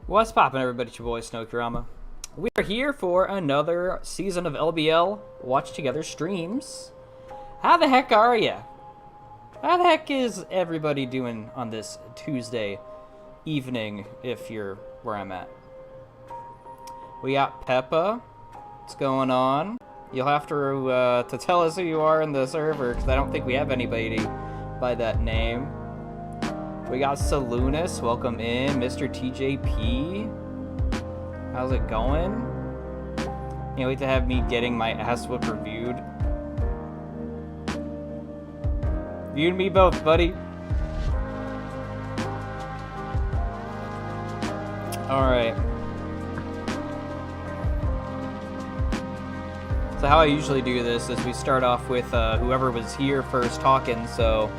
What's poppin', everybody? It's your boy Snowkurama. We are here for another season of LBL Watch Together streams. How the heck are ya? How the heck is everybody doing on this Tuesday evening, if you're where I'm at? We got Peppa. What's going on? You'll have to tell us who you are in the server, because I don't think we have anybody by that name. We got Salunis, welcome in. Mr. TJP, how's it going? Can't wait to have me getting my ass whip reviewed. You and me both, buddy. Alright. So how I usually do this is we start off with whoever was here first talking, so...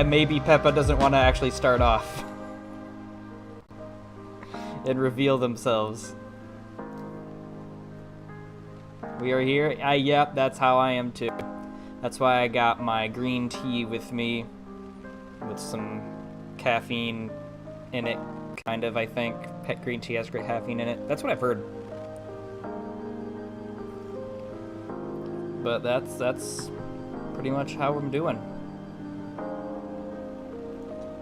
maybe Peppa doesn't want to actually start off and reveal themselves. We are here. Yep, that's how I am too. That's why I got my green tea with me, with some caffeine in it, kind of. I think pet green tea has great caffeine in it. That's what I've heard. But that's pretty much how I'm doing.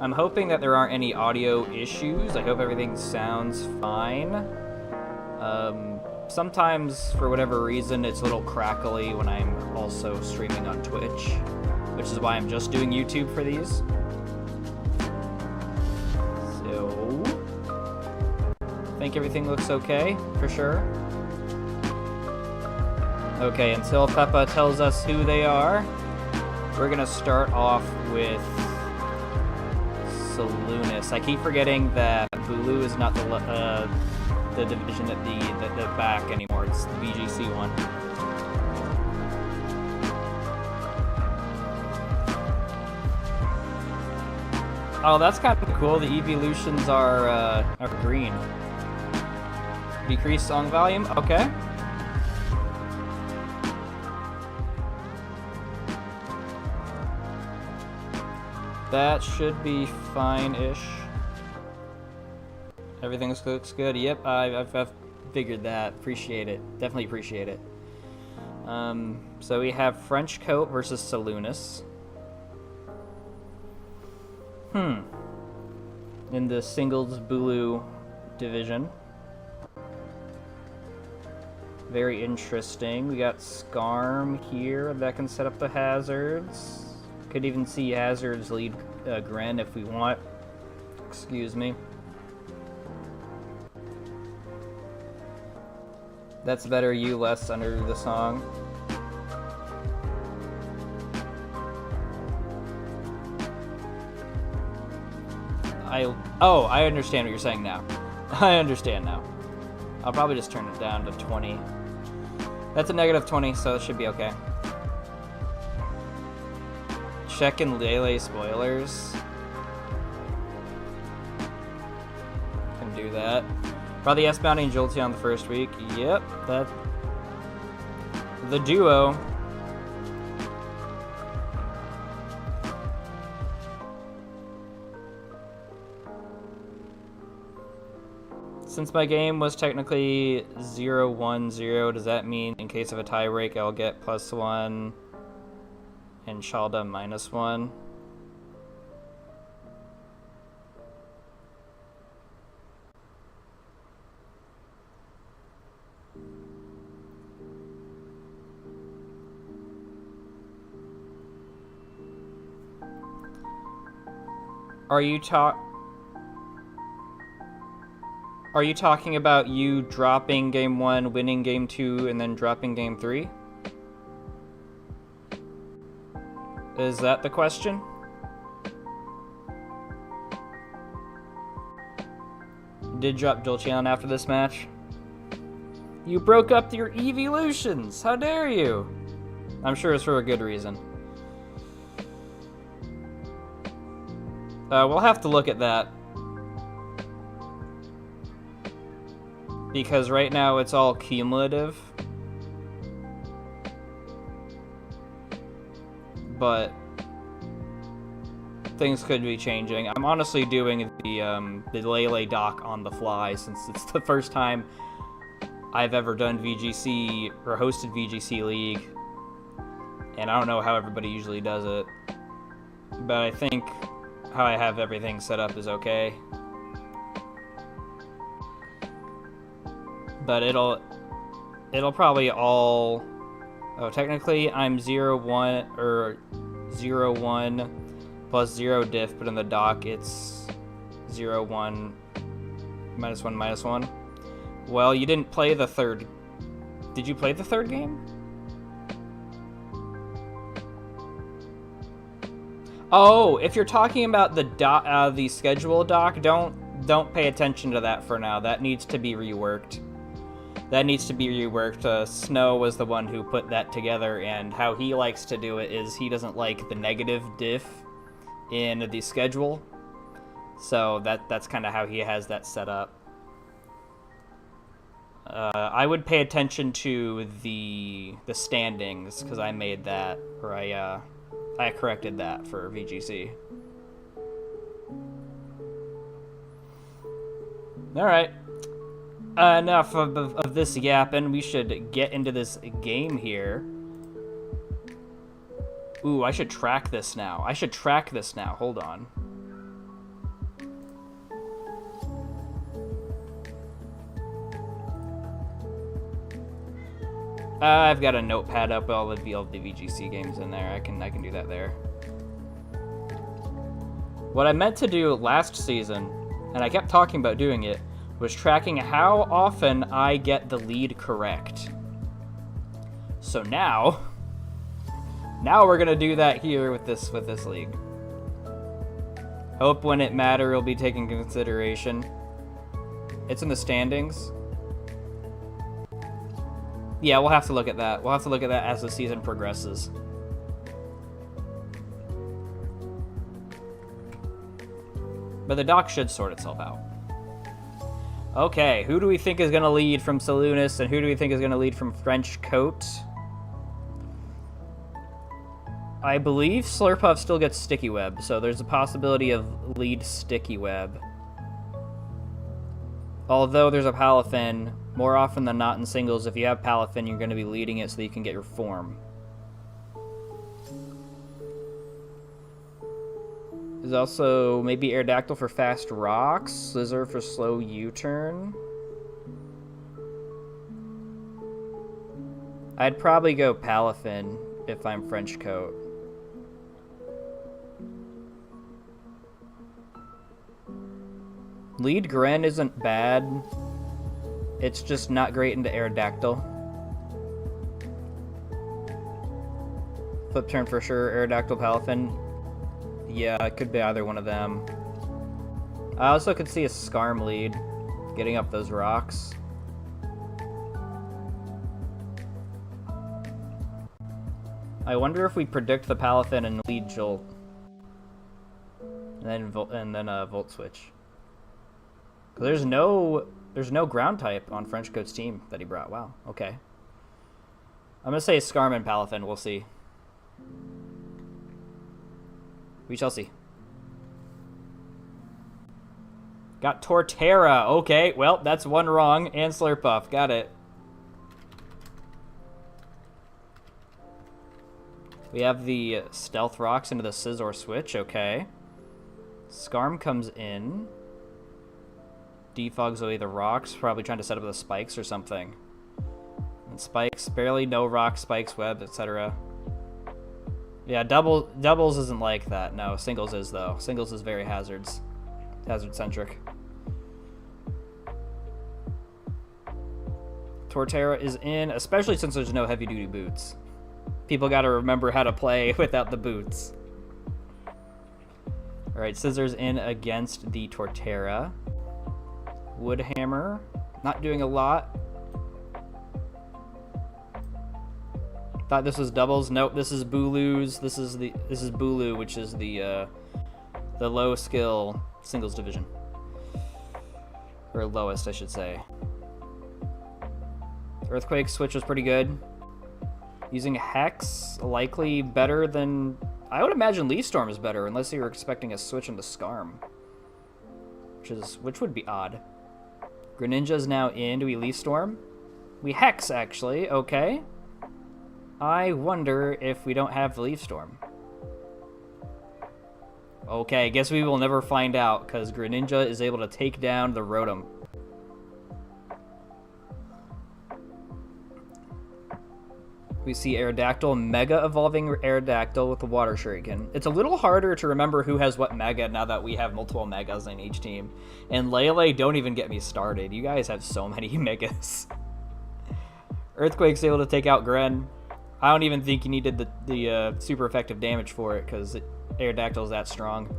I'm hoping that there aren't any audio issues. I hope everything sounds fine. Sometimes, for whatever reason, it's a little crackly when I'm also streaming on Twitch, which is why I'm just doing YouTube for these. So, I think everything looks okay, for sure. Okay, until Peppa tells us who they are, we're gonna start off with Lunis. I keep forgetting that Bulu is not the division at the back anymore. It's the VGC one. Oh, that's kind of cool. The evolutions are green. Decrease song volume. Okay. That should be fine-ish. Everything looks good. Yep, I've figured that. Appreciate it. Definitely appreciate it. So we have French Coat versus Salunis. In the singles Bulu division. Very interesting. We got Skarm here that can set up the hazards. Could even see Hazard's lead Gren if we want. Excuse me. That's better, you less under the song. I understand what you're saying now. I understand now. I'll probably just turn it down to 20. That's a negative 20, so it should be okay. Checking Lele spoilers. Can do that. Probably S-Bounty and Jolteon the first week. Yep, that... The duo. Since my game was technically 0-1-0, does that mean in case of a tie break I'll get +1? And Shalda -1. Are you talking about you dropping game 1, winning game 2, and then dropping game 3? Is that the question? Did drop Jolteon after this match? You broke up your evolutions! How dare you! I'm sure it's for a good reason. We'll have to look at that. Because right now it's all cumulative. But things could be changing. I'm honestly doing the Lele doc on the fly since it's the first time I've ever done VGC or hosted VGC League, and I don't know how everybody usually does it, but I think how I have everything set up is okay. But it'll probably all... Oh, technically I'm 0-1 or 0-1 plus 0 diff, but in the doc it's 0-1 -1 -1. Well, you didn't play the third. Did you play the third game? Oh, if you're talking about the schedule doc, don't pay attention to that for now. That needs to be reworked. Snow was the one who put that together, and how he likes to do it is he doesn't like the negative diff in the schedule. So that's kind of how he has that set up. I would pay attention to the standings, because I made that, or I corrected that for VGC. Alright. Enough of this yapping. We should get into this game here. Ooh, I should track this now. Hold on. I've got a notepad up with all the VGC games in there. I can do that there. What I meant to do last season, and I kept talking about doing it, was tracking how often I get the lead correct. So now we're gonna do that here with this league. Hope when it matters it'll be taken into consideration. It's in the standings. Yeah, we'll have to look at that. We'll have to look at that as the season progresses. But the doc should sort itself out. Okay, who do we think is going to lead from Salunis, and who do we think is going to lead from French Coat? I believe Slurpuff still gets Sticky Web, so there's a possibility of lead Sticky Web. Although there's a Palafin, more often than not in singles, if you have Palafin, you're going to be leading it so that you can get your form. There's also maybe Aerodactyl for fast rocks, Scissor for slow U-turn. I'd probably go Palafin if I'm French Coat. Lead Gren isn't bad. It's just not great into Aerodactyl. Flip turn for sure, Aerodactyl, Palafin. Yeah, it could be either one of them. I also could see a Skarm lead, getting up those rocks. I wonder if we predict the Palafin and lead Jolt. And then Volt Switch. There's no ground type on French Coat's team that he brought. Wow, okay. I'm gonna say Skarm and Palafin, we'll see. We shall see. Got Torterra. Okay, well, that's one wrong. And Slurpuff. Got it. We have the Stealth Rocks into the Scizor Switch. Okay. Skarm comes in. Defogs away the rocks. Probably trying to set up the spikes or something. And spikes. Barely no rocks, spikes, web, etc. Yeah, doubles isn't like that. No, singles is, though. Singles is very hazard-centric. Torterra is in, especially since there's no heavy-duty boots. People gotta remember how to play without the boots. Alright, Scissors in against the Torterra. Woodhammer, not doing a lot. Thought this was doubles. Nope, this is Bulu's. This is Bulu, which is the low skill singles division, or lowest, I should say. Earthquake switch was pretty good. Using Hex, likely better than I would imagine Leaf Storm is better, unless you were expecting a switch into Skarm. Which would be odd. Greninja's now in. Do we Leaf Storm? We Hex, actually. Okay. I wonder if we don't have Leaf Storm. Okay, guess we will never find out, because Greninja is able to take down the Rotom. We see Aerodactyl, Mega Evolving Aerodactyl with the Water Shuriken. It's a little harder to remember who has what Mega now that we have multiple Megas in each team. And Lele, don't even get me started. You guys have so many Megas. Earthquake's able to take out Gren. I don't even think you needed the super effective damage for it, because Aerodactyl's that strong.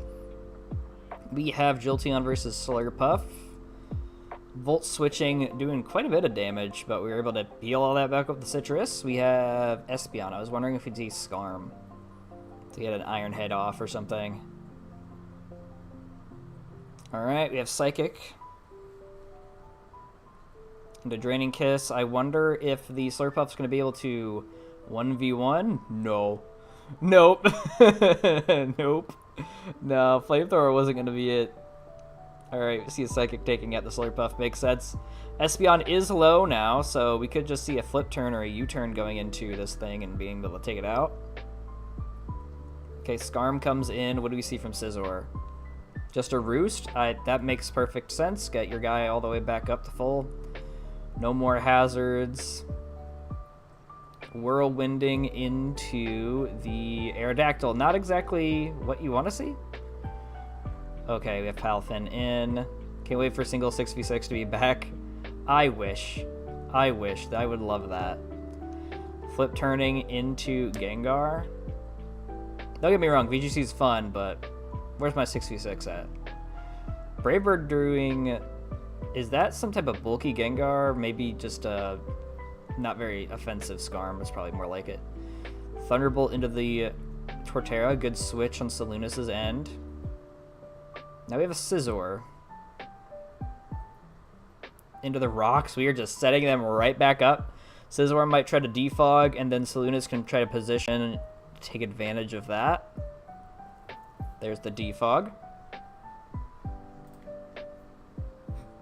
We have Jolteon versus Slurpuff. Volt switching, doing quite a bit of damage, but we were able to heal all that back up with the Citrus. We have Espeon. I was wondering if we'd see Skarm to get an Iron Head off or something. Alright, we have Psychic. And a Draining Kiss. I wonder if the Slurpuff's going to be able to 1v1? No. Nope. Nope. No, Flamethrower wasn't going to be it. Alright, we see a Psychic taking out the Slurpuff. Makes sense. Espeon is low now, so we could just see a flip turn or a U-turn going into this thing and being able to take it out. Okay, Skarm comes in. What do we see from Scizor? Just a Roost? That makes perfect sense. Get your guy all the way back up to full. No more hazards. Whirlwinding into the Aerodactyl. Not exactly what you want to see. Okay, we have Palafin in. Can't wait for single 6v6 to be back. I wish. I would love that. Flip turning into Gengar. Don't get me wrong, VGC's fun, but where's my 6v6 at? Brave Bird doing... Is that some type of bulky Gengar? Maybe just a not very offensive Skarm is probably more like it. Thunderbolt into the Torterra. Good switch on Salunas' end. Now we have a Scizor. Into the rocks. We are just setting them right back up. Scizor might try to defog, and then Salunas can try to position and take advantage of that. There's the defog.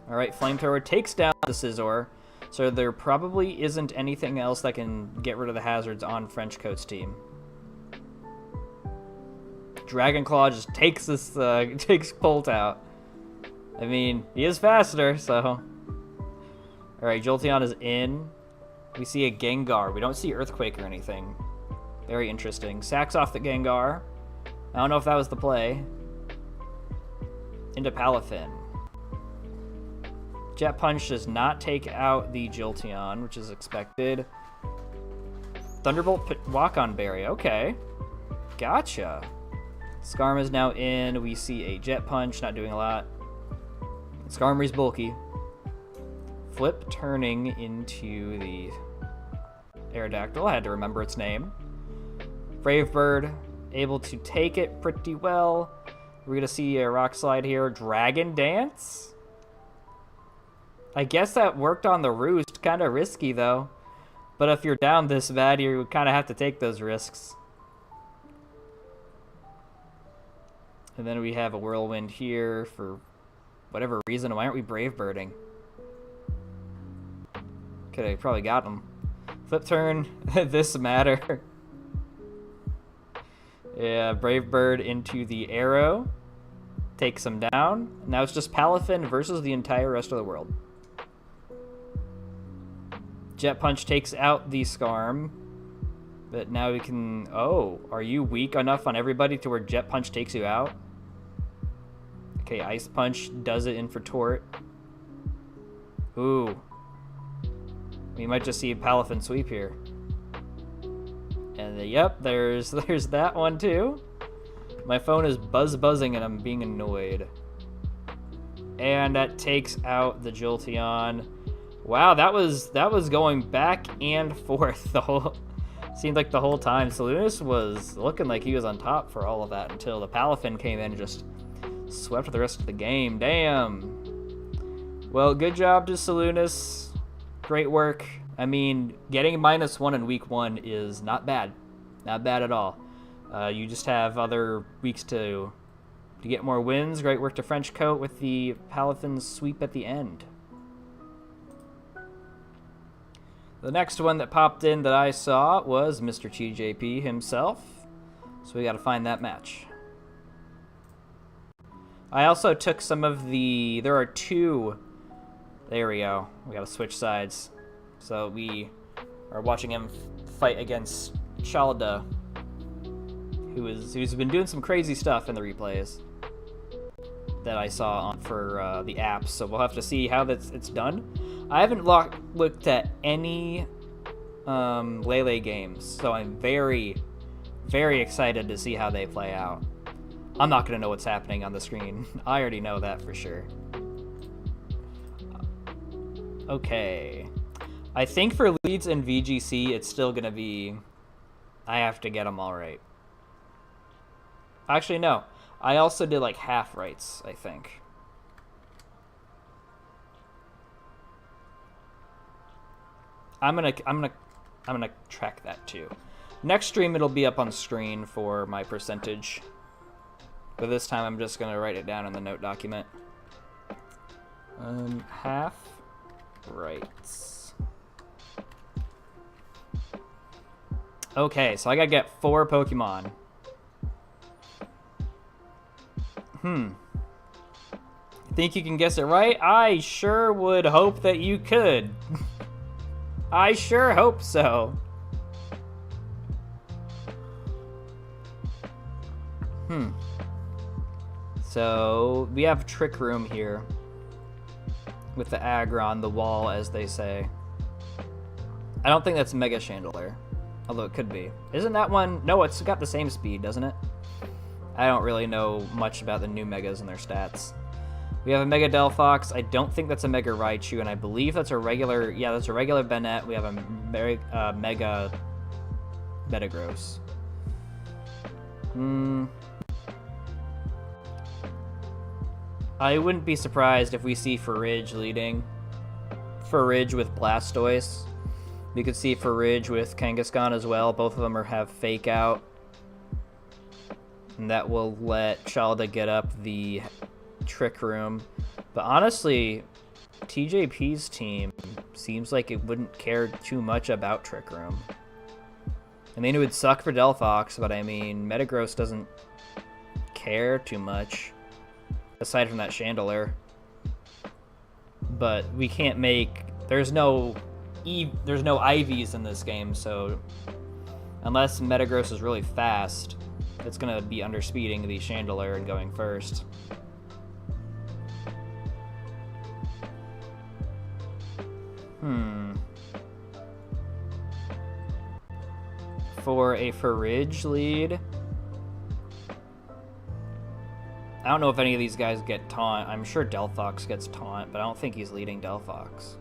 Alright, Flamethrower takes down the Scizor, so there probably isn't anything else that can get rid of the hazards on Frenchcoat's team. Dragon Claw just takes this, takes Colt out. I mean, he is faster, so... Alright, Jolteon is in. We see a Gengar. We don't see Earthquake or anything. Very interesting. Sacks off the Gengar. I don't know if that was the play. Into Palafin. Jet Punch does not take out the Jolteon, which is expected. Thunderbolt Walk-On Berry. Okay. Gotcha. Skarm is now in. We see a Jet Punch, not doing a lot. Skarmory's bulky. Flip turning into the Aerodactyl. I had to remember its name. Brave Bird able to take it pretty well. We're going to see a Rock Slide here. Dragon Dance? I guess that worked on the Roost. Kind of risky, though. But if you're down this bad, you kind of have to take those risks. And then we have a Whirlwind here for whatever reason. Why aren't we Brave Birding? Could have probably got him. Flip turn. This matter. Yeah, Brave Bird into the Arrow. Takes him down. Now it's just Palafin versus the entire rest of the world. Jet Punch takes out the Skarm. But now we can... Oh, are you weak enough on everybody to where Jet Punch takes you out? Okay, Ice Punch does it in for Tort. Ooh. We might just see a Palafin sweep here. And yep, there's that one too. My phone is buzzing and I'm being annoyed. And that takes out the Jolteon. Wow, that was going back and forth the whole... Seemed like the whole time. Salunas was looking like he was on top for all of that until the Palafin came in and just swept the rest of the game. Damn. Well, good job to Salunas. Great work. I mean, getting -1 in week 1 is not bad. Not bad at all. You just have other weeks to get more wins. Great work to French Coat with the Palathin's sweep at the end. The next one that popped in that I saw was Mr. TJP himself. So we got to find that match. I also took some of the... There are two... There we go. We got to switch sides. So we are watching him fight against Chalda, who's been doing some crazy stuff in the replays that I saw for the apps. So we'll have to see how it's done. I haven't looked at any Lele games, so I'm very, very excited to see how they play out. I'm not going to know what's happening on the screen. I already know that for sure. Okay. I think for leads in VGC, it's still going to be... I have to get them all right. Actually, no. I also did like half rights, I think. I'm gonna track that too. Next stream it'll be up on screen for my percentage. But this time I'm just gonna write it down in the note document. Half rights. Okay, so I gotta get 4 Pokemon. Think you can guess it right? I sure would hope that you could. I sure hope so. So, we have Trick Room here. With the aggro on the wall, as they say. I don't think that's Mega Chandelier. Although it could be. Isn't that one... No, it's got the same speed, doesn't it? I don't really know much about the new Megas and their stats. We have a Mega Delphox. I don't think that's a Mega Raichu, and I believe that's a regular... Yeah, that's a regular Bennett. We have a Mega Metagross. I wouldn't be surprised if we see Farige leading. Farige with Blastoise. We could see Farige with Kangaskhan as well. Both of them have Fake Out. And that will let Chalda get up the Trick Room. But honestly, TJP's team seems like it wouldn't care too much about Trick Room. I mean, it would suck for Delphox, but I mean, Metagross doesn't care too much. Aside from that Chandelier. But we can't make... There's no IVs in this game, so... Unless Metagross is really fast, it's going to be underspeeding the Chandelier and going first. For a Farige lead... I don't know if any of these guys get Taunt. I'm sure Delphox gets Taunt, but I don't think he's leading Delphox.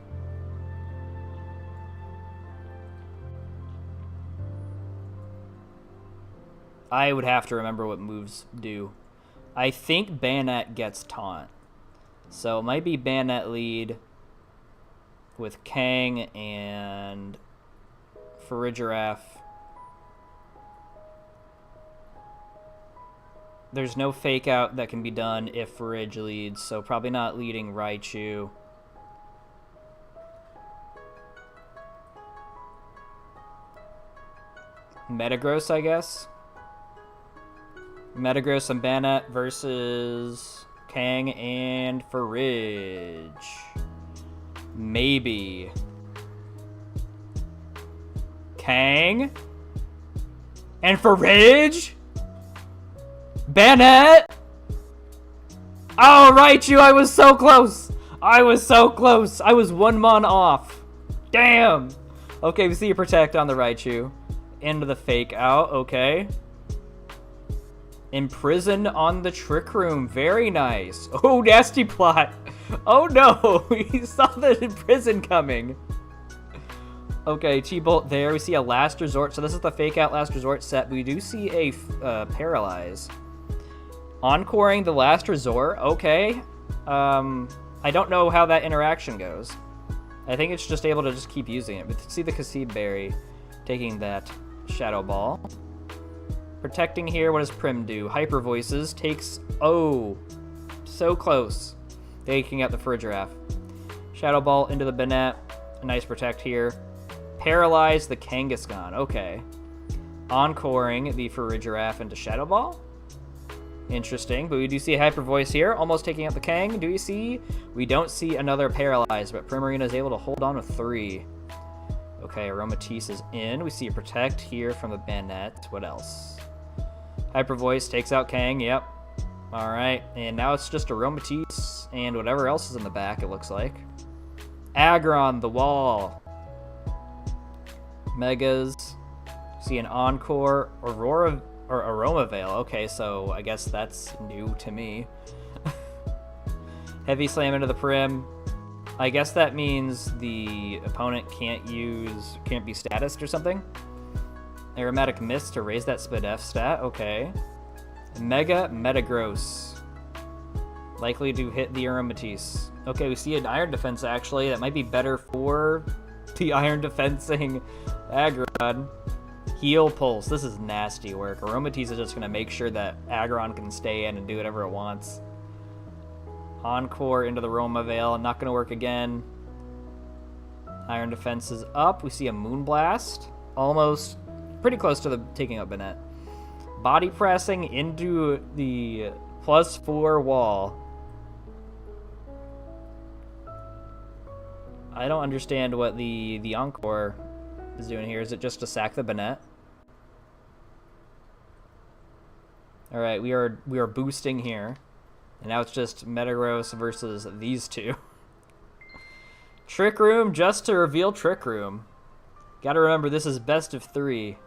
I would have to remember what moves do. I think Bayonet gets Taunt. So it might be Bayonet lead with Kang and Farigiraf. There's no Fake Out that can be done if Farige leads, so probably not leading Raichu. Metagross, I guess. Metagross and Bayonet versus Kang and Farige. Maybe. Kang and Farige? Bayonet? Oh, Raichu, I was so close. I was so close. I was 1 mon off. Damn. Okay, we see you Protect on the Raichu. Into the Fake Out, okay. Imprison on the Trick Room, very nice. Oh, nasty plot. Oh no, we saw the Imprison coming. Okay, T-Bolt there. We see a Last Resort. So this is the Fake Out Last Resort set. We do see a Paralyze. Encoring the Last Resort, okay. I don't know how that interaction goes. I think it's just able to just keep using it. We see the Kasib Berry taking that Shadow Ball. Protecting here, what does Prim do? Hyper Voices takes... Oh, so close. Taking out the Farigiraf. Shadow Ball into the Banette. A nice protect here. Paralyze the Kangaskhan. Okay. Encoring the Farigiraf into Shadow Ball. Interesting, but we do see a Hyper Voice here, almost taking out the Kang. Do we see? We don't see another Paralyze, but Primarina is able to hold on with 3. Okay, Aromatisse is in. We see a Protect here from the Banette. What else? Hyper Voice takes out Kang, yep. Alright, and now it's just Aromatisse and whatever else is in the back, it looks like. Aggron, the wall. Megas. See an Encore, Aurora, or Aroma Veil. Okay, so I guess that's new to me. Heavy Slam into the Prim. I guess that means the opponent can't be statused or something. Aromatic Mist to raise that Spadef stat. Okay. Mega Metagross. Likely to hit the Aromatisse. Okay, we see an Iron Defense actually. That might be better for the Iron Defensing Aggron. Heal Pulse. This is nasty work. Aromatisse is just going to make sure that Aggron can stay in and do whatever it wants. Encore into the Roma Veil. Not going to work again. Iron Defense is up. We see a Moonblast. Almost pretty close to the taking out Banette. Body Pressing into the +4 wall. I don't understand what the Encore is doing here. Is it just to sack the Banette? All right, we are boosting here, and now it's just Metagross versus these two. Trick Room just to reveal Trick Room. Got to remember this is best of 3,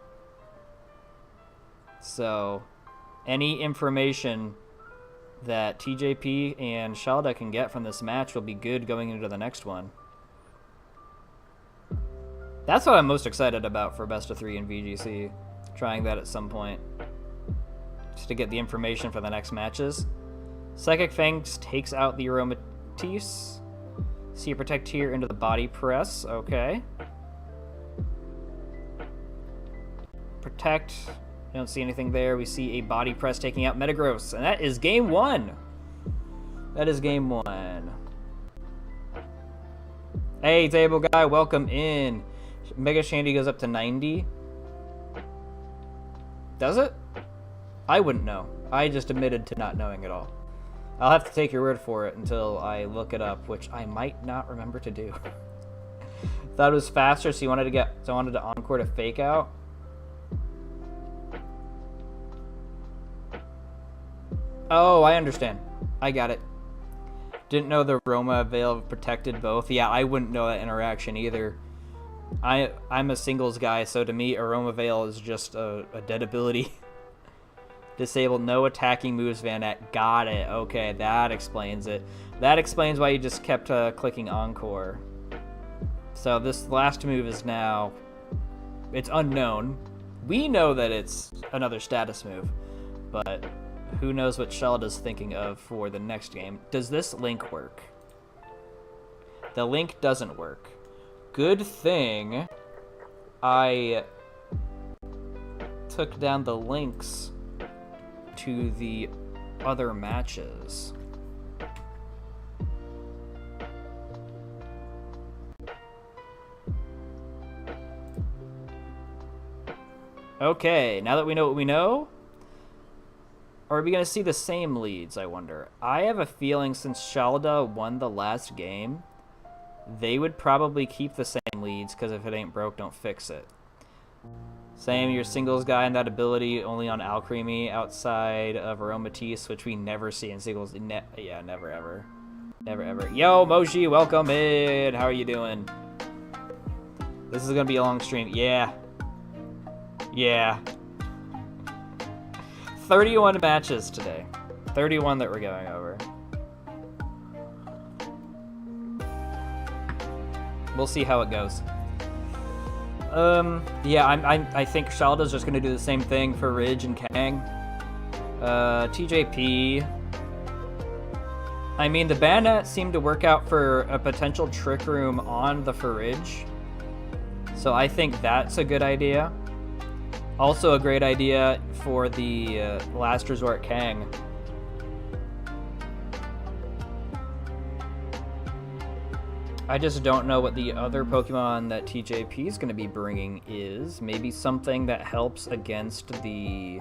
so any information that TJP and Shalda can get from this match will be good going into the next one. That's what I'm most excited about for best of 3 in VGC. Trying that at some point. Just to get the information for the next matches. Psychic Fangs takes out the Aromatisse. See a Protect here into the Body Press. Okay. Protect. I don't see anything there. We see a Body Press taking out Metagross. And that is game 1. That is game 1. Hey, Table Guy, welcome in. Mega Shandy goes up to 90. Does it? I wouldn't know. I just admitted to not knowing at all. I'll have to take your word for it until I look it up, which I might not remember to do. Thought it was faster, so I wanted to Encore to fake out. Oh, I understand. I got it. Didn't know the Roma Veil protected both. Yeah, I wouldn't know that interaction either. I'm a singles guy, so to me, Aroma Veil is just a dead ability. Disabled, no attacking moves, Vanette. Got it. Okay, that explains it. That explains why you just kept clicking Encore. So this last move is now... It's unknown. We know that it's another status move, but who knows what Shalda's thinking of for the next game. Does this link work? The link doesn't work. Good thing I took down the links to the other matches. Okay, now that we know what we know, are we going to see the same leads, I wonder? I have a feeling since Shalda won the last game, they would probably keep the same leads, because if it ain't broke, don't fix it. Same, your singles guy and that ability only on Alcremie outside of Aromatisse, which we never see in singles. Yeah, never ever. Never ever. Yo, Moshi, welcome in. How are you doing? This is going to be a long stream. Yeah. Yeah. 31 matches today. 31 that we're going over. We'll see how it goes. Yeah, I think Shalda's just gonna do the same thing for Ridge and Kang. TJP. I mean, the Banette seemed to work out for a potential Trick Room on the Farige. So I think that's a good idea. Also a great idea for the Last Resort Kang. I just don't know what the other Pokemon that TJP is going to be bringing is. Maybe something that helps against the...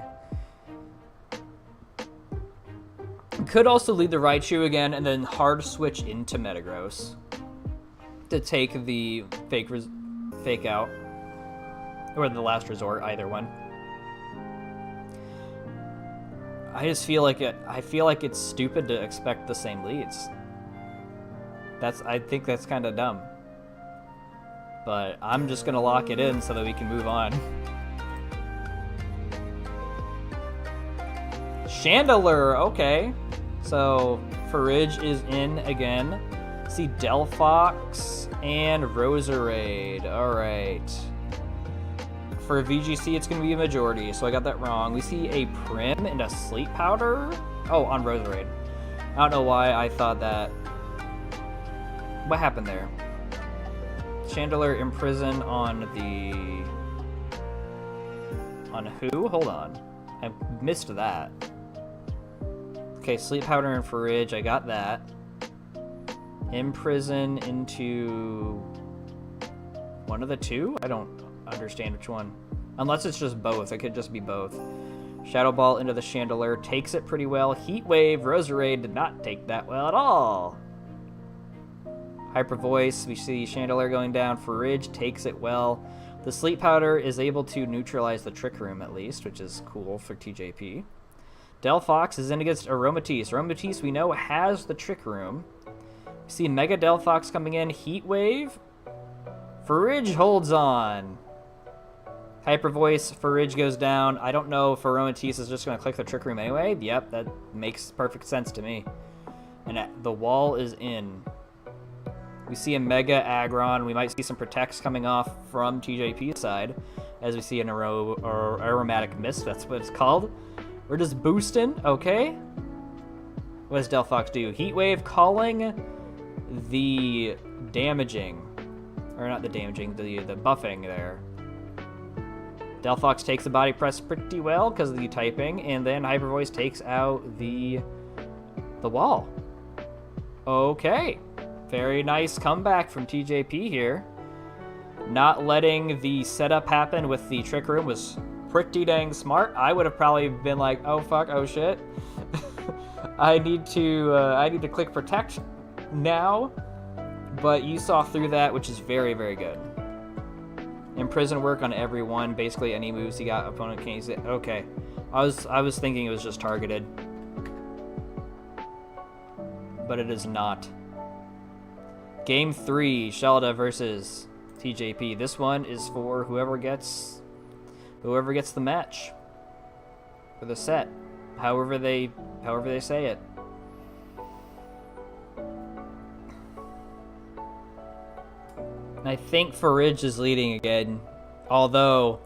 Could also lead the Raichu again and then hard switch into Metagross to take the fake out. Or the Last Resort, either one. I just feel like it's stupid to expect the same leads. I think that's kind of dumb. But I'm just gonna lock it in so that we can move on. Chandelure, okay. So Farige is in again. See Delphox and Roserade. Alright. For VGC, it's going to be a majority, so I got that wrong. We see a Prim and a Sleep Powder. Oh, on Roserade. I don't know why I thought that. What happened there? Chandelure Imprison on the... On who? Hold on. I missed that. Okay, Sleep Powder and Farige, I got that. Imprison into... one of the two? I don't understand which one. Unless it's just both. It could just be both. Shadow Ball into the Chandelure takes it pretty well. Heat Wave, Roserade did not take that well at all. Hyper Voice, we see Chandelure going down. Farige takes it well. The Sleep Powder is able to neutralize the Trick Room at least, which is cool for TJP. Delphox is in against Aromatisse. Aromatisse, we know, has the Trick Room. We see Mega Delphox coming in. Heat Wave. Farige holds on. Hyper Voice, Farige goes down. I don't know if Aromatisse is just going to click the Trick Room anyway. Yep, that makes perfect sense to me. And the wall is in. We see a Mega Aggron. We might see some Protects coming off from TJP's side. As we see an Aromatic Mist, that's what it's called. We're just boosting, okay. What does Delphox do? Heat Wave calling the damaging. Or not the damaging, the buffing there. Delphox takes the Body Press pretty well because of the typing, and then Hyper Voice takes out the wall. Okay. Very nice comeback from TJP here. Not letting the setup happen with the Trick Room was pretty dang smart. I would have probably been like, oh fuck, oh shit. I need to click Protect now. But you saw through that, which is very, very good. Imprison work on everyone. Basically, any moves he got, opponent can't use it. Okay. I was thinking it was just targeted. But it is not. Game 3, Shelda versus TJP. This one is for whoever gets the match. For the set. However they say it. I think Farige is leading again, although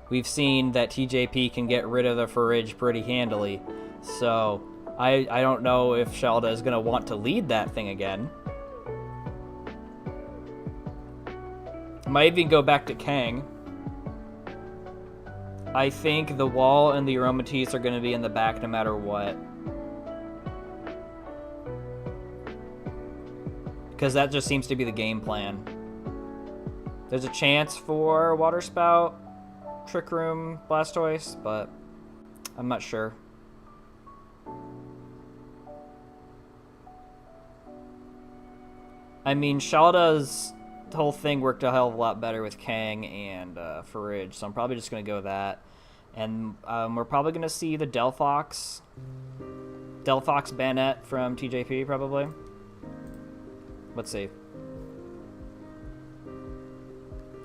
we've seen that TJP can get rid of the Farige pretty handily. So I don't know if Shelda is going to want to lead that thing again. Might even go back to Kang. I think the wall and the Aromatisse are going to be in the back no matter what. Because that just seems to be the game plan. There's a chance for Water Spout, Trick Room, Blastoise, but I'm not sure. I mean, Shelda's whole thing worked a hell of a lot better with Kang and Farige, so I'm probably just going to go with that. And we're probably going to see the Delphox Banette from TJP, probably. Let's see.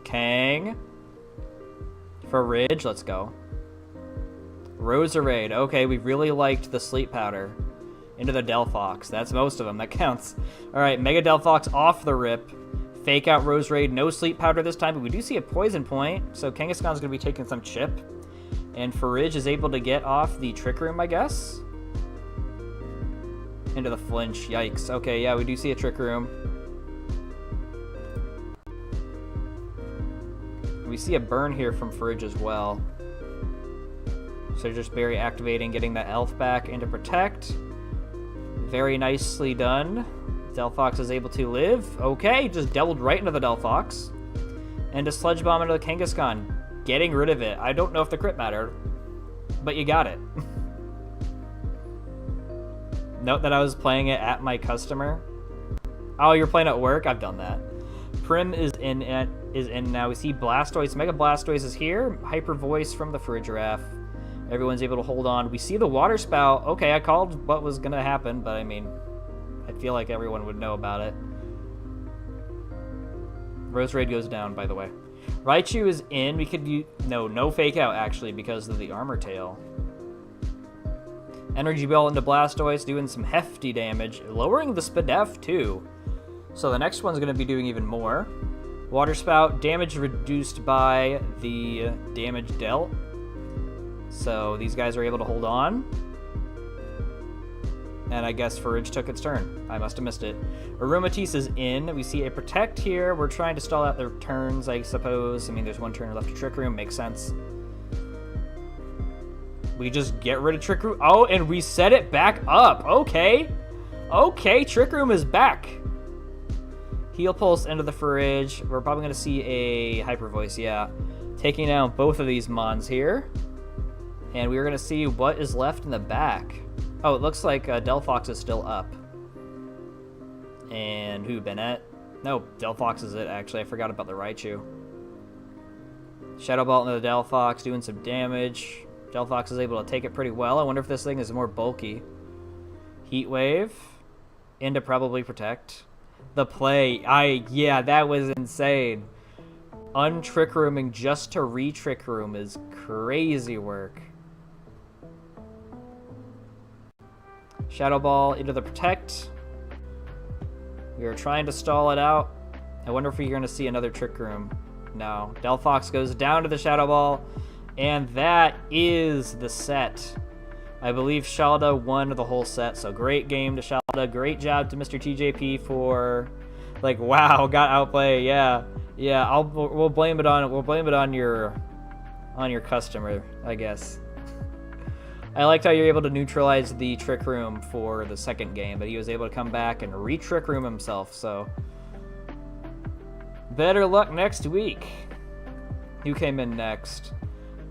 Kang. Farige, let's go. Roserade. Okay, we really liked the Sleep Powder. Into the Delphox. That's most of them. That counts. Alright, Mega Delphox off the rip. Fake out Roserade. No Sleep Powder this time, but we do see a Poison Point. So Kangaskhan's going to be taking some chip. And Farige is able to get off the Trick Room, I guess? Into the flinch. Yikes. Okay, yeah, we do see a Trick Room. We see a burn here from Farige as well. So just Berry activating, getting that health back into Protect. Very nicely done. Delphox is able to live. Okay, just doubled right into the Delphox. And a Sludge Bomb into the Kangaskhan. Getting rid of it. I don't know if the crit mattered, but you got it. Note that I was playing it at my customer. Oh, you're playing at work? I've done that. Prim is in now. We see Blastoise. Mega Blastoise is here. Hyper Voice from the Frigiraffe. Everyone's able to hold on. We see the Water Spout. Okay, I called what was going to happen, but I mean, I feel like everyone would know about it. Roserade goes down, by the way. Raichu is in. We could use... No Fake Out, actually, because of the Armor Tail. Energy Ball into Blastoise, doing some hefty damage. Lowering the Spadef, too. So the next one's going to be doing even more. Water Spout, damage reduced by the damage dealt. So these guys are able to hold on. And I guess Forage took its turn. I must have missed it. Aromatisse is in. We see a Protect here. We're trying to stall out their turns, I suppose. I mean, there's one turn left to Trick Room. Makes sense. We just get rid of Trick Room. Oh, and we set it back up. Okay. Okay, Trick Room is back. Heal Pulse into the Forage. We're probably going to see a Hyper Voice, yeah. Taking down both of these Mons here. And we're going to see what is left in the back. Oh, it looks like Delphox is still up. And who, Bennett? No, Delphox is it, actually. I forgot about the Raichu. Shadow Ball into the Delphox, doing some damage. Delphox is able to take it pretty well. I wonder if this thing is more bulky. Heat Wave. Into probably Protect. The play. Yeah, that was insane. Untrick Rooming just to re-Trick Room is crazy work. Shadow Ball into the Protect. We are trying to stall it out. I wonder if we're going to see another Trick Room. No. Delphox goes down to the Shadow Ball. And that is the set. I believe Shalda won the whole set. So great game to Shalda. Great job to Mr. TJP for, like, wow, got outplayed. Yeah. Yeah, we'll blame it on your customer, I guess. I liked how you're able to neutralize the Trick Room for the second game, but he was able to come back and re-Trick Room himself, so better luck next week. Who came in next?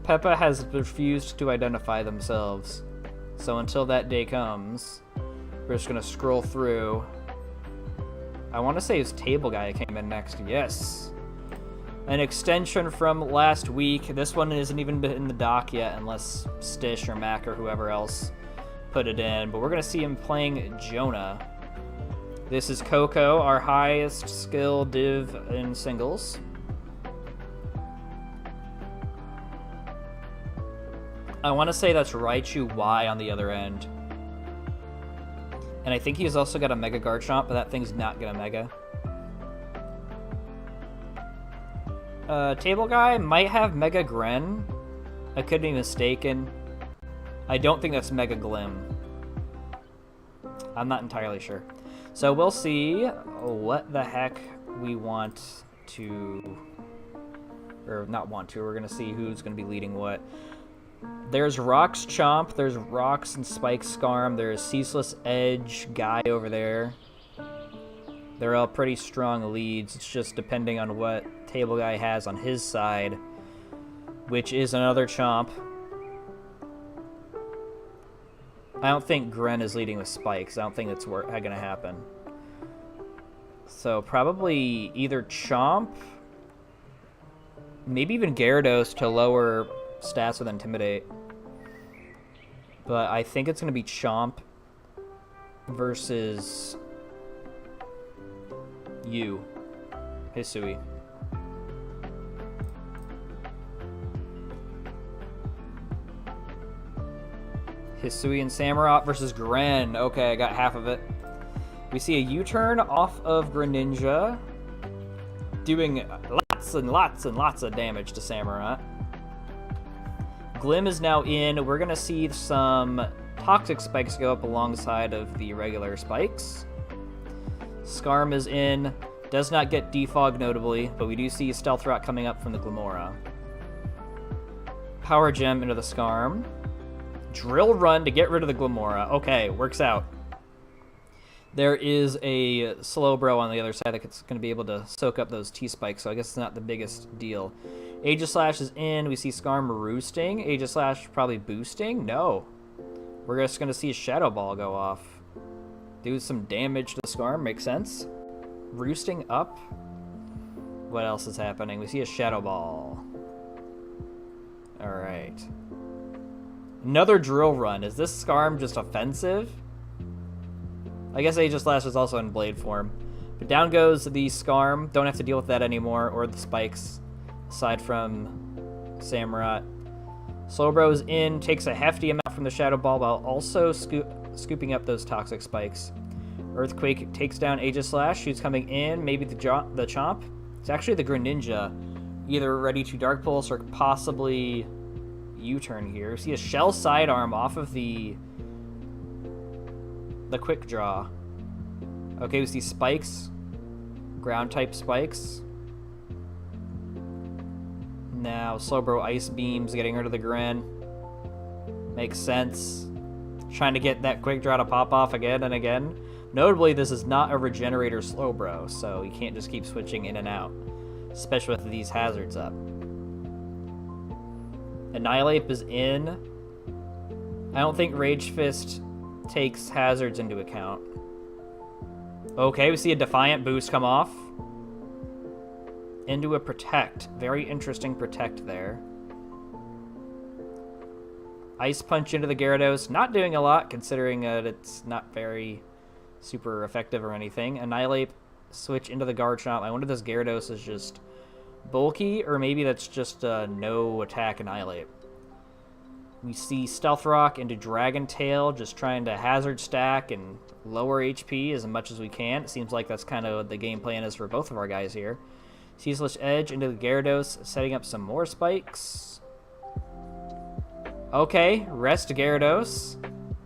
Peppa has refused to identify themselves, so until that day comes, we're just gonna scroll through. I want to say it's Table Guy that came in next. Yes. An extension from last week. This one isn't even in the dock yet unless Stish or Mac or whoever else put it in. But we're going to see him playing Jonah. This is Coco, our highest skill div in singles. I want to say that's Raichu Y on the other end. And I think he's also got a Mega Garchomp, but that thing's not going to Mega. Table Guy might have Mega Gren. I could be mistaken. I don't think that's Mega Glim. I'm not entirely sure. So we'll see what the heck we want to... Or not want to. We're going to see who's going to be leading what. There's Rock's Chomp. There's Rocks and Spike Scarm. There's Ceaseless Edge Guy over there. They're all pretty strong leads. It's just depending on what Table Guy has on his side, which is another Chomp. I don't think Gren is leading with Spikes. I don't think that's going to happen. So probably either Chomp, maybe even Gyarados to lower stats with Intimidate. But I think it's going to be Chomp versus Hisui. Hisui and Samurott versus Gren. Okay, I got half of it. We see a U-turn off of Greninja, doing lots and lots and lots of damage to Samurott. Glim is now in. We're going to see some Toxic Spikes go up alongside of the regular Spikes. Scarm is in. Does not get Defog notably, but we do see Stealth Rock coming up from the Glimmora. Power Gem into the Scarm. Drill run to get rid of the Glamora. Okay, works out. There is a Slowbro on the other side that's going to be able to soak up those T-spikes, so I guess it's not the biggest deal. Aegislash is in. We see Skarm roosting. Aegislash probably boosting. No. We're just going to see a Shadow Ball go off. Do some damage to the Skarm. Makes sense. Roosting up. What else is happening? We see a Shadow Ball. Alright. Another Drill Run. Is this Skarm just offensive? I guess Aegislash is also in Blade form. But down goes the Skarm. Don't have to deal with that anymore, or the spikes, aside from Samurott. Slowbro's in, takes a hefty amount from the Shadow Ball while also scooping up those toxic spikes. Earthquake takes down Aegislash, who's coming in. Maybe the Chomp. It's actually the Greninja, either ready to Dark Pulse or possibly U-turn here. See a Shell Sidearm off of the Quick Draw. Okay, we see spikes. Ground type spikes. Now Slowbro Ice Beams getting rid of the Gren. Makes sense. Trying to get that Quick Draw to pop off again and again. Notably, this is not a Regenerator Slowbro, so you can't just keep switching in and out, especially with these hazards up. Annihilate is in. I don't think Rage Fist takes hazards into account. Okay, we see a Defiant boost come off. Into a Protect. Very interesting Protect there. Ice Punch into the Gyarados. Not doing a lot, considering that it's not very super effective or anything. Annihilate, switch into the Garchomp. I wonder if this Gyarados is just bulky, or maybe that's just no attack Annihilate. We see Stealth Rock into Dragon Tail, just trying to hazard stack and lower HP as much as we can. It seems like that's kind of what the game plan is for both of our guys here. Ceaseless Edge into the Gyarados, setting up some more spikes. Okay, rest Gyarados.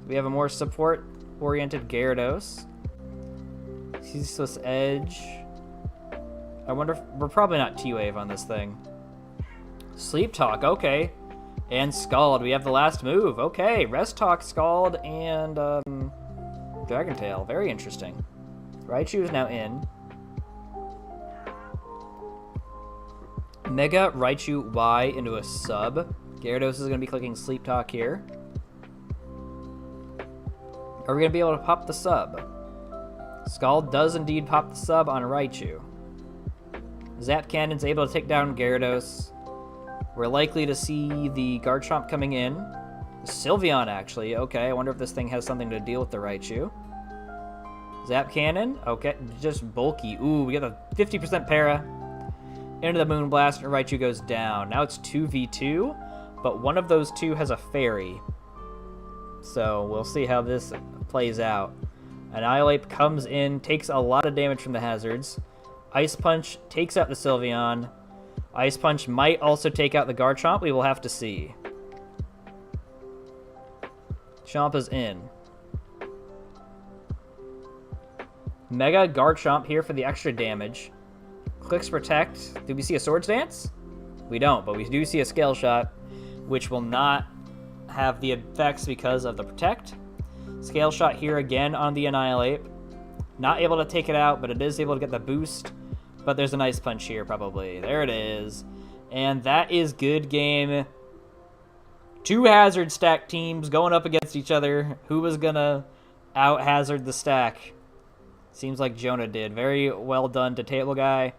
We have a more support-oriented Gyarados. Ceaseless Edge. I wonder if... We're probably not T-Wave on this thing. Sleep Talk, okay. And Scald. We have the last move. Okay, Rest Talk, Scald, and Dragon Tail. Very interesting. Raichu is now in. Mega Raichu Y into a sub. Gyarados is going to be clicking Sleep Talk here. Are we going to be able to pop the sub? Scald does indeed pop the sub on Raichu. Zap Cannon's able to take down Gyarados. We're likely to see the Garchomp coming in. Sylveon, actually. Okay, I wonder if this thing has something to deal with the Raichu. Zap Cannon. Okay, just bulky. Ooh, we got a 50% para. Into the Moonblast, and Raichu goes down. Now it's 2v2, but one of those two has a Fairy. So we'll see how this plays out. Annihilate comes in, takes a lot of damage from the hazards. Ice Punch takes out the Sylveon. Ice Punch might also take out the Garchomp. We will have to see. Chomp is in. Mega Garchomp here for the extra damage. Clicks Protect. Do we see a Swords Dance? We don't, but we do see a Scale Shot, which will not have the effects because of the Protect. Scale Shot here again on the Annihilate. Not able to take it out, but it is able to get the boost. But there's an Ice Punch here, probably. There it is. And that is good game. Two hazard stack teams going up against each other. Who was going to out-hazard the stack? Seems like Jonah did. Very well done to Table Guy.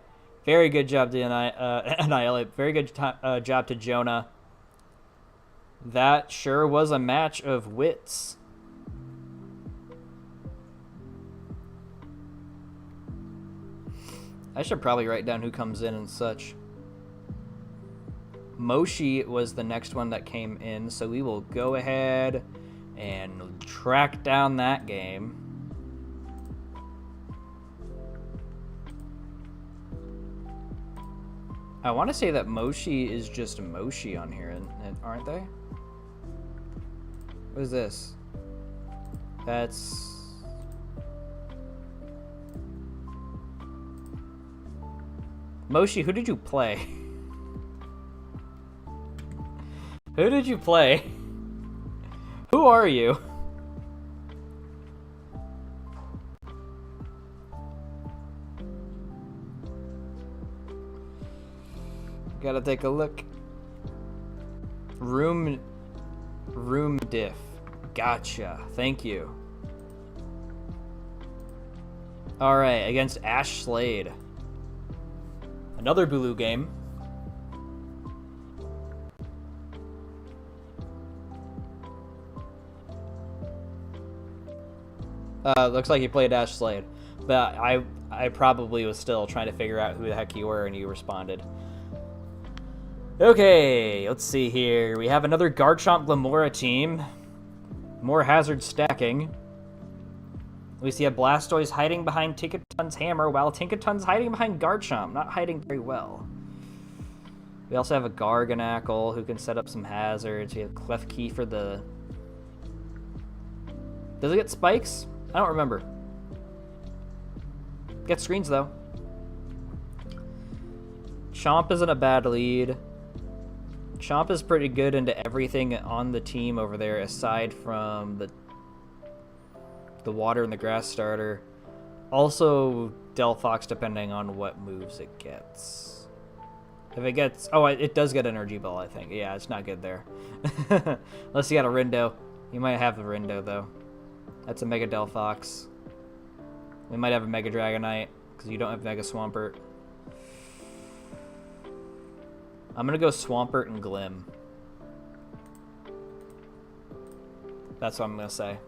Very good job to Annihilate. Very good job to Jonah. That sure was a match of wits. I should probably write down who comes in and such. Moshi was the next one that came in, so we will go ahead and track down that game. I want to say that Moshi is just Moshi on here, aren't they? What is this? That's... Moshi, who did you play? Who did you play? Who are you? Gotta take a look. Room diff. Gotcha. Thank you. Alright, against Ash Slade. Another Bulu game. Looks like you played Ash Slade. But I probably was still trying to figure out who the heck you were, and you responded. Okay, let's see here. We have another Garchomp Glamora team. More hazard stacking. We see a Blastoise hiding behind Tinkaton's hammer, while Tinkaton's hiding behind Garchomp. Not hiding very well. We also have a Garganacl who can set up some hazards. We have Klefki for the... Does it get spikes? I don't remember. Gets screens, though. Chomp isn't a bad lead. Chomp is pretty good into everything on the team over there, aside from the water and the grass starter. Also, Delphox, depending on what moves it gets. If it gets... Oh, it does get Energy Ball, I think. Yeah, it's not good there. Unless you got a Rindo. You might have the Rindo, though. That's a Mega Delphox. We might have a Mega Dragonite, because you don't have Mega Swampert. I'm going to go Swampert and Glim. That's what I'm going to say.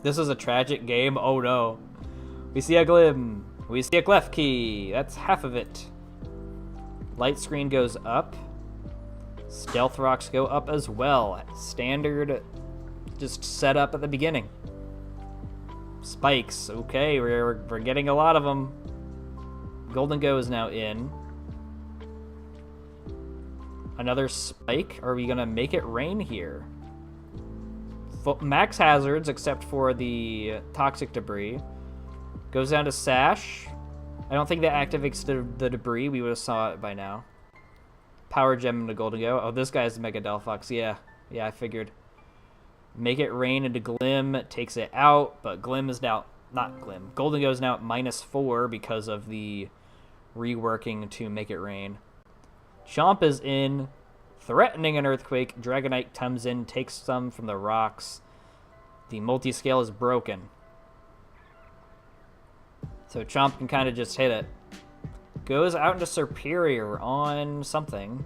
This is a tragic game. Oh, no. We see a Glim. We see a Klefki. That's half of it. Light Screen goes up. Stealth Rocks go up as well. Standard just set up at the beginning. Spikes. Okay, we're getting a lot of them. Golden Go is now in. Another spike? Are we going to make it rain here? Max hazards, except for the toxic debris. Goes down to Sash. I don't think that activates the debris. We would have saw it by now. Power Gem into Golden Go. Oh, this guy's Mega Delphox. Yeah, I figured. Make it rain into Glim. Takes it out, but Glim is now... Not Glim. Golden Go is now at -4 because of the reworking to make it rain. Chomp is in, threatening an Earthquake. Dragonite comes in, takes some from the rocks. The multi-scale is broken. So Chomp can kind of just hit it. Goes out into Superior on something.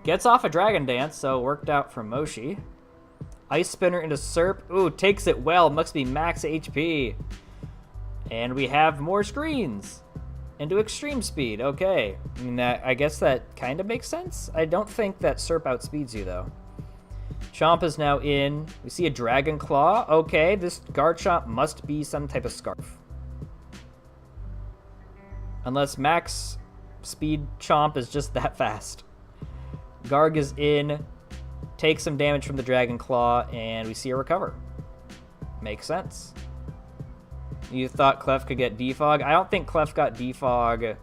Gets off a Dragon Dance, so worked out from Moshi. Ice Spinner into Serp. Ooh, takes it well. Must be max HP. And we have more screens. Into Extreme Speed, okay. I mean, I guess that kind of makes sense. I don't think that Serp outspeeds you, though. Chomp is now in. We see a Dragon Claw. Okay, this Garchomp must be some type of Scarf. Unless max speed Chomp is just that fast. Garg is in. Takes some damage from the Dragon Claw, and we see a Recover. Makes sense. You thought Clef could get Defog? I don't think Clef got Defog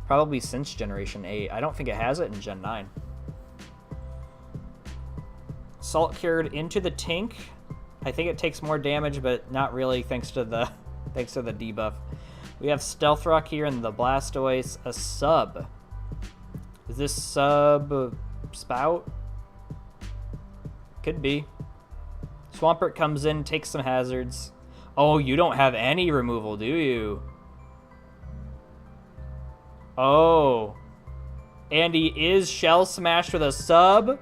probably since Generation 8. I don't think it has it in Gen 9. Salt Cured into the Tink. I think it takes more damage, but not really thanks to the debuff. We have Stealth Rock here and the Blastoise. A sub. Is this sub Spout? Could be. Swampert comes in, takes some hazards. Oh, you don't have any removal, do you? Oh. And he is Shell Smashed with a sub?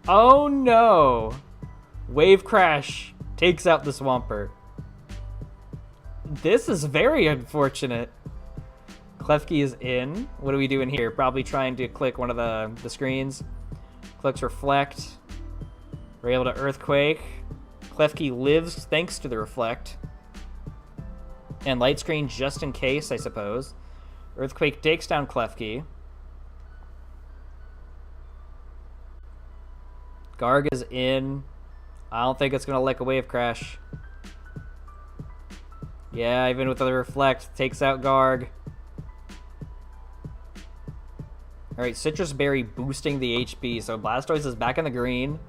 Oh, no. Wave Crash takes out the Swampert. This is very unfortunate. Klefki is in. What are we doing here? Probably trying to click one of the screens. Clicks Reflect. We're able to Earthquake. Klefki lives thanks to the Reflect. And Light Screen just in case, I suppose. Earthquake takes down Klefki. Garg is in. I don't think it's going to lick a Wave Crash. Yeah, even with the Reflect, takes out Garg. Alright, Citrus Berry boosting the HP, so Blastoise is back in the green.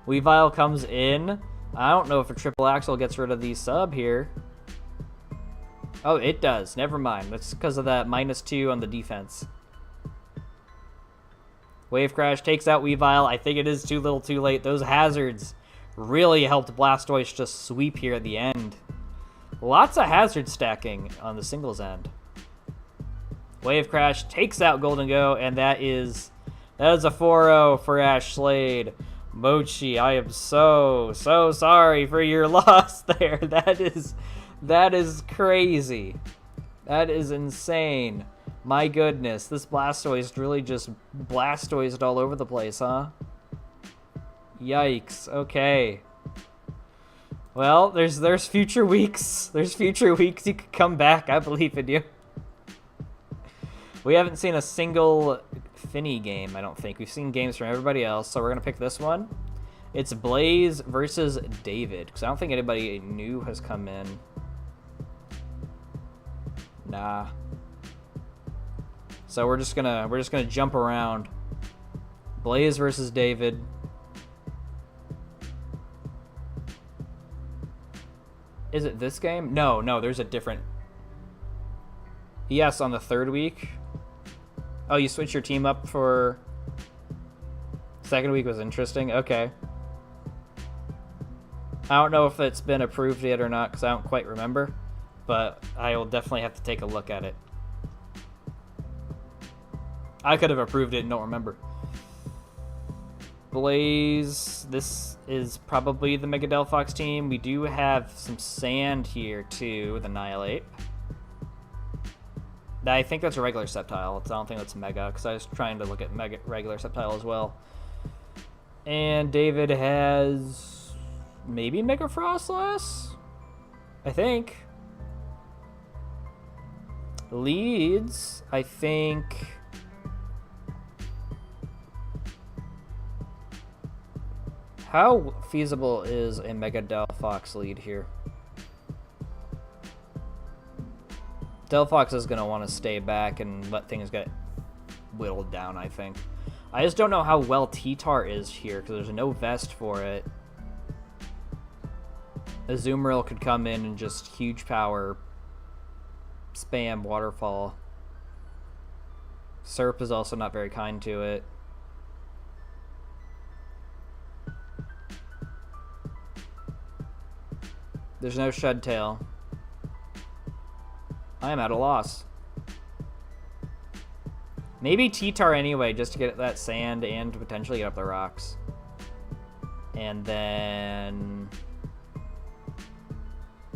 Weavile comes in. I don't know if a triple axle gets rid of the sub here. Oh, it does. Never mind. That's because of that -2 on the defense. Wave Crash takes out Weavile. I think it is too little too late. Those hazards really helped Blastoise just sweep here at the end. Lots of hazard stacking on the singles end. Wave Crash takes out Golden Go, and that is a 4-0 for Ash Slade. Mochi, I am so sorry for your loss there. That is crazy. That is insane. My goodness, this Blastoise really just Blastoised all over the place, huh? Yikes. Okay. Well, there's future weeks. There's future weeks you could come back. I believe in you. We haven't seen a single Finny game, I don't think. We've seen games from everybody else, so we're going to pick this one. It's Blaze versus David, because I don't think anybody new has come in. Nah. So we're just gonna jump around. Blaze versus David. Is it this game? No, there's a different... Yes, on the 3rd week. Oh, you switch your team up for... 2nd week was interesting. Okay. I don't know if it's been approved yet or not, because I don't quite remember. But I will definitely have to take a look at it. I could have approved it and don't remember. Blaze, this is probably the Mega Delphox team. We do have some sand here too with Annihilate. I think that's a regular Sceptile. I don't think that's Mega, because I was trying to look at regular Sceptile as well. And David has maybe Mega Frostlass? I think. Leads, I think... How feasible is a Mega Delphox lead here? Delphox is going to want to stay back and let things get whittled down, I think. I just don't know how well T-Tar is here, because there's no vest for it. Azumarill could come in and just huge power spam Waterfall. Serp is also not very kind to it. There's no Shudtail. I am at a loss. Maybe T-Tar anyway, just to get that sand and potentially get up the rocks. And then...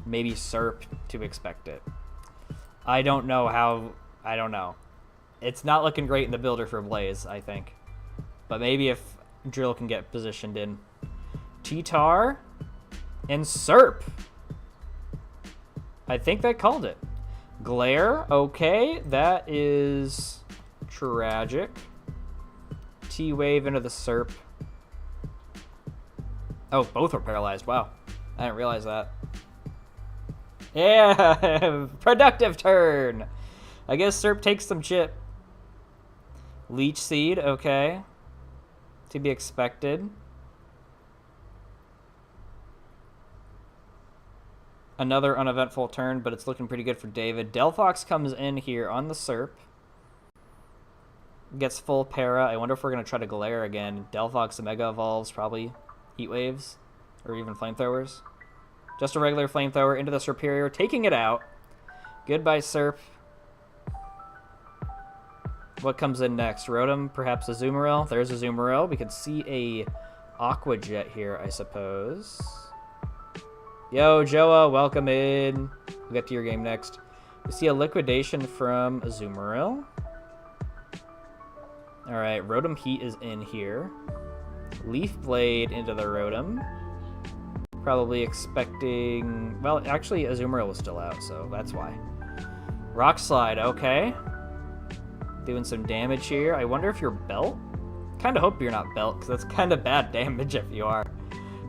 maybe Serp to expect it. I don't know how... I don't know. It's not looking great in the builder for Blaze, I think. But maybe if Drill can get positioned in. T-Tar and Serp. I think that called it. Glare, okay, that is tragic. T-Wave into the Serp. Oh, both were paralyzed, wow. I didn't realize that. Yeah, productive turn. I guess Serp takes some chip. Leech Seed, okay. To be expected. Another uneventful turn, but it's looking pretty good for David. Delphox comes in here on the Serp. Gets full para. I wonder if we're going to try to Glare again. Delphox Mega Evolves, probably Heat Waves, or even Flamethrowers. Just a regular Flamethrower into the Serperior, taking it out. Goodbye, Serp. What comes in next? Rotom, perhaps Azumarill. There's Azumarill. We could see a Aqua Jet here, I suppose. Yo, Joa, welcome in. We'll get to your game next. We see a Liquidation from Azumarill. Alright, Rotom Heat is in here. Leaf Blade into the Rotom. Probably expecting... well, actually, Azumarill was still out, so that's why. Rock Slide, okay. Doing some damage here. I wonder if you're Belt? Kind of hope you're not Belt, because that's kind of bad damage if you are.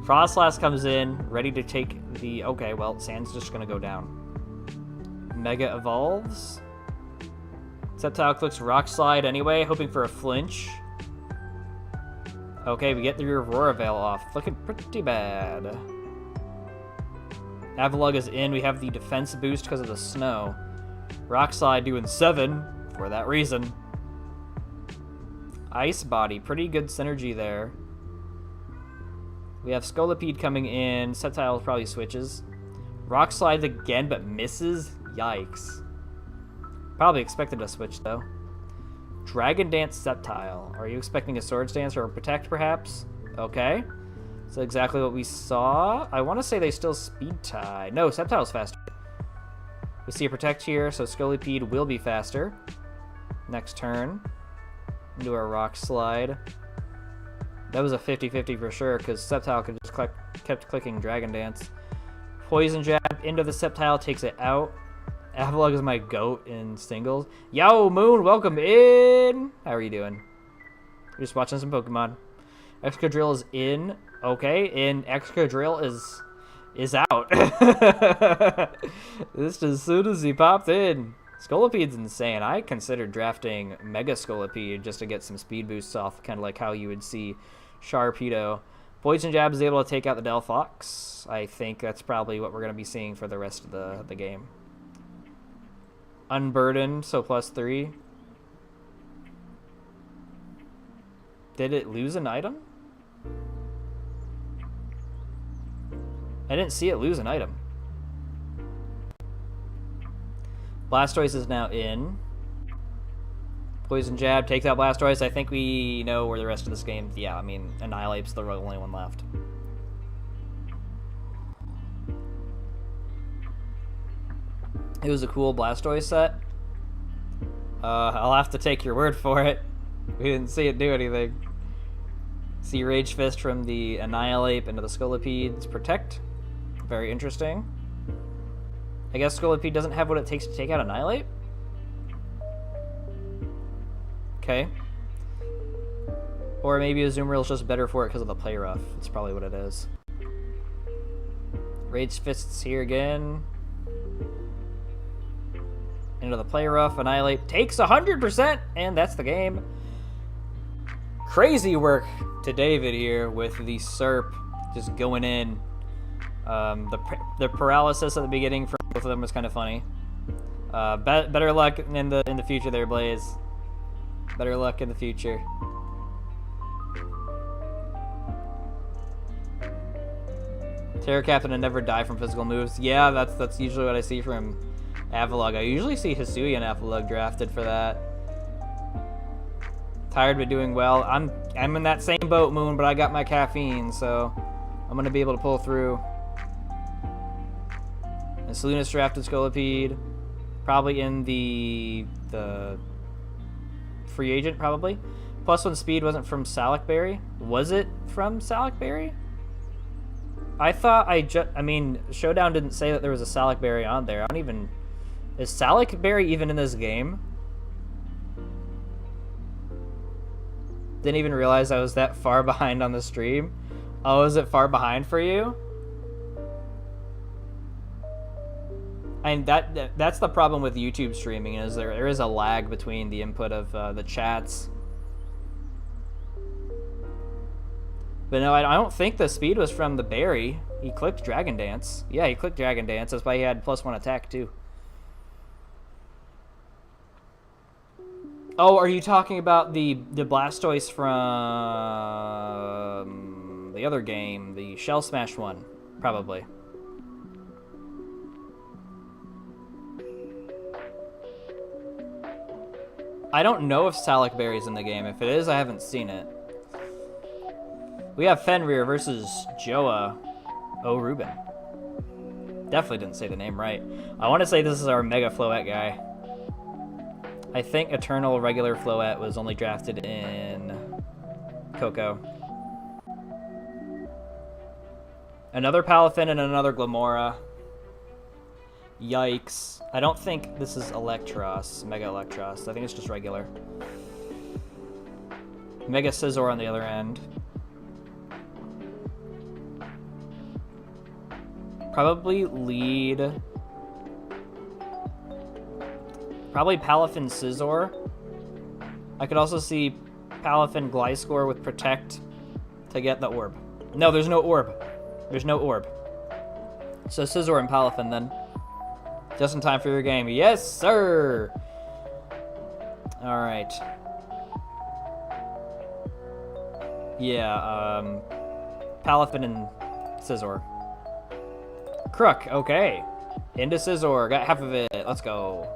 Frostlass comes in, ready to take the... okay, well, Sand's just going to go down. Mega Evolves. Sceptile clicks Rock Slide anyway, hoping for a flinch. Okay, we get the Aurora Veil off. Looking pretty bad. Avalugg is in. We have the defense boost because of the snow. Rock Slide doing 7 for that reason. Ice Body, pretty good synergy there. We have Scolipede coming in. Sceptile probably switches. Rock Slide again, but misses. Yikes. Probably expected a switch, though. Dragon Dance Sceptile. Are you expecting a Swords Dance or a Protect, perhaps? Okay. So exactly what we saw. I want to say they still Speed Tie. No, Sceptile's faster. We see a Protect here, so Scolipede will be faster. Next turn. Do a Rock Slide. That was a 50-50 for sure, because Sceptile could just kept clicking Dragon Dance. Poison Jab into the Sceptile, takes it out. Avalugg is my goat in singles. Yo, Moon, welcome in! How are you doing? We're just watching some Pokemon. Excadrill is in. Okay, and Excadrill is out. Just as soon as he popped in. Scolipede's insane. I considered drafting Mega Scolipede just to get some speed boosts off, kind of like how you would see Sharpedo. Poison Jab is able to take out the Delphox. I think that's probably what we're going to be seeing for the rest of the game. Unburdened, so +3. Did it lose an item? I didn't see it lose an item. Blastoise is now in. Poison Jab takes out Blastoise. I think we know where the rest of this game... Yeah, I mean, Annihilate's the only one left. It was a cool Blastoise set. I'll have to take your word for it. We didn't see it do anything. See Rage Fist from the Annihilate into the Scolipede's Protect. Very interesting. I guess Scolipede doesn't have what it takes to take out Annihilate? Okay. Or maybe Azumarill is just better for it because of the Play Rough. That's probably what it is. Rage Fist's here again. Into the Play Rough. Annihilate takes 100%, and that's the game. Crazy work to David here with the Serp just going in. The paralysis at the beginning for both of them was kind of funny. Better luck in the future there, Blaze. Better luck in the future. Terra Captain and never die from physical moves. Yeah, that's usually what I see from Avalugg. I usually see Hisuian Avalugg drafted for that. Tired but doing well. I'm in that same boat, Moon, but I got my caffeine, so I'm gonna be able to pull through. And Salinas drafted Scolipede, probably in the free agent, probably. +1 speed wasn't from Salicberry. Was it from Salicberry? I thought I mean, Showdown didn't say that there was a Salicberry on there. I don't even... Is Salicberry even in this game? Didn't even realize I was that far behind on the stream. Oh, is it far behind for you? And that's the problem with YouTube streaming, is there is a lag between the input of the chats. But no, I don't think the speed was from the berry. He clicked Dragon Dance. Yeah, he clicked Dragon Dance. That's why he had +1 attack too. Oh, are you talking about the Blastoise from the other game, the Shell Smash one? Probably. I don't know if Salicberry's in the game. If it is, I haven't seen it. We have Fenrir versus Joa O'Ruben. Definitely didn't say the name right. I want to say this is our Mega Floette guy. I think Eternal regular Floette was only drafted in Coco. Another Palafin and another Glamora. Yikes. I don't think this is Electros, Mega Electros. I think it's just regular. Mega Scizor on the other end. Probably lead... Probably Palafin Scizor. I could also see Palafin Gliscor with Protect to get the orb. No, there's no orb. There's no orb. So Scizor and Palafin then. Just in time for your game. Yes, sir! Alright. Yeah, Palafin and Scizor. Crook, okay. Into Scizor, got half of it. Let's go.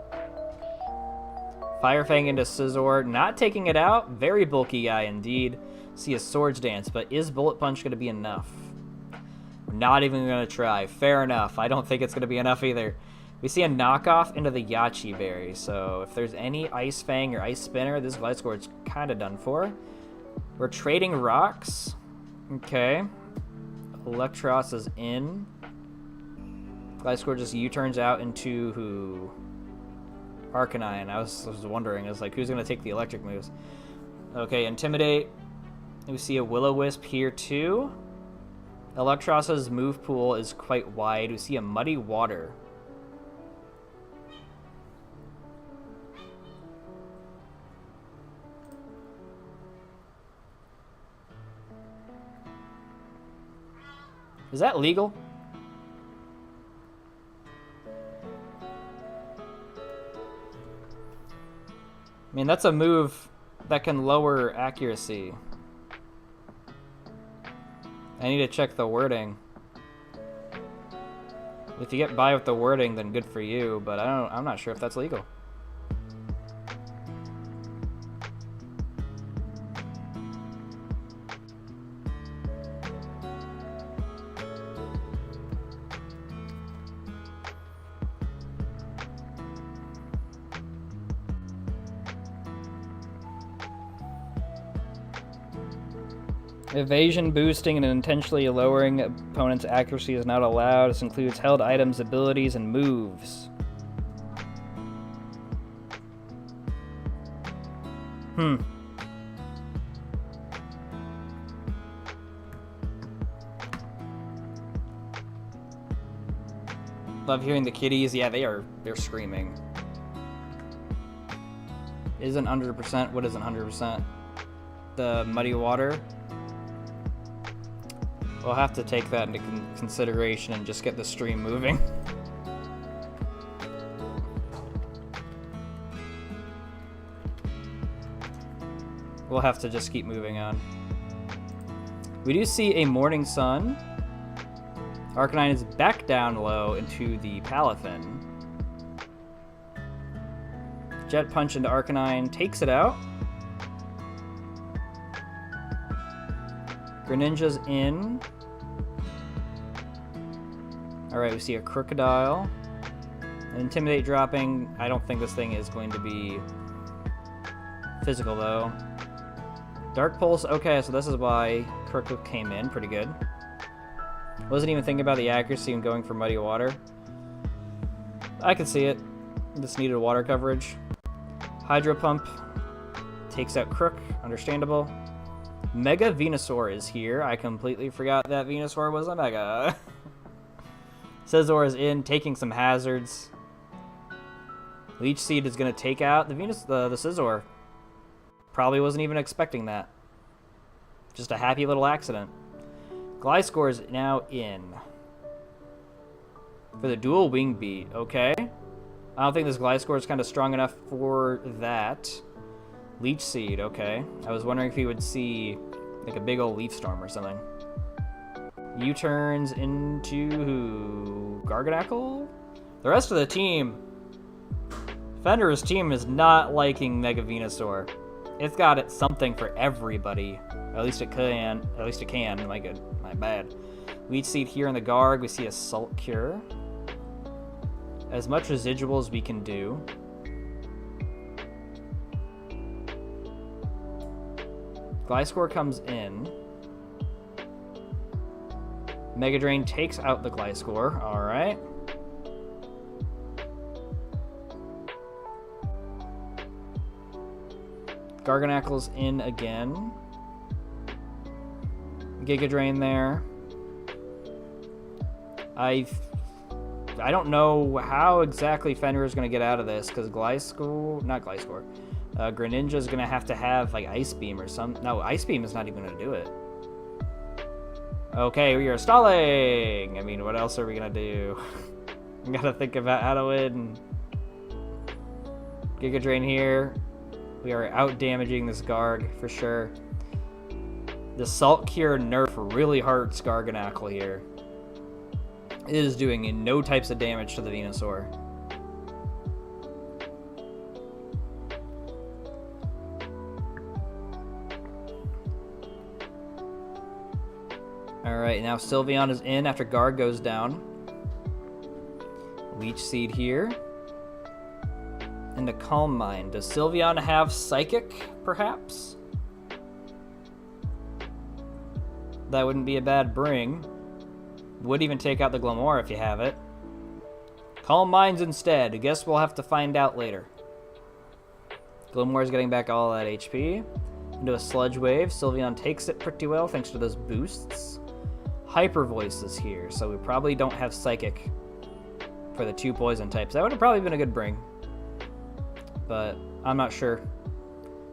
Fire Fang into Scizor, not taking it out. Very bulky guy indeed. See a Swords Dance, but is Bullet Punch going to be enough? Not even going to try. Fair enough. I don't think it's going to be enough either. We see a knockoff into the Yachi Berry, so if there's any Ice Fang or Ice Spinner, this Gliscor is kind of done for. We're trading rocks. Okay. Electros is in. Gliscor just U-turns out into who? Arcanine. I was wondering. I was like, who's going to take the electric moves? Okay, Intimidate. We see a Will-O-Wisp here too. Electros's move pool is quite wide. We see a Muddy Water. Is that legal? I mean, that's a move that can lower accuracy. I need to check the wording. If you get by with the wording, then good for you, but I'm not sure if that's legal. Evasion boosting and intentionally lowering opponent's accuracy is not allowed. This includes held items, abilities, and moves. Love hearing the kitties. Yeah, they're screaming. Isn't 100%. What isn't 100%? The Muddy Water. We'll have to take that into consideration and just get the stream moving. We'll have to just keep moving on. We do see a Morning Sun. Arcanine is back down low into the Palafin. Jet Punch into Arcanine takes it out. Greninja's in. Alright, we see a Crocodile. An Intimidate dropping. I don't think this thing is going to be physical, though. Dark Pulse. Okay, so this is why Crook came in. Pretty good. Wasn't even thinking about the accuracy and going for Muddy Water. I can see it. Just needed water coverage. Hydro Pump takes out Crook. Understandable. Mega Venusaur is here. I completely forgot that Venusaur was a Mega. Scizor is in, taking some hazards. Leech Seed is going to take out the Scizor. Probably wasn't even expecting that. Just a happy little accident. Gliscor is now in. For the dual Wing Beat, okay. I don't think this Gliscor is kind of strong enough for that. Leech Seed, okay. I was wondering if he would see like a big old Leaf Storm or something. U-turns into who? Garganacl? The rest of the team, Fenrir's team is not liking Mega Venusaur. It's got something for everybody. At least it can. At least it can. My bad. Leech Seed here in the Garg. We see a Salt Cure. As much residual as we can do. Gliscor comes in. Mega Drain takes out the Gliscor. Alright. Garganacl's in again. Giga Drain there. I don't know how exactly Fenrir is going to get out of this, because Greninja is going to have like Ice Beam or some. No, Ice Beam is not even going to do it. Okay, we are stalling! I mean, what else are we gonna do? We gotta think about how to win. Giga Drain here. We are out-damaging this Garg, for sure. The Salt Cure nerf really hurts Garganackle here. It is doing no types of damage to the Venusaur. Alright, now Sylveon is in after Garg goes down. Leech Seed here. And a Calm Mind. Does Sylveon have Psychic, perhaps? That wouldn't be a bad bring. Would even take out the Glamour if you have it. Calm Minds instead. I guess we'll have to find out later. Glamour is getting back all that HP. Into a Sludge Wave. Sylveon takes it pretty well thanks to those boosts. Hyper Voice is here, so we probably don't have Psychic for the 2 poison types. That would have probably been a good bring, but I'm not sure.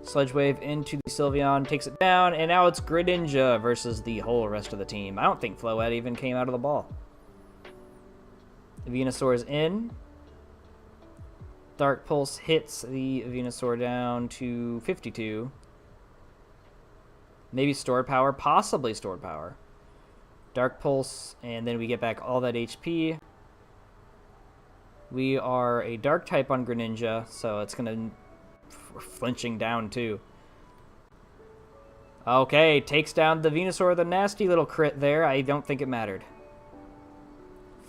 Sludge Wave into the Sylveon, takes it down, and now it's Greninja versus the whole rest of the team. I don't think Floette even came out of the ball. The Venusaur is in. Dark Pulse hits the Venusaur down to 52. Maybe Stored Power, possibly Stored Power. Dark Pulse, and then we get back all that HP. We are a Dark type on Greninja, so it's going to... We're flinching down, too. Okay, takes down the Venusaur, the nasty little crit there. I don't think it mattered.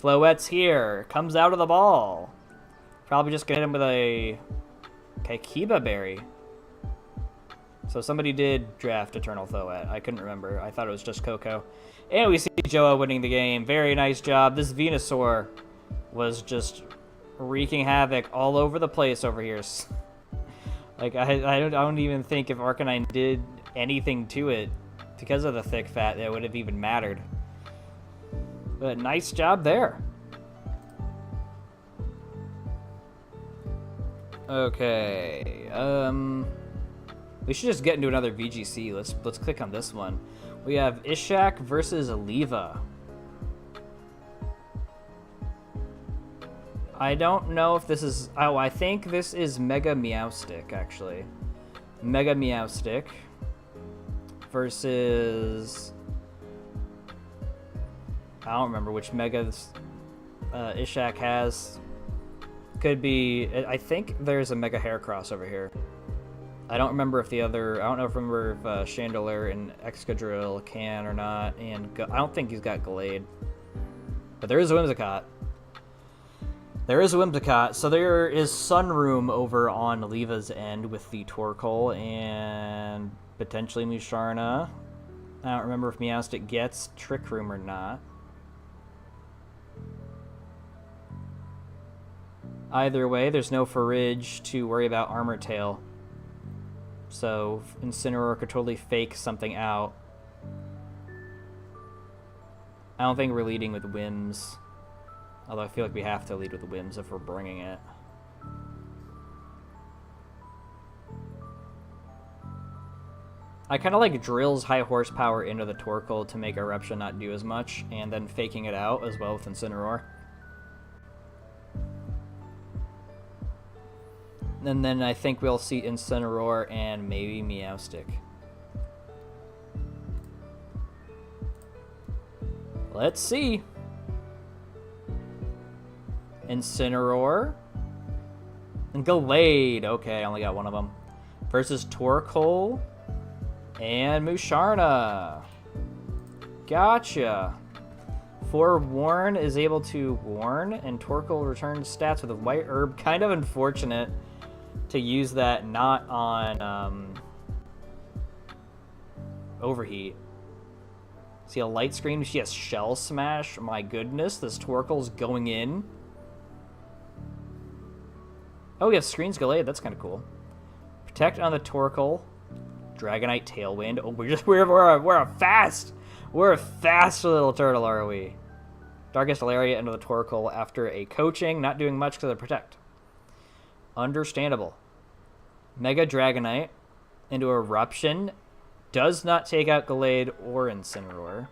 Floette's here. Comes out of the ball. Probably just going to hit him with a Kaikiba Berry. So somebody did draft Eternal Floette. I couldn't remember. I thought it was just Coco. And we see Joa winning the game. Very nice job. This Venusaur was just wreaking havoc all over the place over here. Like, I don't even think if Arcanine did anything to it because of the thick fat, it would have even mattered. But nice job there. Okay. We should just get into another VGC. Let's click on this one. We have Ishak versus Aliva. I don't know if this is... Oh, I think this is Mega Meowstic, actually. Mega Meowstic versus... I don't remember which Mega Ishak has. Could be... I think there's a Mega Heracross over here. I don't remember if the other... I don't remember if Chandelure and Excadrill can or not. And I don't think he's got Glade. But there is a Whimsicott. There is a Whimsicott. So there is Sunroom over on Aliva's end with the Torkoal and potentially Musharna. I don't remember if Meowstic gets Trick Room or not. Either way, there's no Forage to worry about Armor Tail. So Incineroar could totally fake something out. I don't think we're leading with Whims. Although I feel like we have to lead with Whims if we're bringing it. I kind of like Drill's high horsepower into the Torkoal to make Eruption not do as much, and then faking it out as well with Incineroar. And then I think we'll see Incineroar and maybe Meowstic. Let's see. Incineroar. And Gallade. Okay, I only got one of them. Versus Torkoal and Musharna. Gotcha. Forewarn is able to warn, and Torkoal returns stats with a White Herb. Kind of unfortunate to use that not on Overheat. See a Light Screen? She has Shell Smash. My goodness, this Torkoal's going in. Oh, we have Screens Gallade. That's kind of cool. Protect on the Torkoal. Dragonite Tailwind. Oh, we're a fast little turtle, are we? Darkest Lariat into the Torkoal after a coaching. Not doing much because of Protect. Understandable. Mega Dragonite into Eruption. Does not take out Gallade or Incineroar.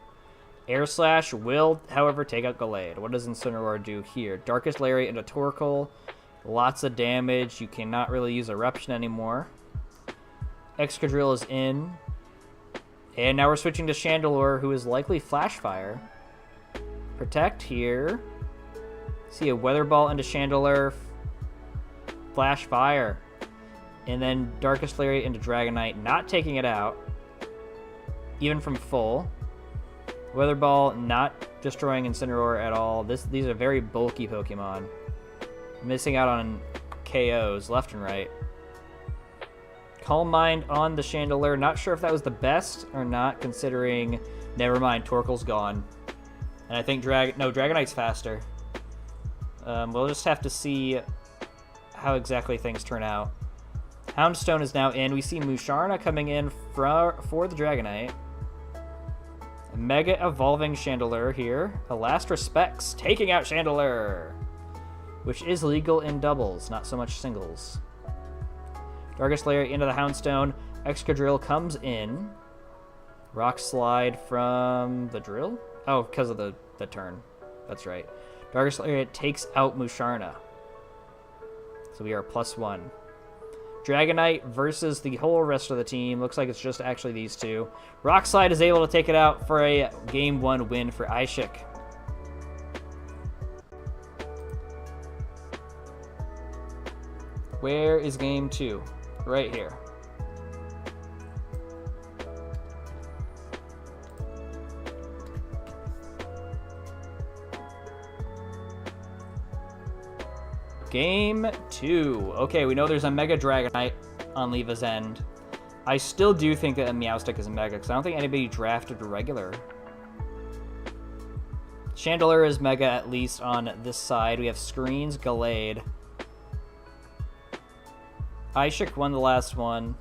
Air Slash will, however, take out Gallade. What does Incineroar do here? Darkest Lariat into Torkoal. Lots of damage. You cannot really use Eruption anymore. Excadrill is in. And now we're switching to Chandelure, who is likely Flash Fire. Protect here. See a Weather Ball into Chandelure. Flash Fire. And then Darkest Lariat into Dragonite, not taking it out. Even from full. Weather Ball not destroying Incineroar at all. These are very bulky Pokemon. Missing out on KOs left and right. Calm Mind on the Chandelure. Not sure if that was the best or not, considering... Never mind, Torkoal's gone. And I think Dragonite's faster. We'll just have to see how exactly things turn out. Houndstone is now in. We see Musharna coming in for the Dragonite. Mega Evolving Chandelure here. A Last Respects taking out Chandelure, which is legal in doubles, not so much singles. Darkest Lariat into the Houndstone. Excadrill comes in. Rock Slide from the Drill? Oh, because of the turn. That's right. Darkest Lariat takes out Musharna. So we are +1. Dragonite versus the whole rest of the team. Looks like it's just actually these two. Rock Slide is able to take it out for a Game 1 win for Ishik. Where is Game 2? Right here. Game 2. Okay, we know there's a Mega Dragonite on Leva's end. I still do think that a Meowstic is a Mega, because I don't think anybody drafted a regular. Chandelure is Mega, at least on this side. We have Screens, Gallade. Ishik won the last one.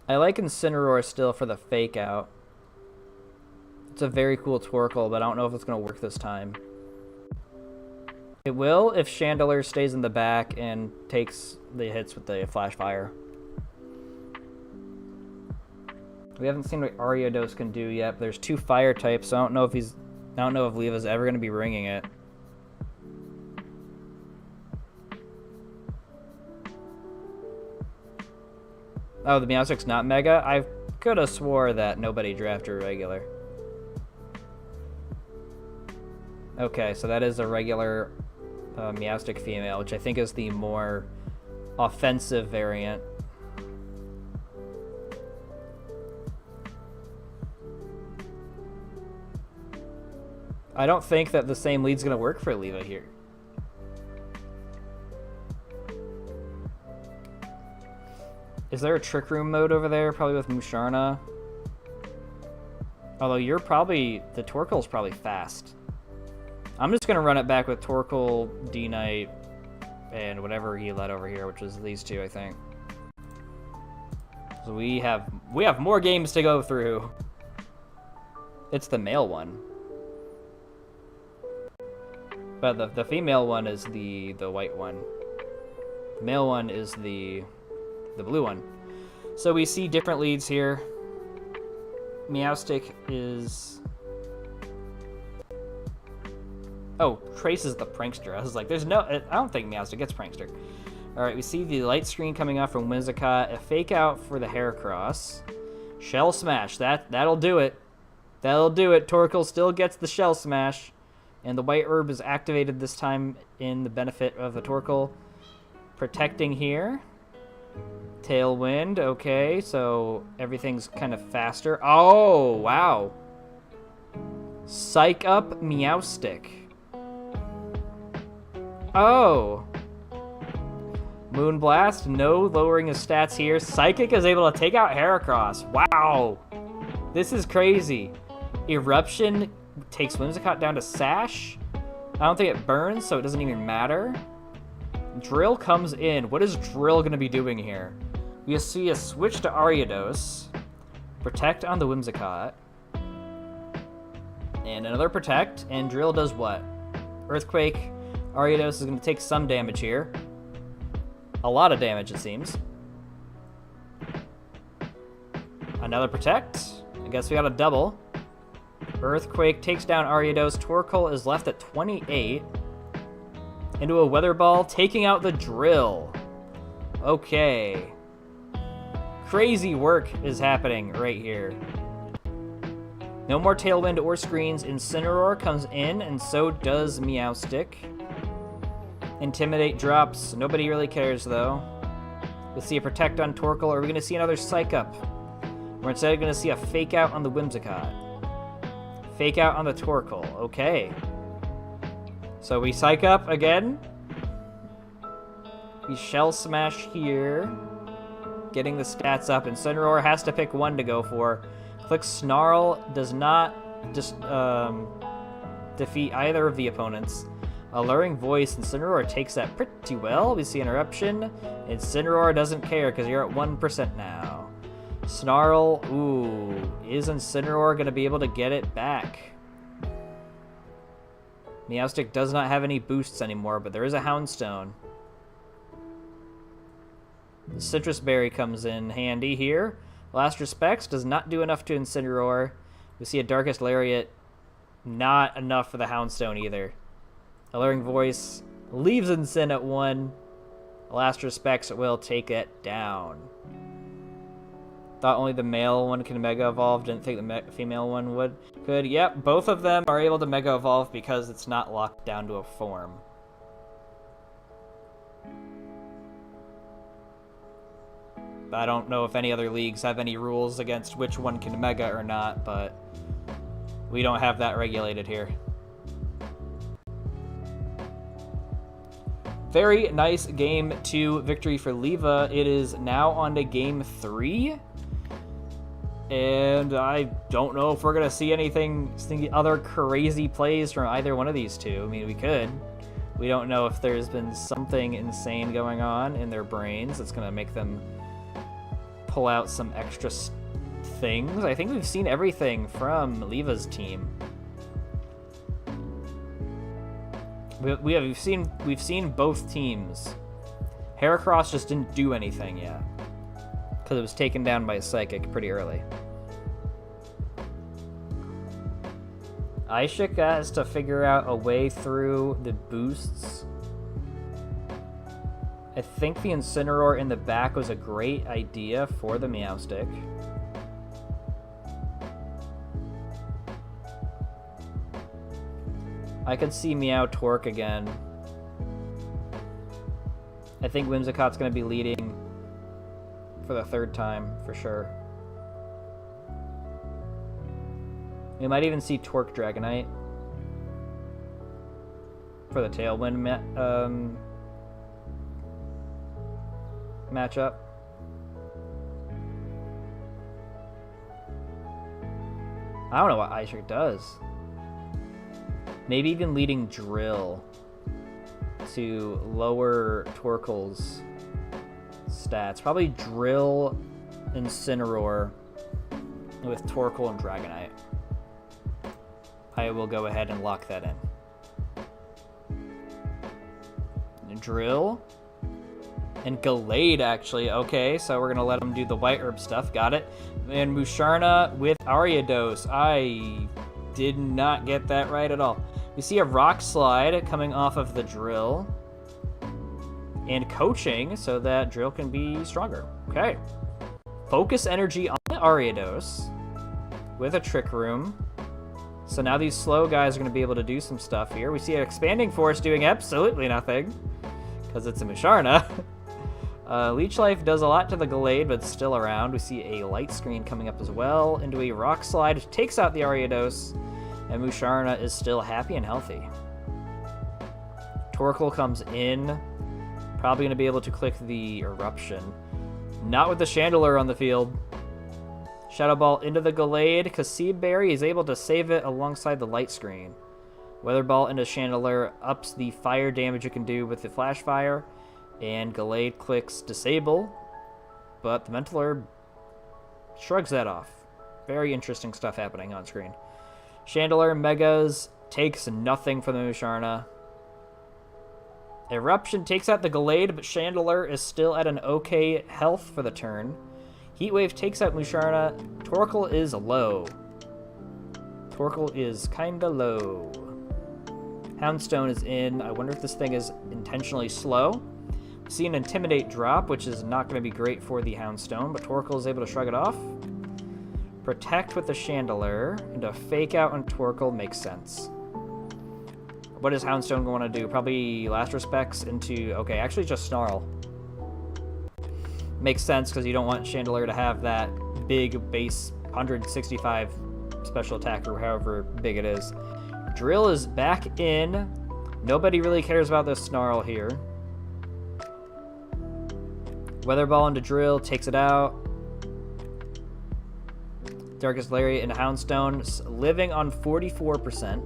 I like Incineroar still for the fake out. It's a very cool Torkoal, but I don't know if it's going to work this time. It will if Chandelure stays in the back and takes the hits with the Flash Fire. We haven't seen what Ariados can do yet, but there's 2 fire types, so I don't know if Leva's ever going to be ringing it. Oh, the Meowstic's not Mega? I could have swore that nobody drafted a regular. Okay, so that is a regular Meowstic female, which I think is the more offensive variant. I don't think that the same lead's going to work for Leva here. Is there a Trick Room mode over there? Probably with Musharna. Although the Torkoal's probably fast. I'm just going to run it back with Torkoal, D-Knight, and whatever he led over here, which is these two, I think. So we have more games to go through. It's the male one. But the female one is the white one. The male one is the blue one. So we see different leads here. Meowstic is... Oh, Trace is the prankster. I was like, I don't think Meowstic gets prankster. Alright, we see the light screen coming off from Whimsicott. A fake out for the Heracross. Shell Smash. That'll do it. That'll do it. Torkoal still gets the Shell Smash. And the White Herb is activated this time in the benefit of the Torkoal. Protecting here. Tailwind, okay, so everything's kind of faster. Oh, wow. Psych up Meowstic. Oh. Moonblast, no lowering his stats here. Psychic is able to take out Heracross. Wow. This is crazy. Eruption takes Whimsicott down to Sash. I don't think it burns, so it doesn't even matter. Drill comes in. What is Drill going to be doing here? We see a switch to Ariados. Protect on the Whimsicott. And another Protect. And Drill does what? Earthquake. Ariados is going to take some damage here. A lot of damage, it seems. Another protect. I guess we got a double. Earthquake takes down Ariados. Torkoal is left at 28. Into a Weather Ball, taking out the Drill. Okay. Crazy work is happening right here. No more Tailwind or screens. Incineroar comes in, and so does Meowstic. Intimidate drops. Nobody really cares, though. We'll see a Protect on Torkoal. Or are we going to see another Psych Up? We're instead going to see a Fake Out on the Whimsicott. Fake Out on the Torkoal. Okay. So we Psych Up again. We Shell Smash here. Getting the stats up. Incineroar has to pick one to go for. Click Snarl does not defeat either of the opponents. Alluring Voice, Incineroar takes that pretty well. We see Interruption. Incineroar doesn't care because you're at 1% now. Snarl, ooh, is Incineroar going to be able to get it back? Meowstic does not have any boosts anymore, but there is a Houndstone. The Citrus Berry comes in handy here. Last Respects does not do enough to Incineroar. We see a Darkest Lariat. Not enough for the Houndstone either. Alluring Voice leaves Incin at 1. Last Respects will take it down. Thought only the male one can Mega Evolve. Didn't think the female one could. Yep, both of them are able to Mega Evolve because it's not locked down to a form. I don't know if any other leagues have any rules against which one can Mega or not, but we don't have that regulated here. Very nice game 2 victory for Leva. It is now on to game 3. And I don't know if we're going to see anything other crazy plays from either one of these two. I mean, we could. We don't know if there's been something insane going on in their brains that's going to make them pull out some extra things. I think we've seen everything from Leva's team. We've seen both teams. Heracross just didn't do anything yet because it was taken down by a Psychic pretty early. Ishik has to figure out a way through the boosts. I think the Incineroar in the back was a great idea for the Meowstic. I could see Meow Torque again. I think Whimsicott's going to be leading for the 3rd time, for sure. We might even see Torque Dragonite for the Tailwind matchup. I don't know what Ishik does. Maybe even leading Drill to lower Torkoal's stats. Probably Drill Incineroar with Torkoal and Dragonite. I will go ahead and lock that in. Drill and Gallade, actually. Okay, so we're going to let him do the White Herb stuff. Got it. And Musharna with Ariados. I did not get that right at all. We see a Rock Slide coming off of the Drill. And coaching so that Drill can be stronger. Okay. Focus Energy on the Ariados with a Trick Room. So now these slow guys are going to be able to do some stuff here. We see an Expanding Force doing absolutely nothing because it's a Musharna. Leech Life does a lot to the Gallade, but it's still around. We see a Light Screen coming up as well into a Rock Slide, which takes out the Ariados, and Musharna is still happy and healthy. Torkoal comes in, probably going to be able to click the Eruption. Not with the Chandelure on the field. Shadow Ball into the Gallade, because Seed Berry is able to save it alongside the Light Screen. Weather Ball into Chandelure ups the fire damage you can do with the Flash Fire, and Gallade clicks Disable, but the Mental Herb shrugs that off. Very interesting stuff happening on screen. Chandelure Megas takes nothing from the Musharna. Eruption takes out the Gallade, but Chandelure is still at an okay health for the turn. Heatwave takes out Musharna. Torkoal is low. Torkoal is kinda low. Houndstone is in. I wonder if this thing is intentionally slow. We see an Intimidate drop, which is not going to be great for the Houndstone, but Torkoal is able to shrug it off. Protect with the Chandelure, and a Fake Out on Torkoal makes sense. What does Houndstone want to do? Probably Last Respects into... Okay, actually just Snarl. Makes sense, because you don't want Chandelure to have that big base 165 special attack, or however big it is. Drill is back in. Nobody really cares about this Snarl here. Weather Ball into Drill, takes it out. Darkest Lariat into Houndstone, living on 44%.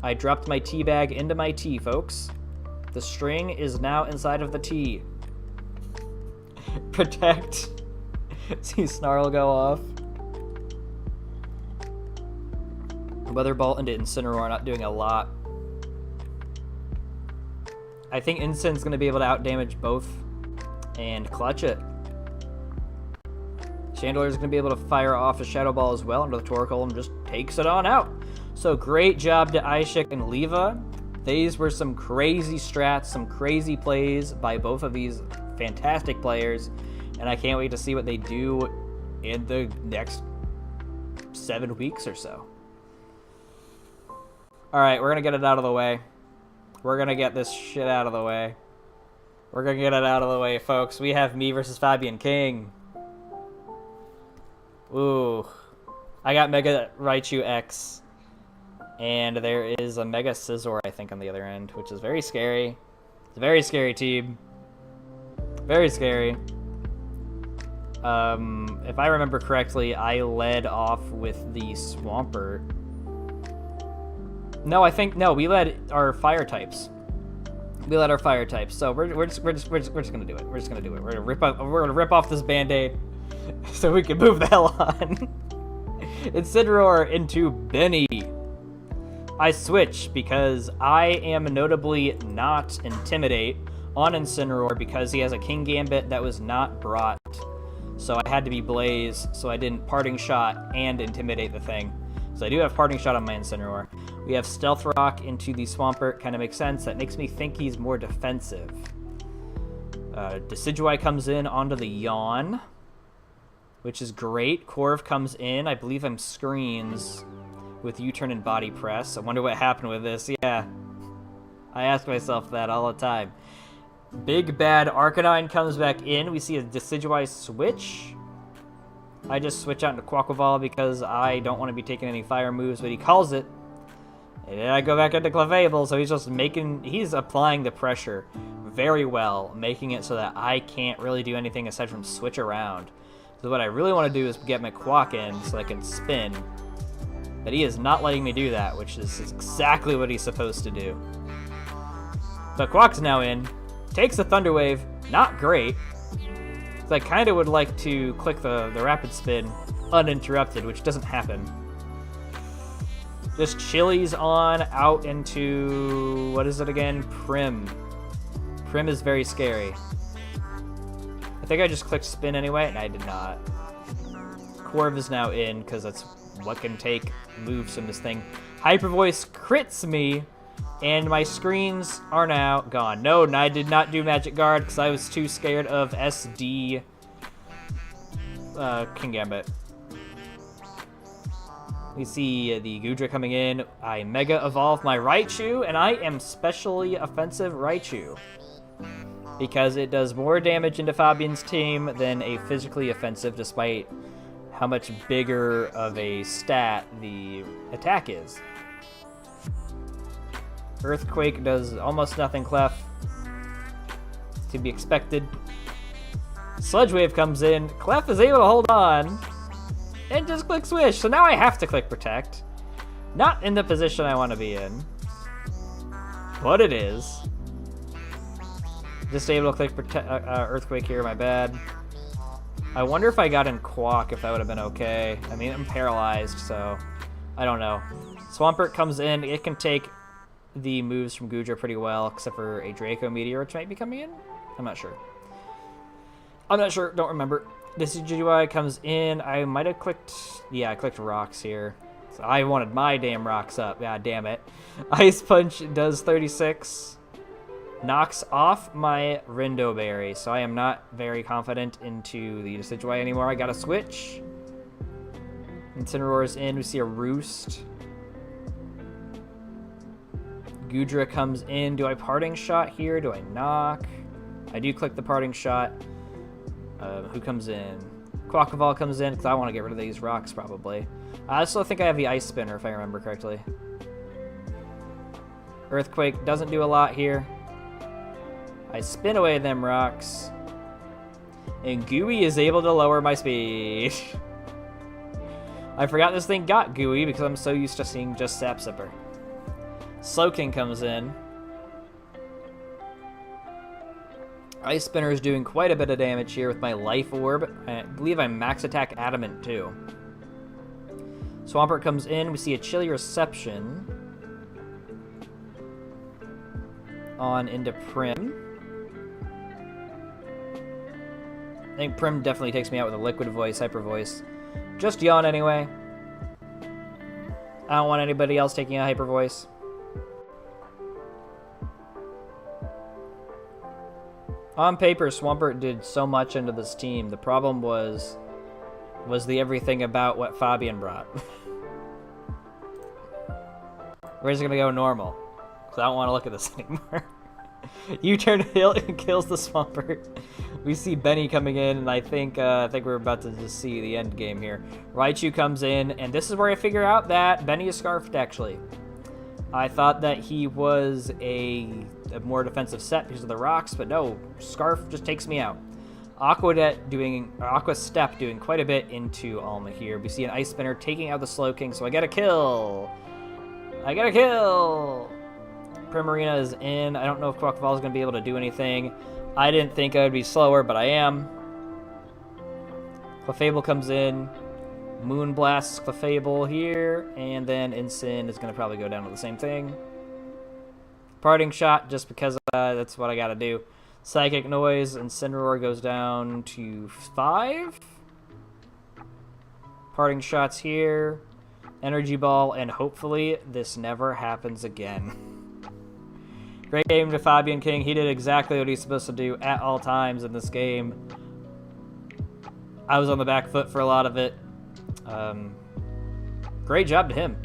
I dropped my tea bag into my tea, folks. The string is now inside of the tea. Protect. See Snarl go off. Weather Ball into Incineroar, not doing a lot. I think Incin's going to be able to outdamage both and clutch it. Chandelure is going to be able to fire off a Shadow Ball as well into the Torkoal and just takes it on out. So great job to Ishik and Leva. These were some crazy strats, some crazy plays by both of these fantastic players, and I can't wait to see what they do in the next 7 weeks or so. Alright, we're going to get it out of the way. We're going to get this shit out of the way. We're going to get it out of the way, folks. We have me versus Fabian King. Ooh. I got Mega Raichu X. And there is a Mega Scizor, I think, on the other end, which is very scary. It's a very scary team. Very scary. If I remember correctly, I led off with the Swampert. No, no, we led our fire types. We led our fire types. So we're just gonna do it. We're just gonna do it. We're gonna rip off this Band-Aid so we can move the hell on. Incineroar into Benny. I switch because I am notably not Intimidate on Incineroar because he has a King Gambit that was not brought. So I had to be Blaze, so I didn't Parting Shot and Intimidate the thing. So I do have Parting Shot on my Incineroar. We have Stealth Rock into the Swampert, kind of makes sense. That makes me think he's more defensive. Decidueye comes in onto the Yawn, which is great. Corv comes in. I believe I'm Screens with U-turn and Body Press. I wonder what happened with this. Yeah, I ask myself that all the time. Big Bad Arcanine comes back in. We see a Decidueye switch. I just switch out into Quaquaval because I don't want to be taking any fire moves, but he calls it. And then I go back into Clefable, so he's applying the pressure very well, making it so that I can't really do anything aside from switch around. So what I really want to do is get my Quack in so I can spin. But he is not letting me do that, which is exactly what he's supposed to do. But Quack's now in, takes the Thunder Wave, not great. So I kind of would like to click the Rapid Spin uninterrupted, which doesn't happen. Just Chili's on out into, what is it again? Prim. Prim is very scary. I think I just clicked spin anyway, and I did not. Corv is now in, because that's what can take moves from this thing. Hyper Voice crits me, and my screens are now gone. No, I did not do Magic Guard, because I was too scared of SD King Gambit. We see the Goodra coming in. I Mega Evolve my Raichu, and I am specially offensive Raichu. Because it does more damage into Fabian's team than a physically offensive, despite how much bigger of a stat the attack is. Earthquake does almost nothing, Clef. To be expected. Sludge Wave comes in. Clef is able to hold on. And just click Swish. So now I have to click Protect. Not in the position I want to be in. But it is. Just able to click Earthquake here, my bad. I wonder if I got in Quack, if that would have been okay. I mean, I'm paralyzed, so I don't know. Swampert comes in. It can take the moves from Gudra pretty well, except for a Draco Meteor, which might be coming in. I'm not sure. Don't remember. This GUI comes in. I might have clicked... Yeah, I clicked rocks here. So I wanted my damn rocks up. God damn it. Ice Punch does 36. Knocks off my Rindo Berry, so I am not very confident into the Decidueye anymore. I gotta switch. Incineroar's in. We see a Roost. Gudra comes in. Do I Parting Shot here? Do I Knock? I do click the Parting Shot. Who comes in? Quackleval comes in, because I want to get rid of these rocks, probably. I also think I have the Ice Spinner, if I remember correctly. Earthquake doesn't do a lot here. I spin away them rocks. And Gooey is able to lower my speed. I forgot this thing got Gooey, because I'm so used to seeing just Sap Sipper. Slowking comes in. Ice Spinner is doing quite a bit of damage here with my Life Orb. I believe I'm Max Attack Adamant too. Swampert comes in. We see a Chilly Reception on into Prim. I think Prim definitely takes me out with a Liquid Voice, Hyper Voice. Just Yawn anyway. I don't want anybody else taking a Hyper Voice. On paper, Swampert did so much into this team. The problem was the everything about what Fabian brought. Where's it gonna go normal? Because I don't want to look at this anymore. U-turn kills the Swampert. We see Benny coming in, and I think we're about to just see the end game here. Raichu comes in, and this is where I figure out that Benny is Scarfed, actually. I thought that he was a more defensive set because of the rocks, but no, Scarf just takes me out. Aqua Step doing quite a bit into Alma here. We see an Ice Spinner taking out the Slowking, so I get a kill. Primarina is in. I don't know if Quackleval is going to be able to do anything. I didn't think I would be slower, but I am. Clefable comes in. Moonblast Clefable here, and then Incin is going to probably go down to the same thing. Parting Shot, just because that's what I got to do. Psychic Noise, Incineroar goes down to 5. Parting Shots here. Energy Ball, and hopefully this never happens again. Great game to Fabian King. He did exactly what he's supposed to do at all times in this game. I was on the back foot for a lot of it. Great job to him.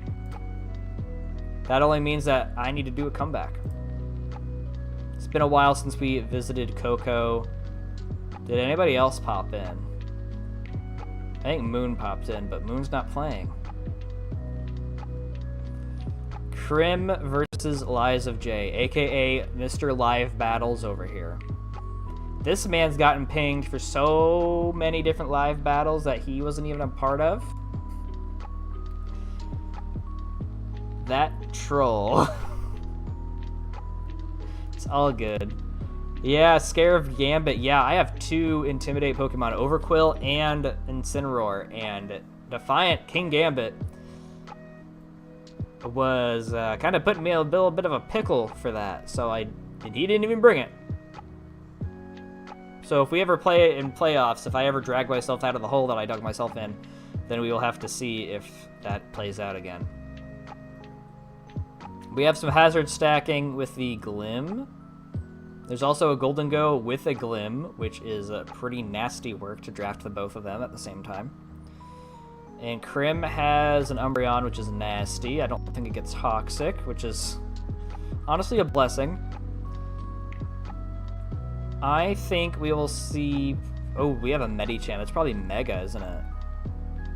That only means that I need to do a comeback. It's been a while since we visited Coco. Did anybody else pop in? I think Moon popped in, but Moon's not playing. Krim versus Lies of J, aka Mr. Live Battles over here. This man's gotten pinged for so many different live battles that he wasn't even a part of. That troll. It's all good. Yeah, Scarab Gambit. Yeah, I have 2 Intimidate Pokemon, Overquill and Incineroar, and Defiant King Gambit was kind of putting me in a little bit of a pickle for that, so he didn't even bring it. So if we ever play it in playoffs, if I ever drag myself out of the hole that I dug myself in, then we will have to see if that plays out again. We have some hazard stacking with the Glim. There's also a Golden Go with a Glim, which is a pretty nasty work to draft the both of them at the same time. And Krim has an Umbreon, which is nasty. I don't think it gets toxic, which is honestly a blessing. I think we will see... Oh, we have a Medicham. It's probably Mega, isn't it?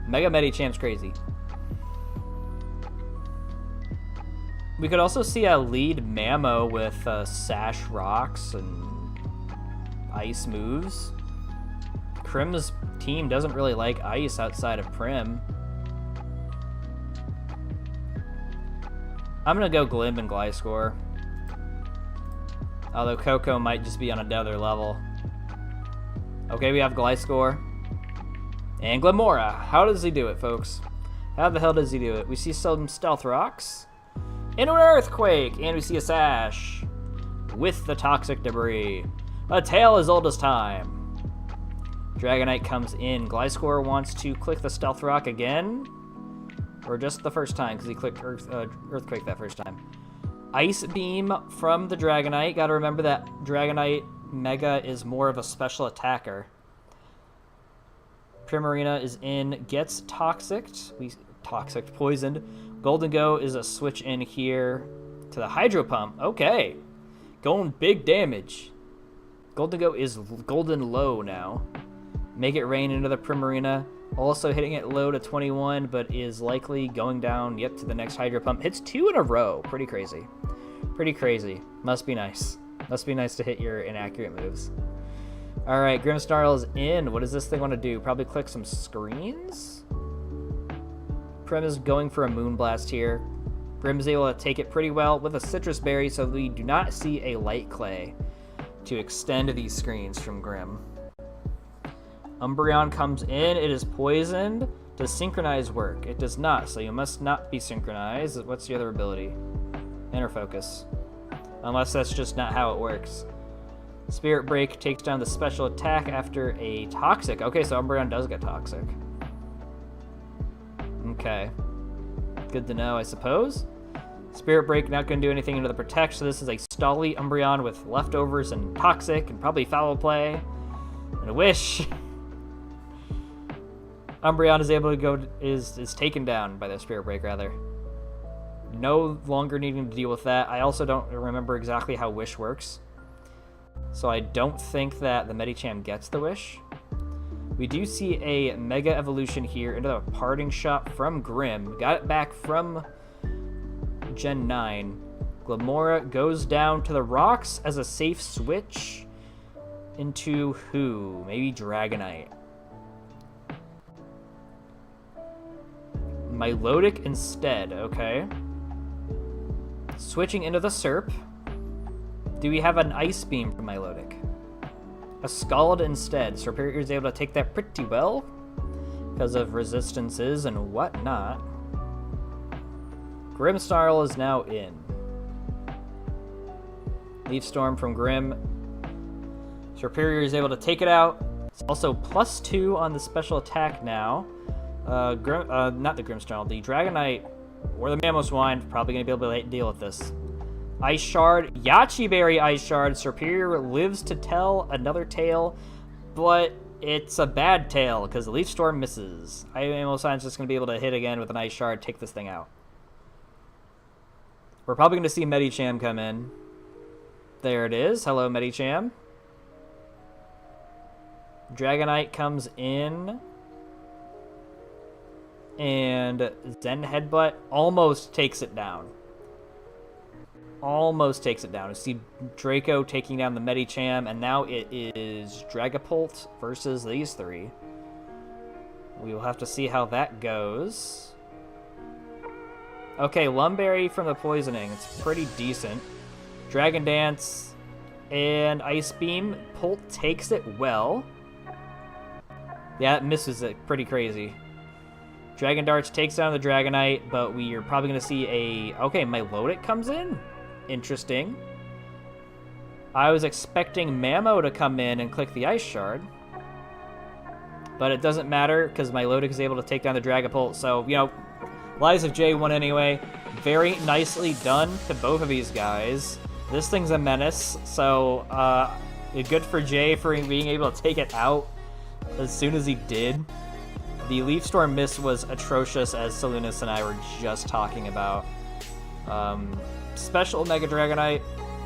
Mega Medicham's crazy. We could also see a lead Mamo with Sash Rocks and Ice moves. Krim's team doesn't really like Ice outside of Prim. I'm going to go Glim and Gliscor. Although Coco might just be on another level. Okay, we have Gliscor. And Glamora. How does he do it, folks? How the hell does he do it? We see some Stealth Rocks. Into an earthquake, and we see a Sash with the toxic debris. A tale as old as time. Dragonite comes in. Gliscor wants to click the Stealth Rock again. Or just the first time, because he clicked Earthquake that first time. Ice Beam from the Dragonite. Gotta remember that Dragonite Mega is more of a special attacker. Primarina is in, gets poisoned. Golden Go is a switch in here to the Hydro Pump. Okay. Going big damage. Golden Go is golden low now. Make it rain into the Primarina. Also hitting it low to 21, but is likely going down, yep, to the next Hydro Pump. Hits 2 in a row. Pretty crazy. Pretty crazy. Must be nice. Must be nice to hit your inaccurate moves. Alright, Grimmsnarl is in. What does this thing want to do? Probably click some screens? Prim is going for a Moonblast here. Grimm is able to take it pretty well with a Citrus Berry, so we do not see a Light Clay to extend these screens from Grimm. Umbreon comes in. It is poisoned. Does Synchronize work? It does not, so you must not be synchronized. What's the other ability? Inner Focus. Unless that's just not how it works. Spirit Break takes down the special attack after a Toxic. Okay, so Umbreon does get Toxic. Okay. Good to know, I suppose. Spirit Break not going to do anything into the Protect, so this is a Stolly Umbreon with Leftovers and Toxic and probably Foul Play. And a Wish. Umbreon is able to go, is taken down by the Spirit Break, rather. No longer needing to deal with that. I also don't remember exactly how Wish works. So I don't think that the Medicham gets the Wish. We do see a Mega Evolution here into the Parting Shot from Grimm. Got it back from Gen 9. Glamora goes down to the rocks as a safe switch into who? Maybe Dragonite. Milotic instead, okay. Switching into the Serp. Do we have an Ice Beam from Milotic? A Scald instead. Serperior is able to take that pretty well because of resistances and whatnot. Grimmsnarl is now in. Leaf Storm from Grimm. Serperior is able to take it out. It's also +2 on the special attack now. Not the Grimmsnarl, the Dragonite or the Mamoswine probably going to be able to deal with this. Ice Shard, Yachi Berry Ice Shard. Serperior lives to tell another tale, but it's a bad tale because the Leaf Storm misses. Mamoswine's just going to be able to hit again with an Ice Shard, take this thing out. We're probably going to see Medicham come in. There it is. Hello, Medicham. Dragonite comes in. And Zen Headbutt almost takes it down. Almost takes it down. You see Draco taking down the Medicham, and now it is Dragapult versus these three. We will have to see how that goes. Okay, Lumberry from the poisoning. It's pretty decent. Dragon Dance and Ice Beam. Pult takes it well. Yeah, it misses it pretty crazy. Dragon Darts takes down the Dragonite, but we are probably going to see a... Okay, Milotic comes in. Interesting. I was expecting Mamo to come in and click the Ice Shard. But it doesn't matter, because Milotic is able to take down the Dragapult. So, you know, Lies of J won anyway. Very nicely done to both of these guys. This thing's a menace, so good for Jay for being able to take it out as soon as he did. The Leaf Storm miss was atrocious, as Salunas and I were just talking about. Special Mega Dragonite.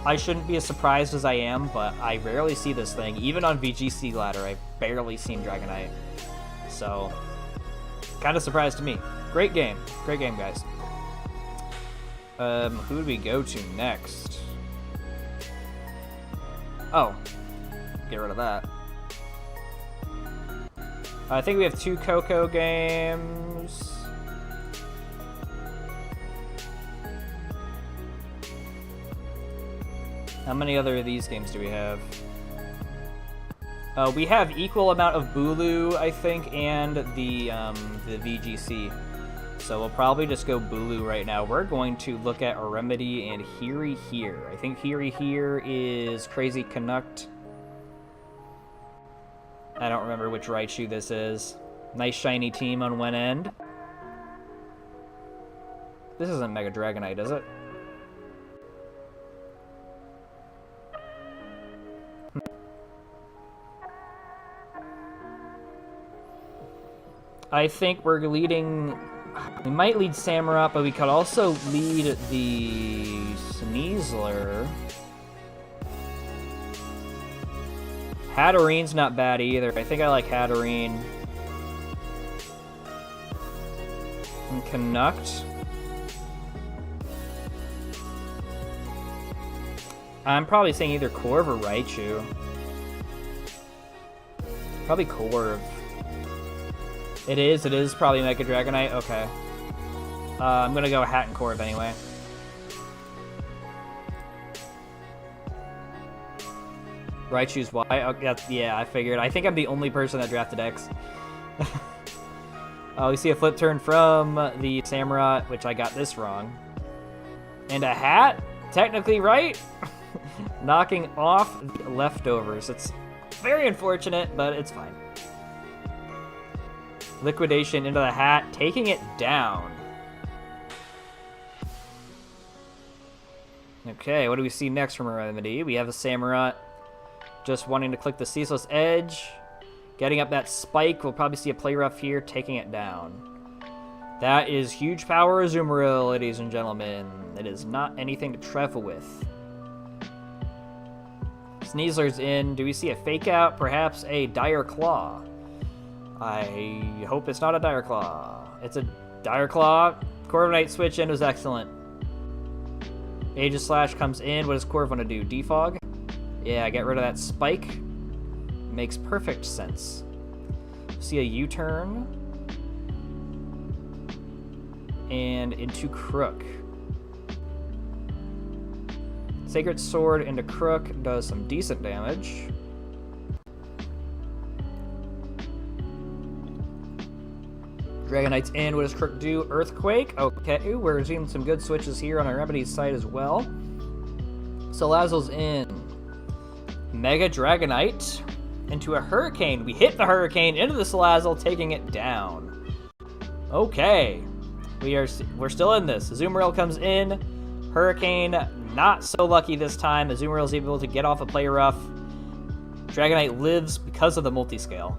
I shouldn't be as surprised as I am, but I rarely see this thing. Even on VGC Ladder, I've barely seen Dragonite. So, kind of surprised to me. Great game. Great game, guys. Who do we go to next? Oh. Get rid of that. I think we have 2 Coco games. How many other of these games do we have? We have equal amount of Bulu, I think, and the VGC. So we'll probably just go Bulu right now. We're going to look at our Remedy and Hiri here. I think Hiri here is Crazy Canuck. I don't remember which Raichu this is. Nice shiny team on one end. This isn't Mega Dragonite, is it? I think we're leading... We might lead Samurott, but we could also lead the Sneasler. Hatterene's not bad either. I think I like Hatterene. And Canuck. I'm probably saying either Corv or Raichu. Probably Corv. It is probably Mega Dragonite. Okay. I'm gonna go Hat and Corv anyway. Raichu's Y. Oh, yeah, I figured. I think I'm the only person that drafted X. We see a flip turn from the Samurott, which I got this wrong. And a Hat, technically right. Knocking off the leftovers. It's very unfortunate, but it's fine. Liquidation into the Hat, taking it down. Okay, what do we see next from a Remedy? We have a Samurott just wanting to click the Ceaseless Edge. Getting up that spike, we'll probably see a Play Rough here, taking it down. That is huge power Azumarill, ladies and gentlemen. It is not anything to trifle with. Sneasler's in. Do we see a Fake Out? Perhaps a Dire Claw. I hope it's not a Dire Claw. It's a Dire Claw. Corviknight switch in was excellent. Aegislash comes in. What does Corv want to do? Defog? Yeah, get rid of that spike. Makes perfect sense. See a U-turn. And into Crook. Sacred Sword into Crook does some decent damage. Dragonite's in. What does Crook do? Earthquake. Okay, we're seeing some good switches here on our Remedy's side as well. Salazzle's in. Mega Dragonite into a Hurricane. We hit the Hurricane into the Salazzle, taking it down. Okay, we're still in this. Azumarill comes in. Hurricane, not so lucky this time. Azumarill's able to get off a Play Rough. Dragonite lives because of the multiscale.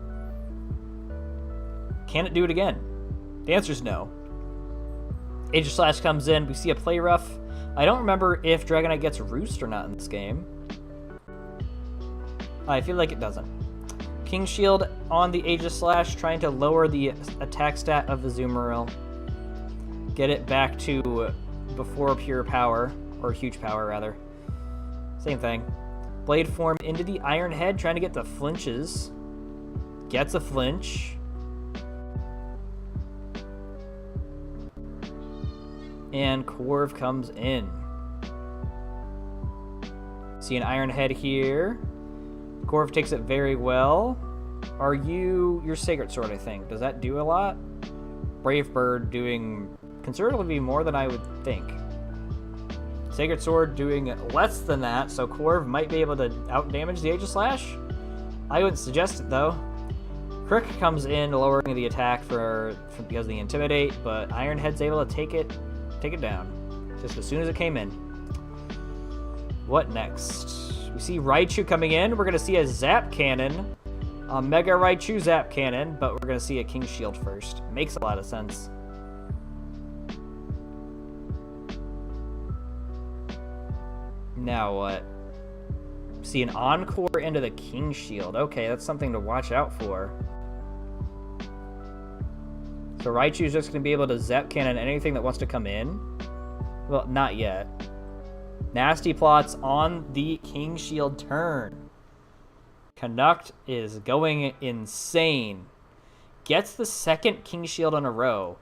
Can it do it again? The answer is no. Aegislash comes in. We see a Play Rough. I don't remember if Dragonite gets Roost or not in this game. I feel like it doesn't. King Shield on the Aegislash, trying to lower the attack stat of the Azumarill. Get it back to before pure power, or huge power rather. Same thing. Blade form into the Iron Head, trying to get the flinches. Gets a flinch. And Corv comes in. See an Iron Head here. Corv takes it very well. Are you... Your Sacred Sword, I think. Does that do a lot? Brave Bird doing considerably more than I would think. Sacred Sword doing less than that, so Corv might be able to outdamage the Aegislash. I wouldn't suggest it, though. Crook comes in, lowering the attack for because of the Intimidate, but Iron Head's able to take it down just as soon as it came in. What next? We see Raichu coming in. We're going to see a Zap Cannon. A Mega Raichu Zap Cannon, but we're going to see a King Shield first. Makes a lot of sense. Now what? See an Encore into the King Shield. Okay, that's something to watch out for. So Raichu's just going to be able to Zap Cannon anything that wants to come in. Well, not yet. Nasty Plots on the King Shield turn. Canuck is going insane. Gets the second King Shield in a row.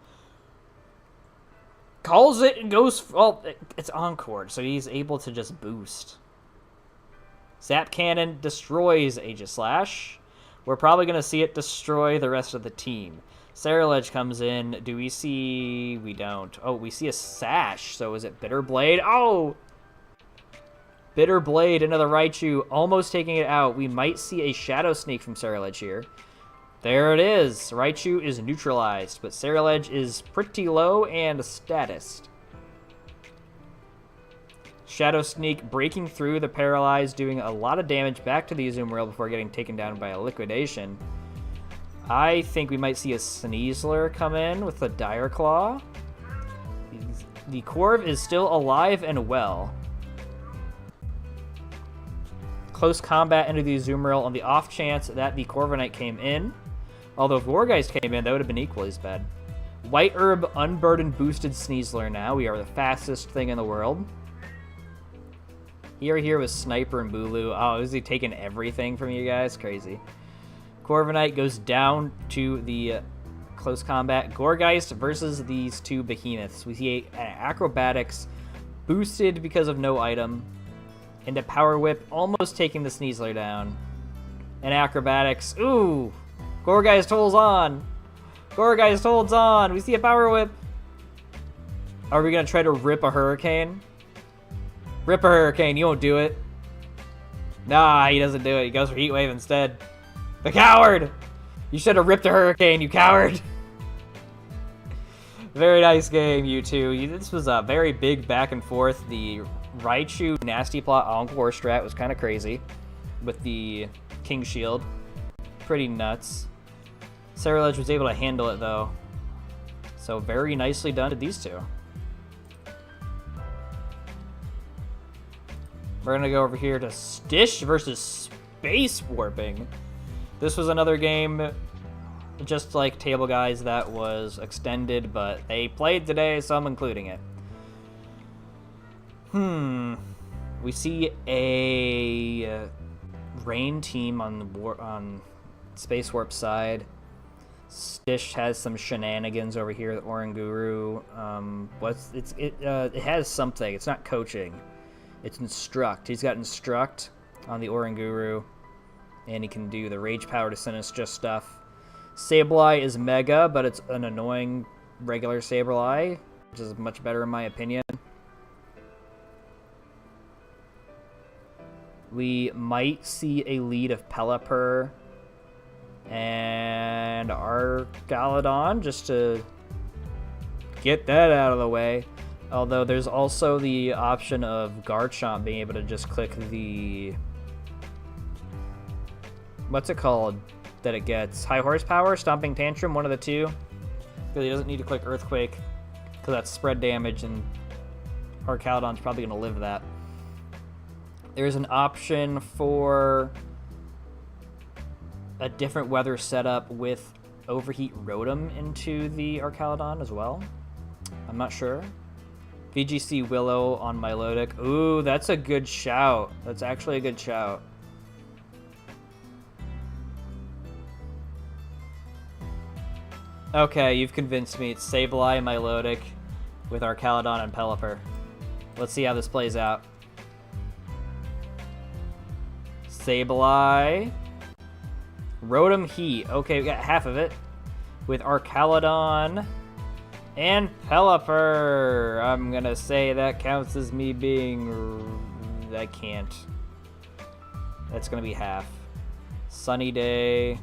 Calls it and goes... Well, it's Encore, so he's able to just boost. Zap Cannon destroys Aegislash. We're probably going to see it destroy the rest of the team. Saralege comes in. Do we see... We don't. Oh, we see a Sash. So is it Bitter Blade? Oh! Bitter Blade into the Raichu, almost taking it out. We might see a Shadow Sneak from Saralege here. There it is. Raichu is neutralized, but Saralege is pretty low and statused. Shadow Sneak breaking through the Paralyzed, doing a lot of damage back to the Azumarill before getting taken down by a Liquidation. I think we might see a Sneasler come in with a Dire Claw. The Corv is still alive and well. Close combat into the Azumarill on the off chance that the Corviknight came in. Although if Gourgeist came in, that would have been equally as bad. White Herb, Unburdened, boosted Sneasler now. We are the fastest thing in the world. Here with Sniper and Bulu. Oh, is he taking everything from you guys? Crazy. Corviknight goes down to the close combat. Gourgeist versus these two behemoths. We see an Acrobatics boosted because of no item. And a Power Whip almost taking the Sneasler down. And Acrobatics. Ooh! Gourgeist holds on. Gourgeist holds on. We see a Power Whip. Are we going to try to rip a Hurricane? Rip a Hurricane. You won't do it. Nah, he doesn't do it. He goes for Heat Wave instead. The coward! You should have ripped a Hurricane, you coward. Very nice game, you two. This was a very big back and forth. The Raichu Nasty Plot Encore strat was kind of crazy with the King Shield. Pretty nuts. Saralege was able to handle it, though. So very nicely done to these two. We're going to go over here to Stish versus Space Warping. This was another game, just like Table Guys, that was extended, but they played today, so I'm including it. We see a Rain team on Space Warp side. Stish has some shenanigans over here with Oranguru. It has something. It's not coaching. It's Instruct. He's got Instruct on the Oranguru, and he can do the Rage Power to Sinistra stuff. Sableye is Mega, but it's an annoying regular Sableye, which is much better in my opinion. We might see a lead of Pelipper and Argalodon just to get that out of the way. Although there's also the option of Garchomp being able to just click the... What's it called that it gets? High Horsepower, Stomping Tantrum, one of the two. Because he doesn't need to click Earthquake, because that's spread damage, and Argalodon's probably going to live that. There's an option for a different weather setup with Overheat Rotom into the Argalodon as well. I'm not sure. VGC Willow on Milotic. Ooh, that's a good shout. That's actually a good shout. Okay, you've convinced me. It's Sableye, Milotic with Argalodon and Pelipper. Let's see how this plays out. Sableye. Rotom Heat. Okay, we got half of it. With Argalodon and Pelipper. I'm gonna say that counts as me being... I can't. That's gonna be half. Sunny Day.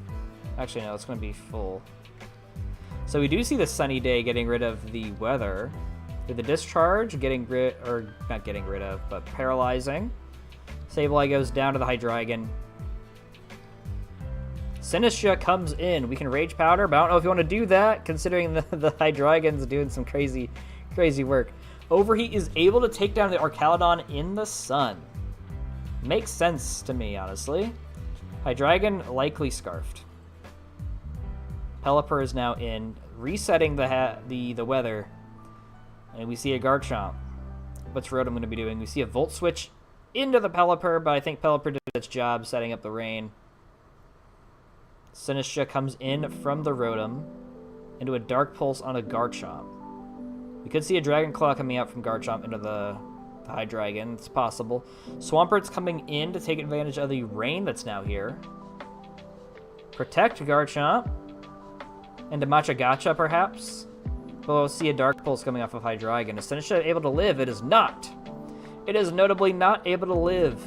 Actually, no, it's gonna be full. So we do see the Sunny Day getting rid of the weather. With the Discharge, getting rid... Or, not getting rid of, but paralyzing. Sableye goes down to the Hydreigon. Sinistra comes in. We can Rage Powder, but I don't know if you want to do that, considering the Hydreigon's doing some crazy work. Overheat is able to take down the Argalodon in the sun. Makes sense to me, honestly. Hydreigon likely Scarfed. Pelipper is now in, resetting the weather. And we see a Garchomp. What's Rotom going to be doing? We see a Volt Switch into the Pelipper, but I think Pelipper did its job setting up the rain. Sinistra comes in from the Rotom into a Dark Pulse on a Garchomp. We could see a Dragon Claw coming out from Garchomp into the Hydreigon. It's possible. Swampert's coming in to take advantage of the rain that's now here. Protect Garchomp. Into Matcha Gacha, perhaps? But we'll see a Dark Pulse coming off of Hydreigon. Is Sinistcha able to live? It is not. It is notably not able to live.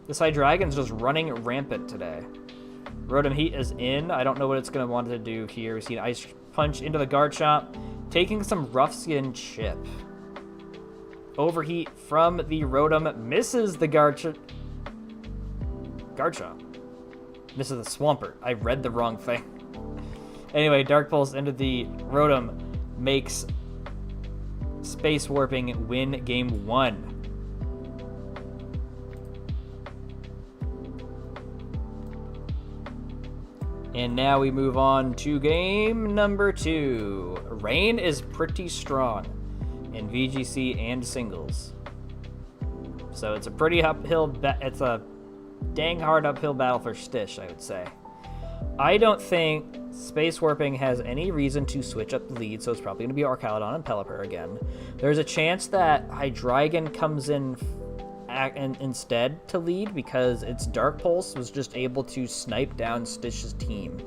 This Hydreigon's just running rampant today. Rotom Heat is in. I don't know what it's going to want to do here. We see an Ice Punch into the Garchomp, taking some Rough Skin Chip. Overheat from the Rotom misses the Garchomp. Misses the Swampert. I read the wrong thing. Anyway, Dark Pulse into the Rotom makes Space Warping win game 1. And now we move on to game number 2. Rain is pretty strong in VGC and singles. So it's a pretty uphill, it's a dang hard uphill battle for Stish, I would say. I don't think Space Warping has any reason to switch up the lead, so it's probably going to be Archaludon and Pelipper again. There's a chance that Hydreigon comes in instead to lead because its Dark Pulse was just able to snipe down Stish's team.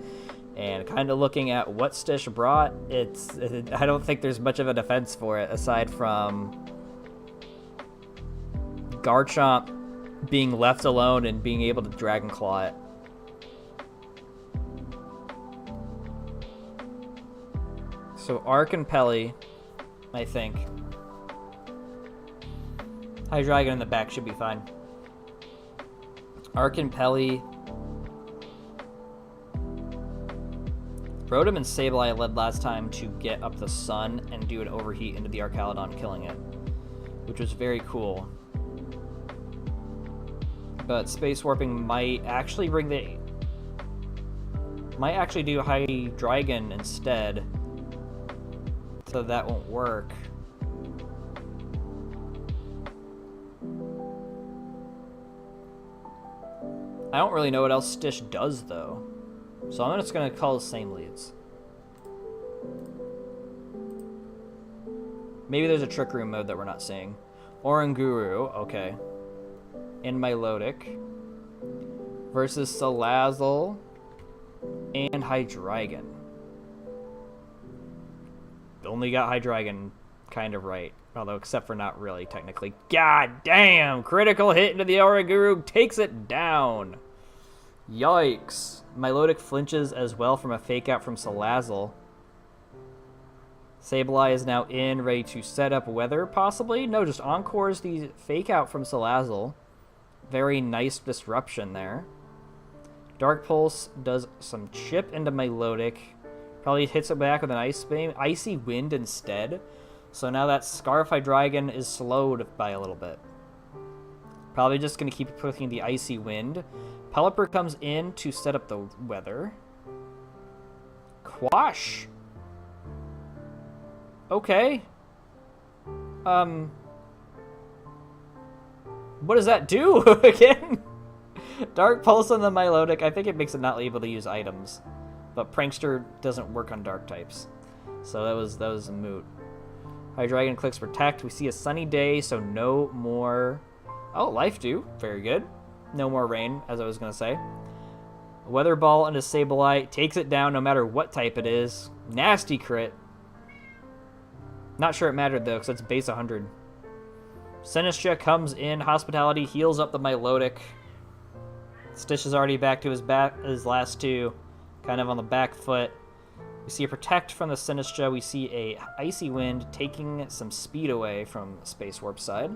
And kind of looking at what Stish brought, I don't think there's much of a defense for it aside from Garchomp being left alone and being able to Dragon Claw it. So Arc and Pelly, I think. Hydreigon in the back should be fine. Arc and Pelly. Rotom and Sableye led last time to get up the sun and do an overheat into the Archaludon, killing it, which was very cool. But Space Warping might actually do Hydreigon instead, so that won't work. I don't really know what else Stish does, though. So I'm just going to call the same leads. Maybe there's a Trick Room mode that we're not seeing. Oranguru, okay. And Milotic. Versus Salazzle and Hydreigon. Only got Hydreigon kind of right. Although, except for not really, technically. God damn! Critical hit into the Oranguru takes it down. Yikes. Milotic flinches as well from a fake out from Salazzle. Sableye is now in, ready to set up Weather, possibly? No, just encores the fake out from Salazzle. Very nice disruption there. Dark Pulse does some chip into Milotic. Probably hits it back with an Ice Beam. Icy Wind instead. So now that Scarf Hydreigon is slowed by a little bit. Probably just going to keep pushing the Icy Wind. Pelipper comes in to set up the Weather. Quash. Okay. What does that do again? Dark Pulse on the Milotic. I think it makes it not able to use items. But Prankster doesn't work on dark types. So that was a moot. Hydreigon clicks Protect. We see a sunny day, so no more... Oh, Life Dew. Very good. No more rain, as I was going to say. Weather Ball into Sableye. Takes it down no matter what type it is. Nasty crit. Not sure it mattered, though, because it's base 100. Sinistcha comes in. Hospitality heals up the Milotic. Stish is already back to his last two. Kind of on the back foot. We see a Protect from the Sinistcha. We see a Icy Wind taking some speed away from Space Warp side.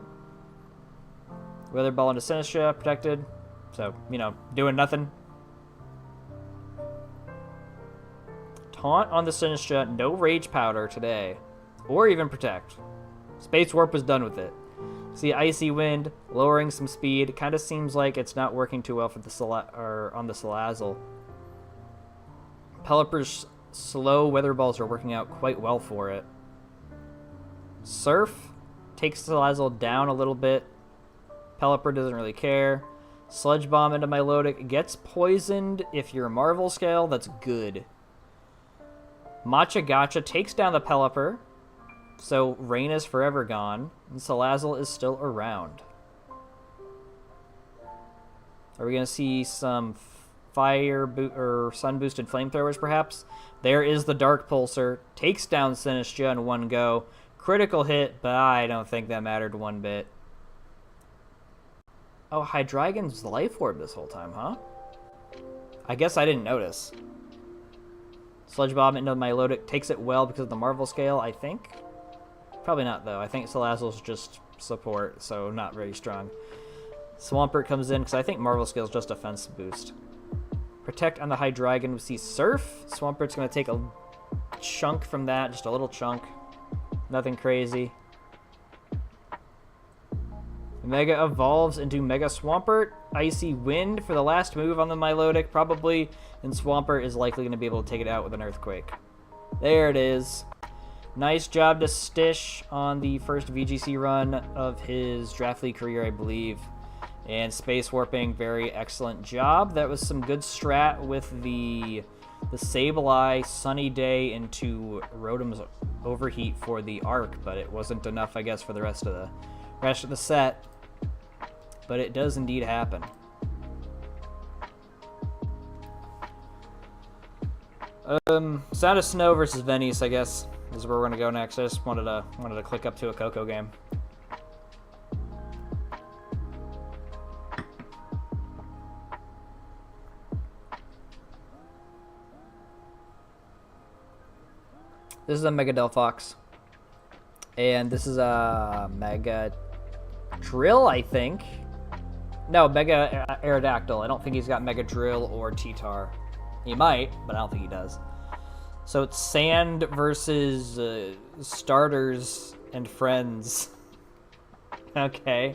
Weather Ball into Sinistcha, protected. So, you know, doing nothing. Taunt on the Sinistcha. No Rage Powder today. Or even Protect. Space Warp was done with it. See Icy Wind, lowering some speed. Kind of seems like it's not working too well for the on the Salazzle. Pelipper's slow Weather Balls are working out quite well for it. Surf takes Salazzle down a little bit. Pelipper doesn't really care. Sludge Bomb into Milotic. Gets poisoned. If you're Marvel Scale, that's good. Matcha Gacha takes down the Pelipper. So Rain is forever gone. And Salazzle is still around. Are we going to see some or sun boosted flamethrowers, perhaps. There is the Dark Pulsar. Takes down Sinistcha in one go. Critical hit, but I don't think that mattered one bit. Oh, Hydreigon's Life Orb this whole time, huh? I guess I didn't notice. Sludge Bomb into Milotic takes it well because of the Marvel scale, I think. Probably not, though. I think Salazzle's just support, so not very strong. Swampert comes in because I think Marvel scale is just defense boost. Protect on the Hydreigon. We see Surf. Swampert's going to take a chunk from that, just a little chunk. Nothing crazy. Mega evolves into Mega Swampert. Icy Wind for the last move on the Milotic, probably. And Swampert is likely going to be able to take it out with an Earthquake. There it is. Nice job to Stish on the first VGC run of his Draft League career, I believe. And Space Warping, very excellent job. That was some good strat with the Sableye Sunny Day into Rotom's Overheat for the arc, but it wasn't enough, I guess, for the rest of the set. But it does indeed happen. Sound of Snow versus Venice, I guess, is where we're gonna go next. I just wanted to click up to a Coco game. This is a Mega Delphox. And this is a Mega Drill, I think. No, Mega Aerodactyl. I don't think he's got Mega Drill or T-Tar. He might, but I don't think he does. So it's Sand versus Starters and Friends. Okay.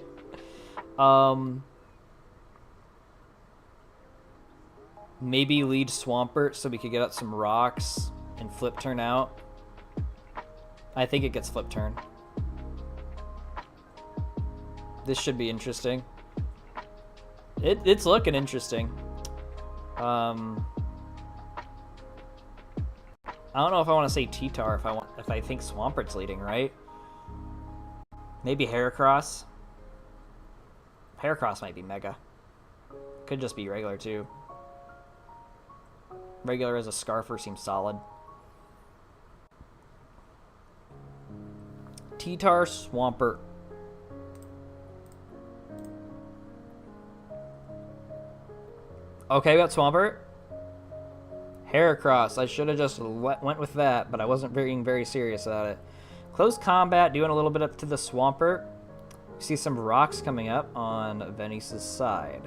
Maybe lead Swampert so we could get out some rocks and flip turn out. I think it gets flip turn. This should be interesting. It's looking interesting. I don't know if I want to say T-Tar if I think Swampert's leading, right? Maybe Heracross. Heracross might be Mega. Could just be regular too. Regular as a Scarfer seems solid. T-Tar, Swampert. Okay, we got Swampert. Heracross. I should have just went with that, but I wasn't being very serious about it. Close combat, doing a little bit up to the Swampert. We see some rocks coming up on Venice's side.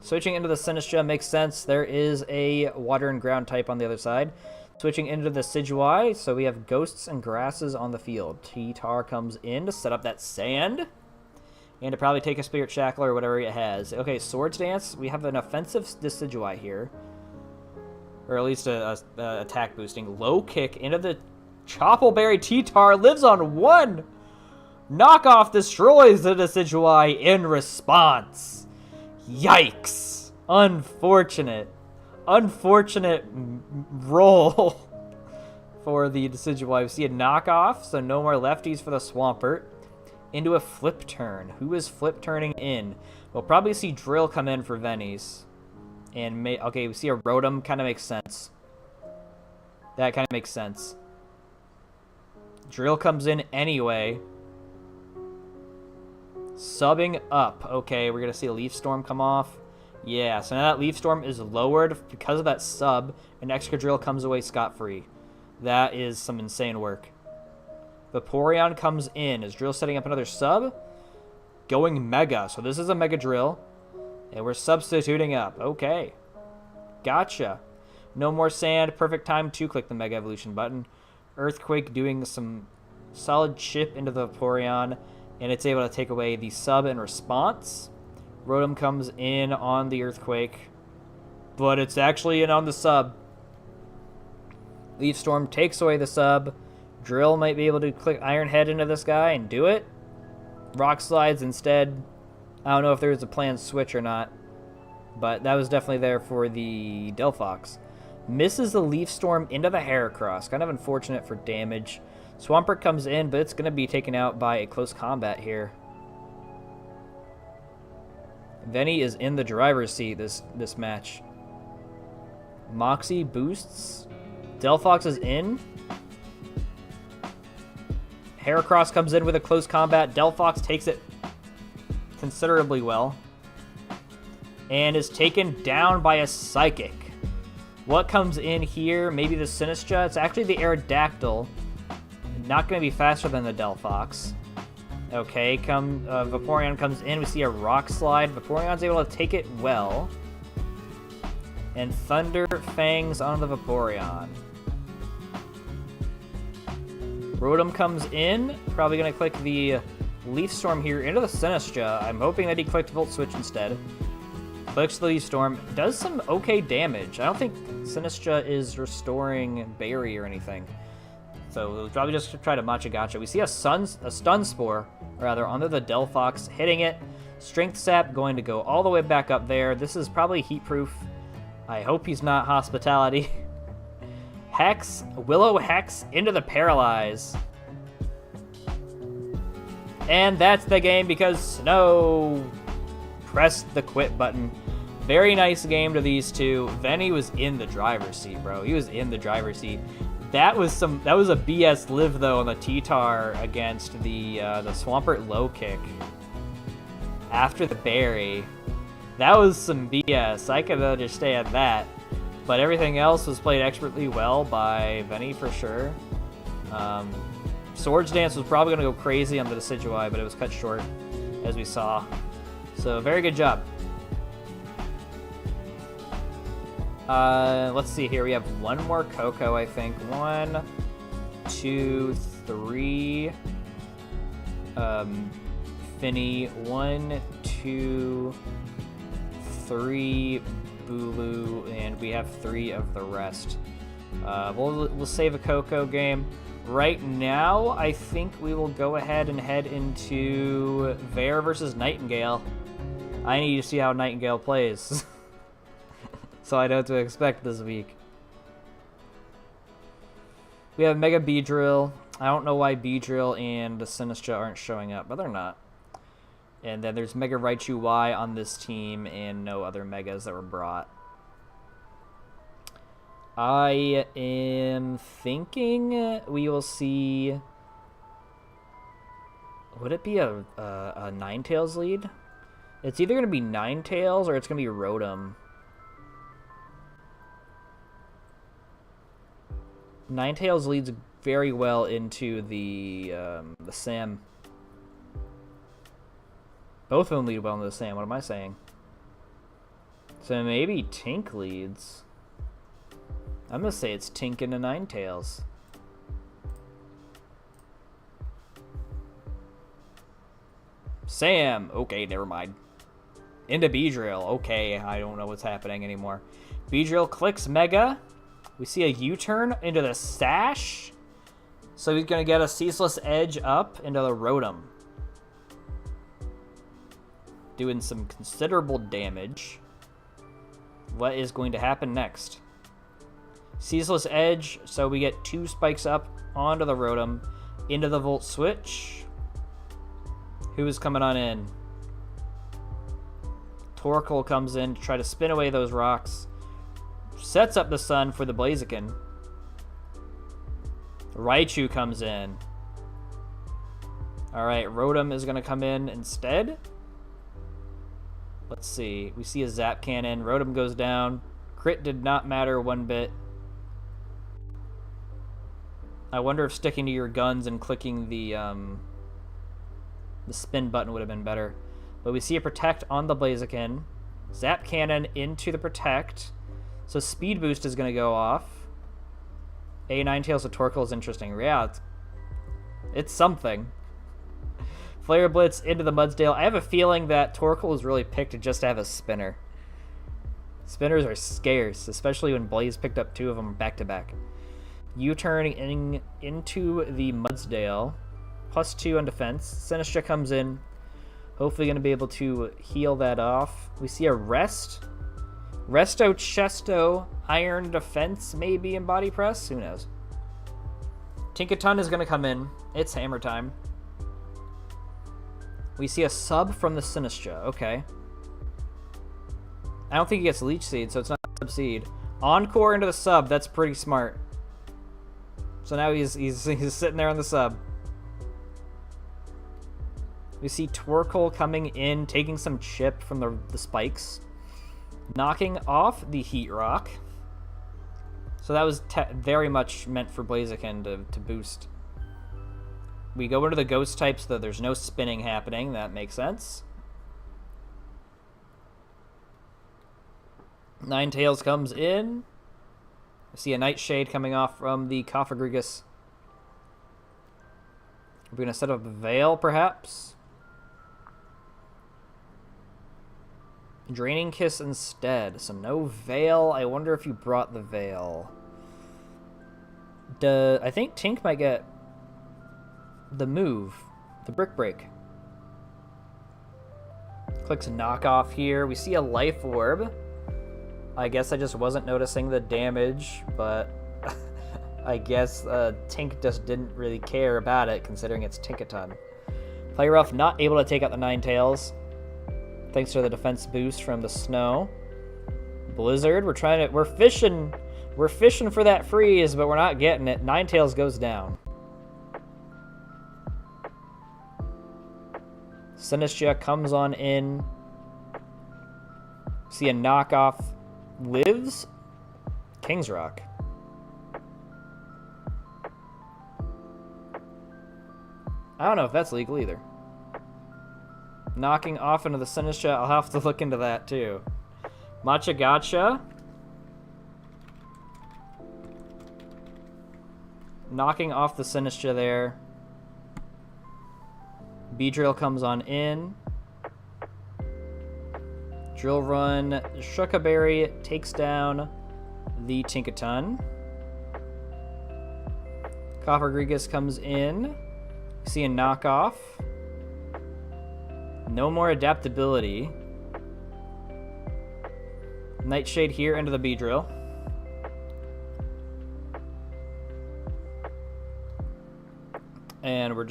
Switching into the Sinistcha makes sense. There is a water and ground type on the other side. Switching into the Decidueye, so we have Ghosts and Grasses on the field. T-Tar comes in to set up that Sand. And to probably take a Spirit Shackle or whatever it has. Okay, Swords Dance. We have an offensive Decidueye here. Or at least a attack boosting. Low kick into the Choppleberry. T-Tar lives on one. Knockoff destroys the Decidueye in response. Yikes. Unfortunate. Unfortunate roll for the Decidueye. We see a knockoff, so no more lefties for the Swampert. Into a flip turn. Who is flip turning in? We'll probably see Drill come in for Venice. And okay, we see a Rotom. Kind of makes sense. That kind of makes sense. Drill comes in anyway. Subbing up. Okay, we're going to see a Leaf Storm come off. Yeah, so now that Leaf Storm is lowered because of that sub. An Excadrill comes away scot-free. That is some insane work. Vaporeon comes in. Is Drill setting up another sub? Going Mega. So this is a Mega Drill. And we're substituting up. Okay. Gotcha. No more Sand. Perfect time to click the Mega Evolution button. Earthquake doing some solid chip into the Vaporeon. And it's able to take away the sub in response. Rotom comes in on the Earthquake. But it's actually in on the sub. Leaf Storm takes away the sub. Drill might be able to click Iron Head into this guy and do it. Rock Slides instead. I don't know if there was a planned switch or not. But that was definitely there for the Delphox. Misses the Leaf Storm into the Heracross. Kind of unfortunate for damage. Swampert comes in, but it's going to be taken out by a close combat here. Venny is in the driver's seat this match. Moxie boosts. Delphox is in. Heracross comes in with a close combat. Delphox takes it considerably well. And is taken down by a Psychic. What comes in here? Maybe the Sinistra. It's actually the Aerodactyl. Not going to be faster than the Delphox. Okay, Vaporeon comes in. We see a Rock Slide. Vaporeon's able to take it well. And Thunder Fangs on the Vaporeon. Rotom comes in. Probably going to click the Leaf Storm here into the Sinistra. I'm hoping that he clicked Volt Switch instead. Clicks the Leaf Storm. Does some okay damage. I don't think Sinistra is restoring Berry or anything. So we'll probably just try to Machagacha. We see a Stun Spore, rather, onto the Delphox, hitting it. Strength Sap going to go all the way back up there. This is probably Heat Proof. I hope he's not Hospitality. Hex, Willow Hex into the Paralyze. And that's the game because Snow pressed the quit button. Very nice game to these two. Venny was in the driver's seat, bro. He was in the driver's seat. That was a BS live though on the T-Tar against the Swampert low kick after the berry. That was some BS. I could understand that, but everything else was played expertly well by Venny for sure. Swords Dance was probably gonna go crazy on the Decidueye, but it was cut short as we saw. So very good job. Let's see here. We have one more Coco, I think. 1, 2, 3. Finny. 1, 2, 3. Bulu, and we have 3 of the rest. We'll save a Coco game. Right now, I think we will go ahead and head into Vare versus Nightingale. I need to see how Nightingale plays. So I know what to expect this week. We have Mega Beedrill. I don't know why Beedrill and the Sinistra aren't showing up, but they're not. And then there's Mega Raichu Y on this team and no other Megas that were brought. I am thinking we will see... Would it be a Ninetales lead? It's either going to be Ninetales or it's going to be Rotom. Ninetales leads very well into the Sam. Both of them lead well into the Sam. What am I saying? So maybe Tink leads. I'm going to say it's Tink into Ninetales. Sam. Okay, never mind. Into Beedrill. Okay, I don't know what's happening anymore. Beedrill clicks Mega. We see a U-turn into the Sash. So he's going to get a Ceaseless Edge up into the Rotom. Doing some considerable damage. What is going to happen next? Ceaseless Edge, so we get 2 spikes up onto the Rotom. Into the Volt Switch. Who is coming on in? Torkoal comes in to try to spin away those rocks. Sets up the Sun for the Blaziken. Raichu comes in. Alright, Rotom is going to come in instead. Let's see. We see a Zap Cannon. Rotom goes down. Crit did not matter one bit. I wonder if sticking to your guns and clicking the spin button would have been better. But we see a Protect on the Blaziken. Zap Cannon into the Protect. So Speed Boost is going to go off. A Ninetales to Torkoal is interesting. Yeah, it's something. Flare Blitz into the Mudsdale. I have a feeling that Torkoal was really picked to just have a spinner. Spinners are scarce, especially when Blaze picked up 2 of them back-to-back. U-turning into the Mudsdale. +2 on defense. Sinistra comes in. Hopefully going to be able to heal that off. We see a Rest. Resto Chesto, Iron Defense, maybe in Body Press? Who knows? Tinkaton is going to come in. It's hammer time. We see a sub from the Sinistra. Okay. I don't think he gets Leech Seed, so it's not Sub Seed. Encore into the sub. That's pretty smart. So now he's sitting there on the sub. We see Torkoal coming in, taking some chip from the spikes. Knocking off the Heat Rock. So that was very much meant for Blaziken to boost. We go into the Ghost type so that there's no spinning happening. That makes sense. Ninetales comes in. I see a Nightshade coming off from the Cofagrigus. We're going to set up a Veil, perhaps. Draining Kiss instead. So no Veil. I wonder if you brought the Veil. I think Tink might get the move. The Brick Break. Clicks Knock Off here. We see a Life Orb. I guess I just wasn't noticing the damage, but I guess Tink just didn't really care about it, considering it's Tinkaton. Play Rough not able to take out the Ninetales, thanks to the defense boost from the snow. Blizzard, we're fishing for that freeze, but we're not getting it. Ninetales goes down. Sinistcha comes on in. See a knockoff. Lives? King's Rock. I don't know if that's legal either. Knocking off into the Sinistcha, I'll have to look into that too. Machagacha. Knocking off the Sinistcha there. Beedrill comes on in. Drill Run, Shuckaberry takes down the Tinkaton. Cofagrigus comes in. See a knockoff. No more adaptability. Nightshade here into the Beedrill. And we're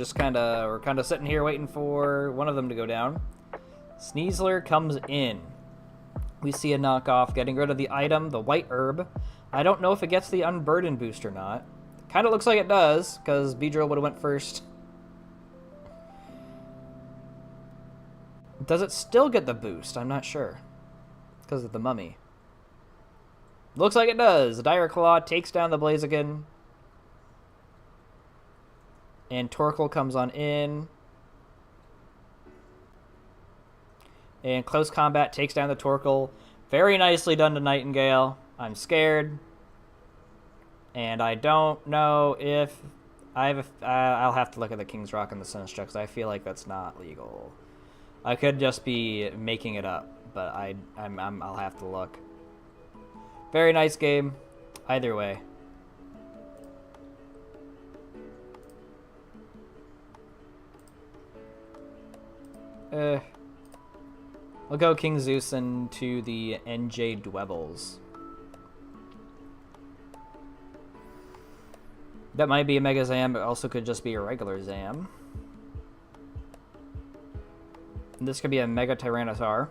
kind of sitting here waiting for one of them to go down. Sneasler comes in. We see a knockoff getting rid of the item, the White Herb. I don't know if it gets the Unburden boost or not. Kind of looks like it does, because Beedrill would have went first. Does it still get the boost? I'm not sure. Because of the Mummy. Looks like it does. Dire Claw takes down the Blaziken. And Torkoal comes on in. And Close Combat takes down the Torkoal. Very nicely done to Nightingale. I'm scared. And I don't know if... I'll have to look at the King's Rock and the Sinistcha, because I feel like that's not legal. I could just be making it up, but I'll have to look. Very nice game. Either way. We'll go King Zeus into the NJ Dwebbles. That might be a Mega Zam, but also could just be a regular Zam. And this could be a Mega Tyranitar.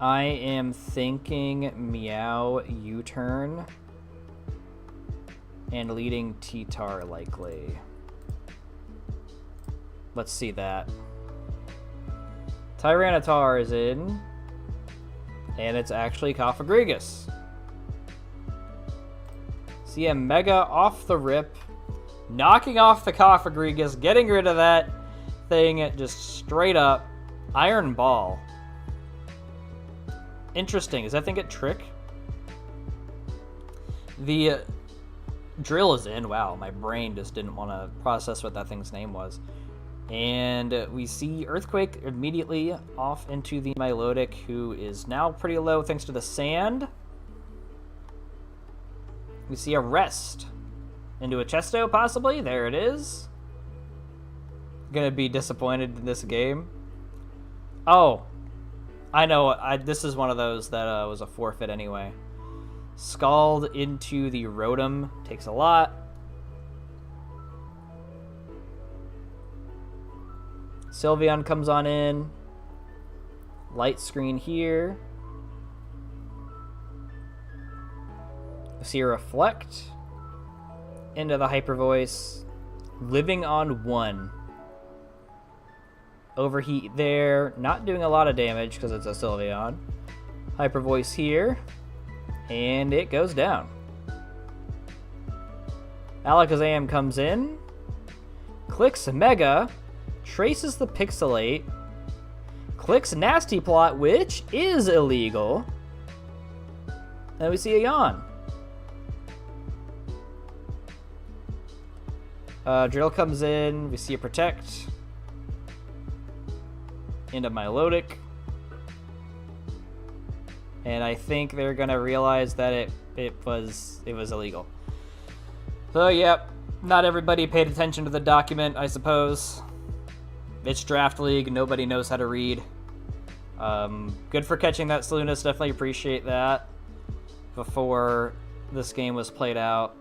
I am thinking Meow U-turn. And leading T-Tar likely. Let's see that. Tyranitar is in. And it's actually Cofagrigus. See a Mega off the rip. Knocking off the Cofagrigus. Getting rid of that thing just straight up. Iron Ball. Interesting. Does that thing get Trick? The Drill is in. Wow, my brain just didn't want to process what that thing's name was. And we see Earthquake immediately off into the Milotic, who is now pretty low thanks to the sand. We see a Rest into a Chesto, possibly. There it is. Gonna be disappointed in this game. Oh, I know. This is one of those that was a forfeit anyway. Scald into the Rotom. Takes a lot. Sylveon comes on in. Light screen here. See a Reflect. Into the Hyper Voice. Living on 1. Overheat there. Not doing a lot of damage because it's a Sylveon. Hyper Voice here. And it goes down. Alakazam comes in. Clicks Mega. Traces the Pixelate. Clicks Nasty Plot, which is illegal. And we see a Yawn. Drill comes in. We see a Protect. Into Milotic. And I think they're gonna realize that it was illegal. So yep, not everybody paid attention to the document, I suppose. It's Draft League, nobody knows how to read. Good for catching that, Salunas, definitely appreciate that. Before this game was played out.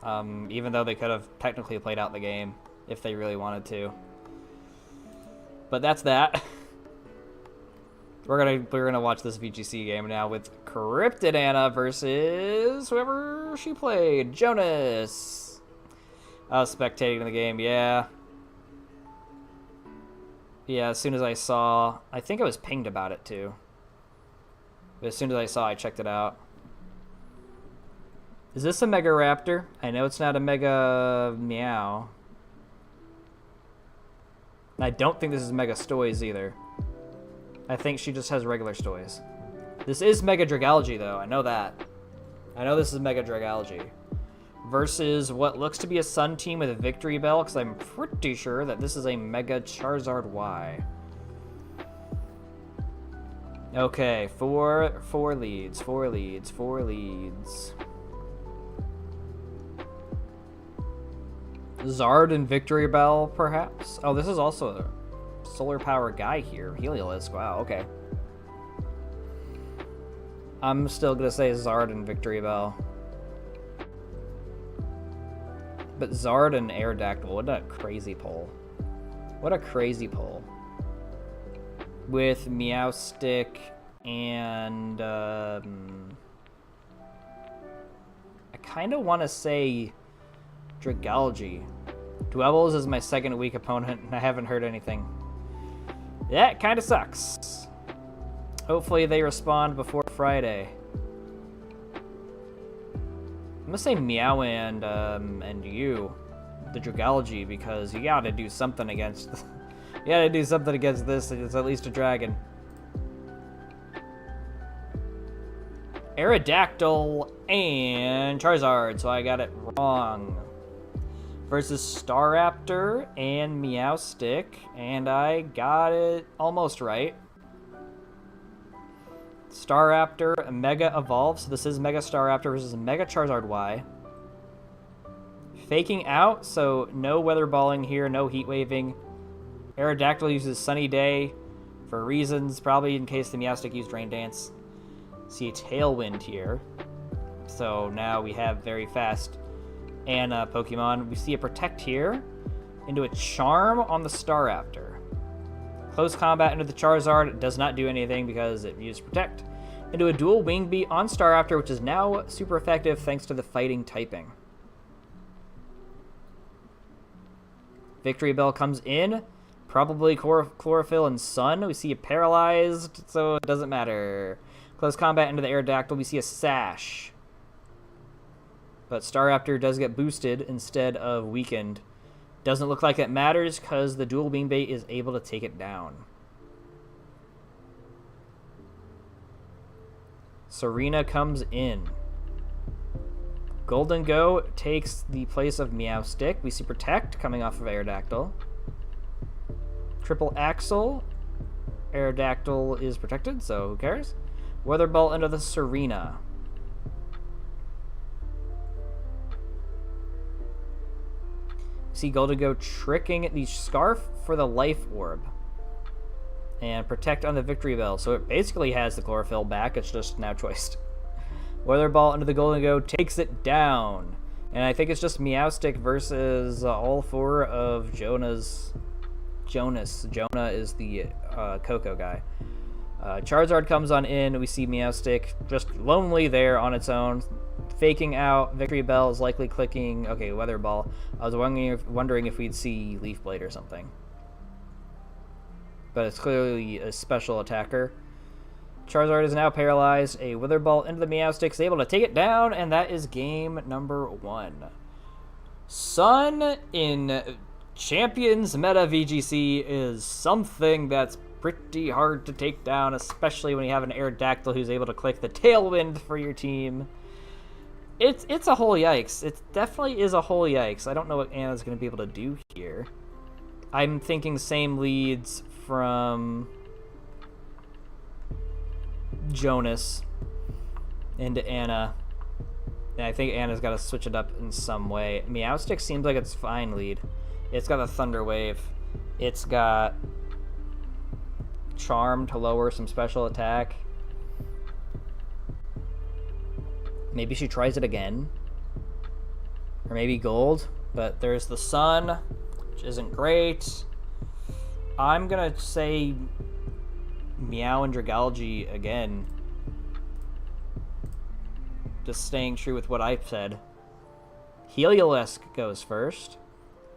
Even though they could have technically played out the game if they really wanted to. But that's that. We're gonna watch this VGC game now with Cryptidana versus whoever she played. Jonas. I was spectating the game, yeah. Yeah, as soon as I saw, I think I was pinged about it too. But as soon as I saw, I checked it out. Is this a Mega Raptor? I know it's not a Mega Meow. I don't think this is Mega Stoys either. I think she just has regular Stoys. This is Mega Dragalge, though. I know that. I know this is Mega Dragalge. Versus what looks to be a Sun team with a Victory Bell, because I'm pretty sure that this is a Mega Charizard Y. Okay, four leads. Zard and Victory Bell, perhaps? Oh, this is also a Solar Power guy here. Heliolisk, wow, okay. I'm still gonna say Zard and Victory Bell. But Zard and Aerodactyl, what a crazy pull. What a crazy pull. With Meowstic and, I kind of want to say Dragalge. Dwebbles is my second weak opponent, and I haven't heard anything. Yeah, it kind of sucks. Hopefully they respond before Friday. I'm gonna say Meow and you, the Dragalge, because you gotta do something against. You gotta do something against this. It's at least a dragon. Aerodactyl and Charizard, so I got it wrong. Versus Staraptor and Meowstic, and I got it almost right. Staraptor, a Mega Evolve, so this is Mega Staraptor versus Mega Charizard Y. Faking out, so no Weather Balling here, no Heat Waving. Aerodactyl uses Sunny Day for reasons, probably in case the Meowstic used Rain Dance. See a Tailwind here. So now we have very fast Anna Pokemon. We see a Protect here into a Charm on the Staraptor. Close combat into the Charizard. It does not do anything because it used Protect. Into a dual Wing Beat on Staraptor, which is now super effective thanks to the fighting typing. Victory Bell comes in. Probably Chlorophyll and Sun. We see a Paralyzed, so it doesn't matter. Close combat into the Aerodactyl. We see a Sash. But Staraptor does get boosted instead of weakened. Doesn't look like it matters because the dual beam bait is able to take it down. Serena comes in. Golden Go takes the place of Meowstic. We see Protect coming off of Aerodactyl. Triple Axle. Aerodactyl is protected, so who cares? Weather Ball into the Serena. See Golden Go tricking the Scarf for the Life Orb. And Protect on the Victory Bell. So it basically has the Chlorophyll back. It's just now choiced. Weather Ball into the Golden Go takes it down. And I think it's just Meowstic versus all four of Jonah's Jonas. Jonah is the Coco guy. Charizard comes on in. We see Meowstic just lonely there on its own, faking out. Victory Bell is likely clicking. Okay, Weather Ball. I was wondering if we'd see Leaf Blade or something. But it's clearly a special attacker. Charizard is now paralyzed. A Wither Ball into the Meowstic is able to take it down, and that is game number 1. Sun in Champions Meta VGC is something that's pretty hard to take down, especially when you have an Aerodactyl who's able to click the Tailwind for your team. It's a whole yikes. It definitely is a whole yikes. I don't know what Anna's going to be able to do here. I'm thinking same leads from Jonas into Anna. And I think Anna's got to switch it up in some way. Meowstic seems like it's fine lead. It's got a Thunder Wave. It's got Charm to lower some special attack. Maybe she tries it again. Or maybe Gold. But there's the Sun, which isn't great. I'm going to say Meow and Dragalge again. Just staying true with what I said. Heliolisk goes first.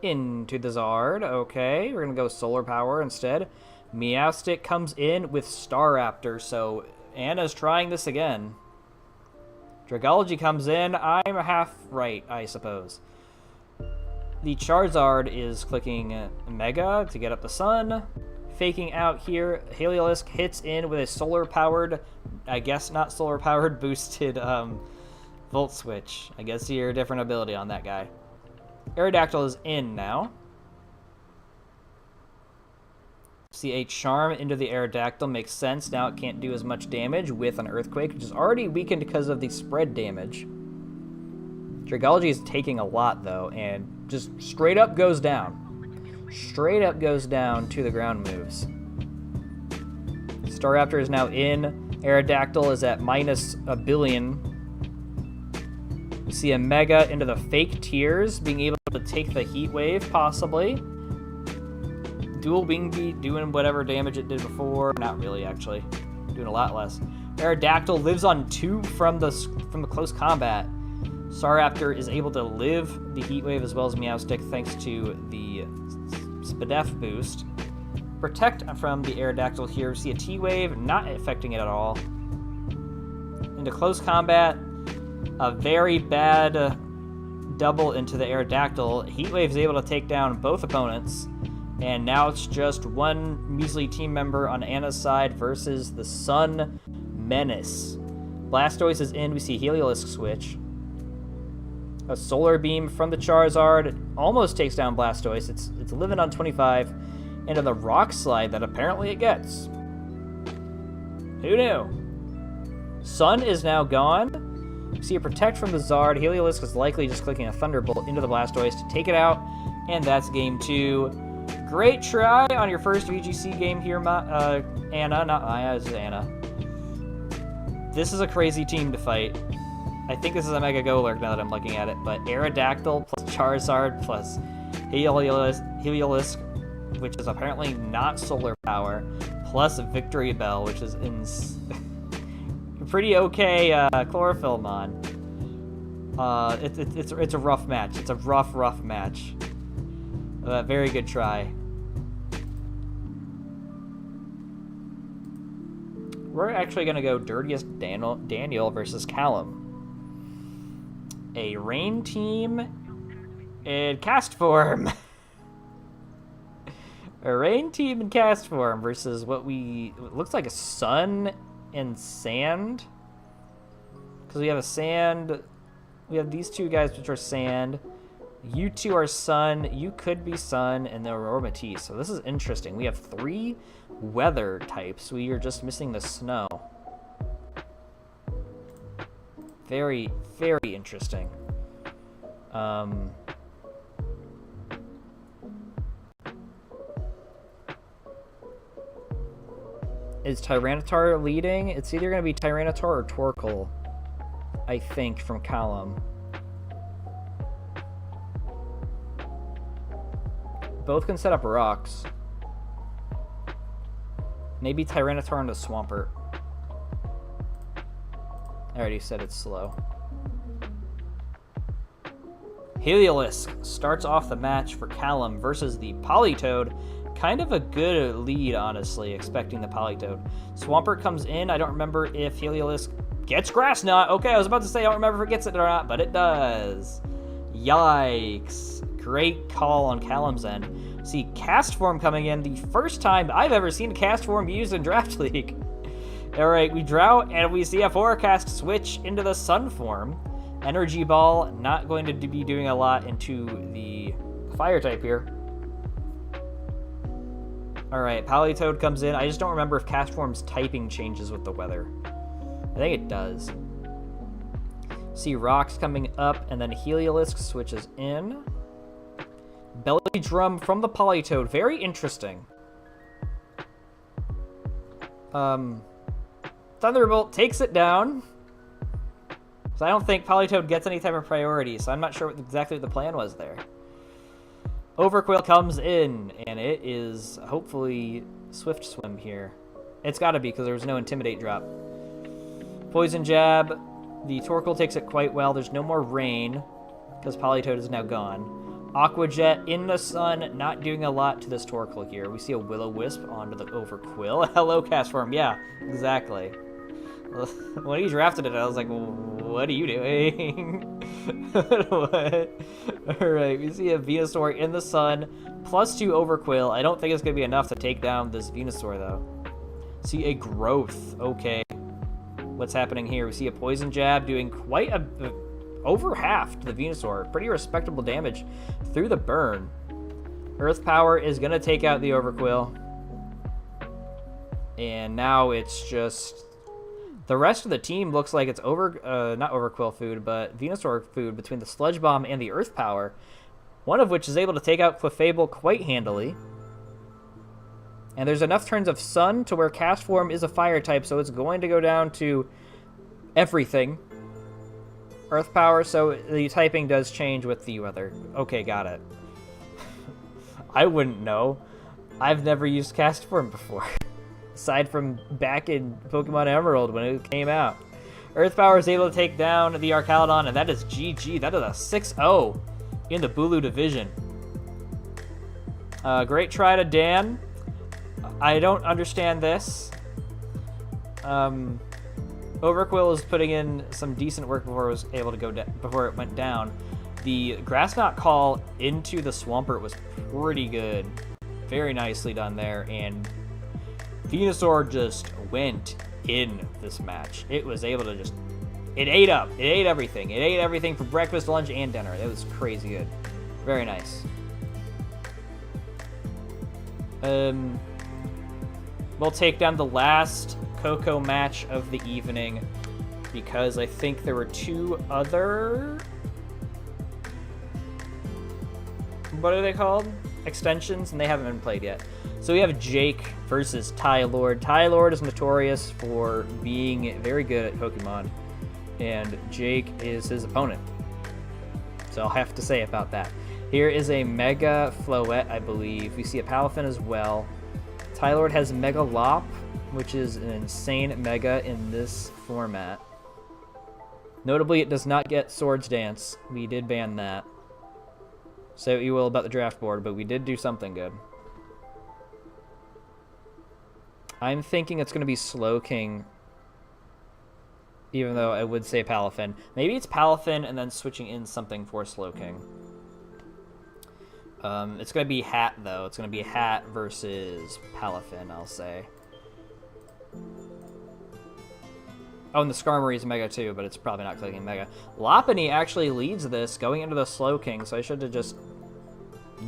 Into the Zard. Okay, we're going to go Solar Power instead. Meowstic comes in with Staraptor, so Anna's trying this again. Dragalge comes in. I'm half right, I suppose. The Charizard is clicking Mega to get up the Sun. Faking out here, Heliolisk hits in with a solar-powered, I guess not solar-powered, boosted Volt Switch. I guess you're a different ability on that guy. Aerodactyl is in now. See a Charm into the Aerodactyl makes sense. Now it can't do as much damage with an Earthquake, which is already weakened because of the spread damage. Dragalge is taking a lot, though, and just straight up goes down. Straight up goes down to the ground moves. Staraptor is now in. Aerodactyl is at minus a billion. We see a Mega into the fake Tears, being able to take the Heat Wave, possibly. Dual Wing Beat doing whatever damage it did before. Not really, actually. Doing a lot less. Aerodactyl lives on 2 from the close combat. Staraptor is able to live the Heat Wave as well as Meowstic thanks to the Spadef boost. Protect from the Aerodactyl here. See a T-Wave, not affecting it at all. Into close combat, a very bad double into the Aerodactyl. Heat Wave is able to take down both opponents. And now it's just one measly team member on Anna's side versus the Sun Menace. Blastoise is in. We see Heliolisk switch. A Solar Beam from the Charizard almost takes down Blastoise. It's living on 25. Into the Rock Slide that apparently it gets. Who knew? Sun is now gone. We see a Protect from the Zard. Heliolisk is likely just clicking a Thunderbolt into the Blastoise to take it out. And that's game 2. Great try on your first VGC game here, Anna. Not Maya, it's Anna. This is a crazy team to fight. I think this is a Mega Golurk now that I'm looking at it, but Aerodactyl plus Charizard plus Heliolisk, which is apparently not Solar Power, plus Victory Bell, which is pretty okay Chlorophyllmon. It's a rough match. It's a rough match. Very good try. We're actually going to go Dirtiest Daniel versus Callum. A Rain team in Cast Form. A Rain team in Cast Form versus what looks like a Sun and Sand. Because we have a Sand. We have these two guys which are Sand. You two are Sun. You could be Sun, and then Aurora Matisse. So this is interesting. We have 3 weather types. We are just missing the snow. Very, very interesting. Is Tyranitar leading? It's either going to be Tyranitar or Torkoal, I think, from Callum. Both can set up rocks. Maybe Tyranitar into Swampert. I already said it's slow. Heliolisk starts off the match for Callum versus the Politoed. Kind of a good lead, honestly, expecting the Politoed. Swampert comes in. I don't remember if Heliolisk gets Grass Knot. Okay, I was about to say I don't remember if it gets it or not, but it does. Yikes. Great call on Callum's end. See Cast Form coming in. The first time I've ever seen Cast Form used in Draft League. Alright, we draw and we see a Forecast switch into the Sun Form. Energy Ball, not going to be doing a lot into the Fire type here. Alright, Politoed comes in. I just don't remember if Cast Form's typing changes with the weather. I think it does. See Rocks coming up, and then Heliolisk switches in. Belly Drum from the Politoed. Very interesting. Thunderbolt takes it down. So I don't think Politoed gets any type of priority, so I'm not sure exactly what the plan was there. Overquill comes in, and it is hopefully Swift Swim here. It's got to be, because there was no Intimidate drop. Poison Jab. The Torkoal takes it quite well. There's no more rain, because Politoed is now gone. Aqua Jet in the sun, not doing a lot to this Torkoal here. We see a Will-O-Wisp onto the Overquill. Hello, Cast Form. Yeah, exactly. When he drafted it, I was like, what are you doing? What? Alright, we see a Venusaur in the sun, +2 Overquill. I don't think it's going to be enough to take down this Venusaur, though. See a Growth. Okay. What's happening here? We see a Poison Jab doing quite over half to the Venusaur. Pretty respectable damage through the burn. Earth Power is going to take out the Overquill. And now it's just... The rest of the team looks like it's not Overquill food, but Venusaur food between the Sludge Bomb and the Earth Power, one of which is able to take out Clefable quite handily. And there's enough turns of Sun to where Cast Form is a Fire type, so it's going to go down to everything. Earth Power, so the typing does change with the weather. Okay, got it. I wouldn't know. I've never used Cast Form before. Aside from back in Pokemon Emerald when it came out. Earth Power is able to take down the Archaludon, and that is GG. That is a 6-0 in the Bulu division. Great try to Dan. I don't understand this. Overquill is putting in some decent work before it was able to go before it went down. The Grass Knot call into the Swampert was pretty good. Very nicely done there, and Venusaur just went in this match. It was able to just... It ate up. It ate everything. It ate everything for breakfast, lunch, and dinner. That was crazy good. Very nice. We'll take down the last Coco match of the evening because I think there were two other... What are they called? Extensions, and they haven't been played yet. So we have Jake versus Tylord. Tylord is notorious for being very good at Pokemon, and Jake is his opponent. So I'll have to say about that. Here is a Mega Floette, I believe. We see a Palafin as well. Tylord has Mega Lop, which is an insane Mega in this format. Notably, it does not get Swords Dance. We did ban that. Say what you will about the draft board, but we did do something good. I'm thinking it's going to be Slowking, even though I would say Palafin. Maybe it's Palafin and then switching in something for Slowking. It's going to be Hat, though. It's going to be Hat versus Palafin, I'll say. Oh, and the Skarmory is Mega, too, but it's probably not clicking Mega. Lopunny actually leads this, going into the Slowking, so I should have just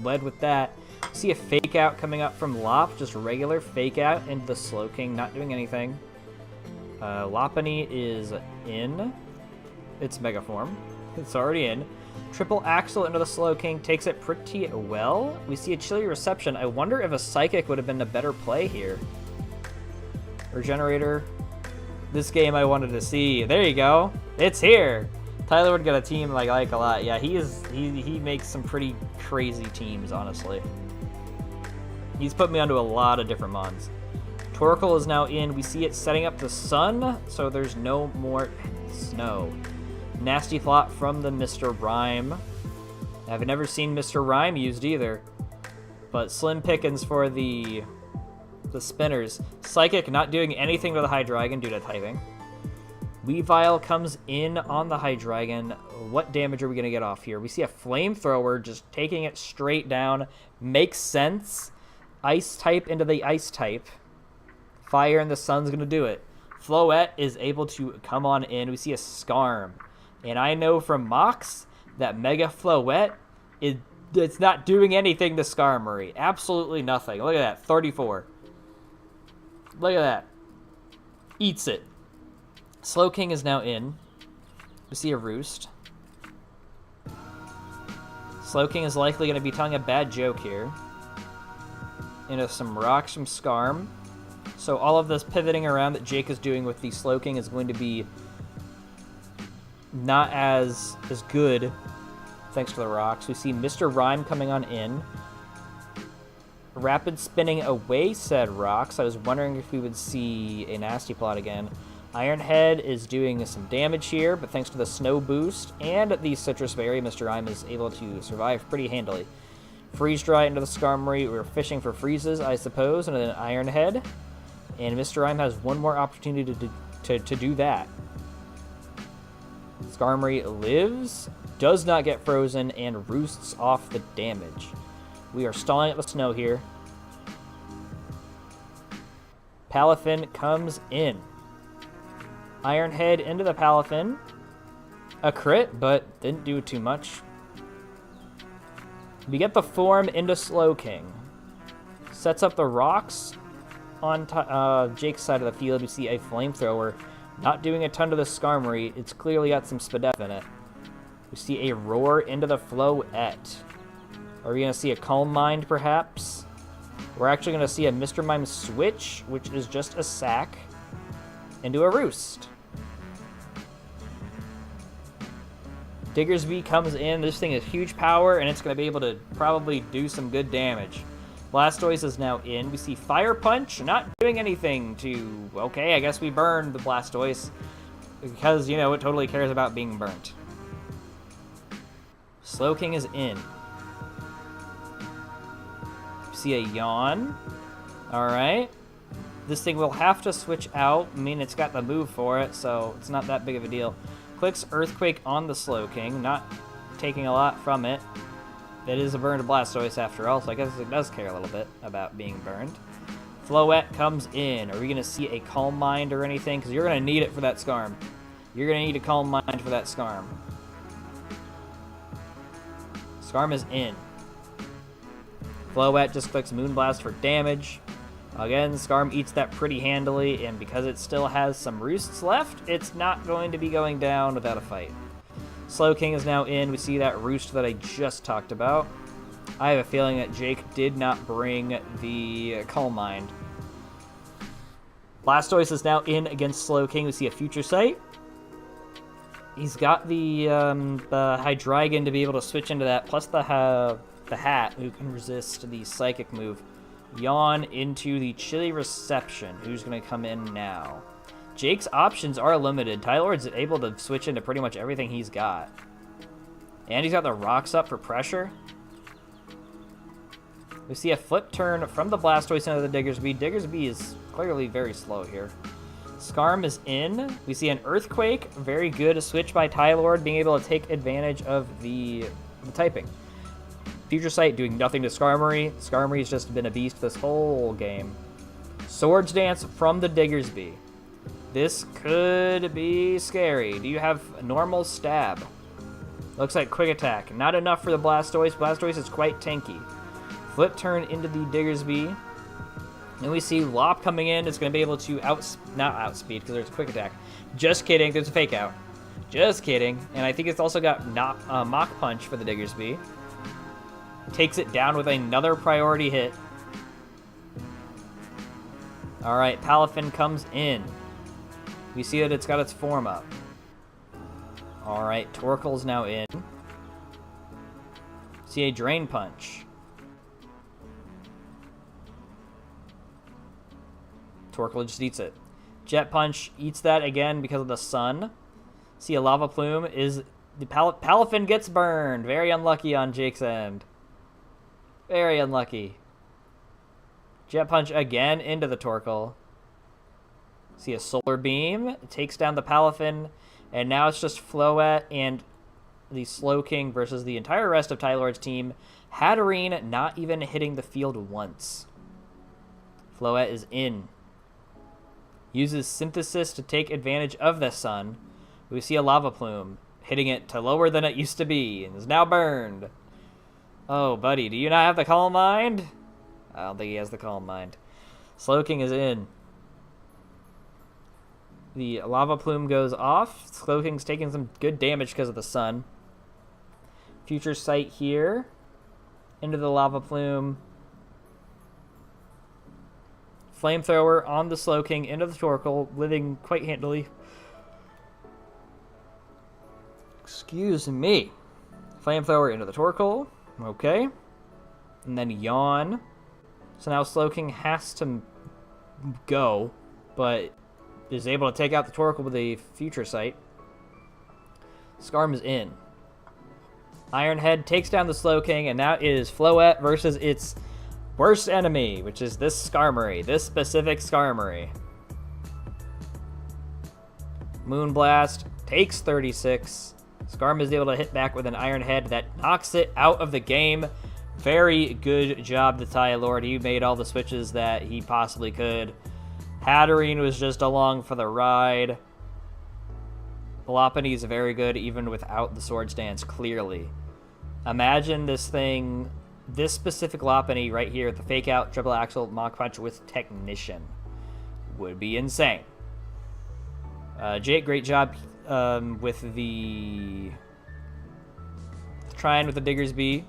led with that. See a Fake Out coming up from Lop, just regular Fake Out into the Slowking, not doing anything. Lopunny is in its Mega Form. It's already in. Triple Axle into the Slowking, takes it pretty well. We see a Chilly Reception. I wonder if a Psychic would have been a better play here. Regenerator. This game I wanted to see. There you go. It's here. Tyler would get a team I like a lot. Yeah, he makes some pretty crazy teams, honestly. He's put me onto a lot of different mons. Torkoal is now in. We see it setting up the sun, so there's no more snow. Nasty plot from the Mr. Rhyme. I've never seen Mr. Rhyme used either. But slim pickings for the spinners. Psychic not doing anything to the Hydreigon due to typing. Weavile comes in on the Hydreigon. What damage are we going to get off here? We see a Flamethrower just taking it straight down. Makes sense. Ice type into the Ice type. Fire and the Sun's going to do it. Floette is able to come on in. We see a Scarm. And I know from mocks that Mega Floette, it's not doing anything to Skarmory. Absolutely nothing. Look at that. 34. Look at that. Eats it. Slowking is now in. We see a Roost. Slowking is likely going to be telling a bad joke here. Into some rocks from Skarm. So all of this pivoting around that Jake is doing with the Slowking is going to be not as good thanks to the rocks. We see Mr. Rhyme coming on in. Rapid spinning away said rocks. I was wondering if we would see a Nasty Plot again. Iron Head is doing some damage here, but thanks to the Snow Boost and the Citrus Berry, Mr. Rhyme is able to survive pretty handily. Freeze Dry into the Skarmory. We're fishing for freezes, I suppose, and an Iron Head. And Mr. Rhyme has one more opportunity to do that. Skarmory lives, does not get frozen, and roosts off the damage. We are stalling at the snow here. Palafin comes in. Iron Head into the Palafin. A crit, but didn't do too much. We get the form into Slowking. Sets up the rocks on Jake's side of the field. We see a Flamethrower. Not doing a ton to the Skarmory. It's clearly got some Spadef in it. We see a Roar into the Floette. Are we going to see a Calm Mind, perhaps? We're actually going to see a Mr. Mime switch, which is just a sack, into a Roost. Diggersby comes in. This thing is huge power, and it's going to be able to probably do some good damage. Blastoise is now in. We see Fire Punch not doing anything to... Okay, I guess we burned the Blastoise because, you know, it totally cares about being burnt. Slowking is in. We see a Yawn. Alright. This thing will have to switch out. I mean, it's got the move for it, so it's not that big of a deal. Clicks Earthquake on the Slowking, not taking a lot from it. It is a burned Blastoise after all, so I guess it does care a little bit about being burned. Floette comes in. Are we going to see a Calm Mind or anything? Because you're going to need it for that Skarm. You're going to need a Calm Mind for that Skarm. Skarm is in. Floette just clicks Moonblast for damage. Again, Skarm eats that pretty handily, and because it still has some Roosts left, it's not going to be going down without a fight. Slowking is now in. We see that Roost that I just talked about. I have a feeling that Jake did not bring the Calm Mind. Blastoise is now in against Slowking. We see a Future Sight. He's got the Hydreigon to be able to switch into that, plus the Hat, who can resist the Psychic move. Yawn into the Chilly Reception. Who's going to come in now? Jake's options are limited. Tylord's able to switch into pretty much everything he's got. And he's got the rocks up for pressure. We see a Flip Turn from the Blastoise into the Diggersby. Diggersby is clearly very slow here. Skarm is in. We see an Earthquake. Very good. A switch by Tylord, being able to take advantage of the typing. Future Sight doing nothing to Skarmory. Skarmory's just been a beast this whole game. Swords Dance from the Diggersby. This could be scary. Do you have a normal stab? Looks like Quick Attack. Not enough for the Blastoise. Blastoise is quite tanky. Flip Turn into the Diggersby. And we see Lop coming in. It's going to be able to not outspeed because there's a Quick Attack. Just kidding. There's a Fake Out. Just kidding. And I think it's also got Mach Punch for the Diggersby. Takes it down with another priority hit. Alright, Palafin comes in. We see that it's got its form up. Alright, Torkoal's now in. See a Drain Punch. Torkoal just eats it. Jet Punch eats that again because of the sun. See, a Lava Plume is... The Palafin gets burned. Very unlucky on Jake's end. Very unlucky. Jet Punch again into the Torkoal. See, a Solar Beam takes down the Palafin. And now it's just Floette and the Slowking versus the entire rest of Tylord's team. Hatterene not even hitting the field once. Floette is in. Uses Synthesis to take advantage of the sun. We see a Lava Plume hitting it to lower than it used to be and is now burned. Oh, buddy, do you not have the Calm Mind? I don't think he has the Calm Mind. Slowking is in. The Lava Plume goes off. Slowking's taking some good damage because of the sun. Future Sight here. Into the Lava Plume. Flamethrower on the Slowking into the Torkoal, living quite handily. Excuse me. Flamethrower into the Torkoal. Okay. And then Yawn. So now Slowking has to go, but is able to take out the Torkoal with a Future Sight. Skarm is in. Ironhead takes down the Slowking, and now it is Floette versus its worst enemy, which is this Skarmory, this specific Skarmory. Moonblast takes 36. Skarm is able to hit back with an Iron Head that knocks it out of the game. Very good job to Tylord. He made all the switches that he possibly could. Hatterene was just along for the ride. Lopunny is very good even without the Swords Dance, clearly. Imagine this thing, this specific Lopunny right here, the Fake Out, Triple Axle, Mach Punch with Technician. Would be insane. Jake, great job with the trying with the Diggersby.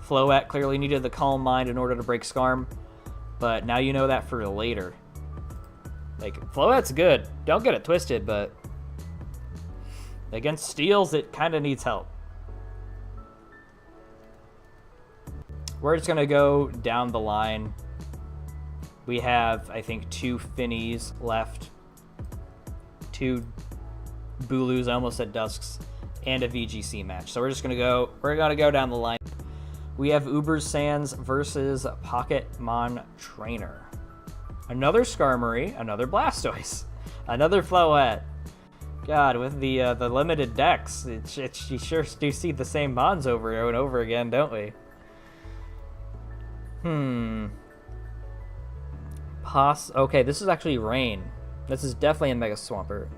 Floette clearly needed the Calm Mind in order to break Skarm, but now you know that for later. Like, Floette's good. Don't get it twisted, but against Steels, it kind of needs help. We're just going to go down the line. We have, I think, 2 Finnies left. 2 Booloos, I almost said Dusks, and a VGC match. So we're going to go down the line. We have Uber Sands versus Pocketmon Trainer. Another Skarmory, another Blastoise, another Floette. God, with the limited decks, you sure do see the same bonds over and over again, don't we? Okay, this is actually Rain. This is definitely a Mega Swampert.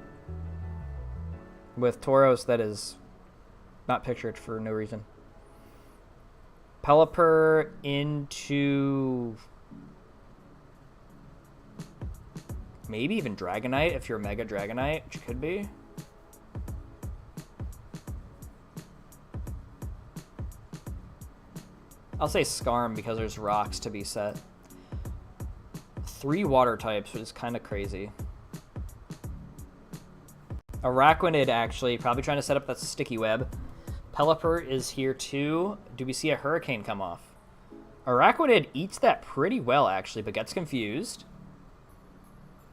With Tauros that is not pictured for no reason. Pelipper into... maybe even Dragonite if you're Mega Dragonite, which could be. I'll say Skarm because there's rocks to be set. 3 water types, which is kind of crazy. Araquanid, actually, probably trying to set up that sticky web. Pelipper is here too. Do we see a Hurricane come off? Araquanid eats that pretty well, actually, but gets confused.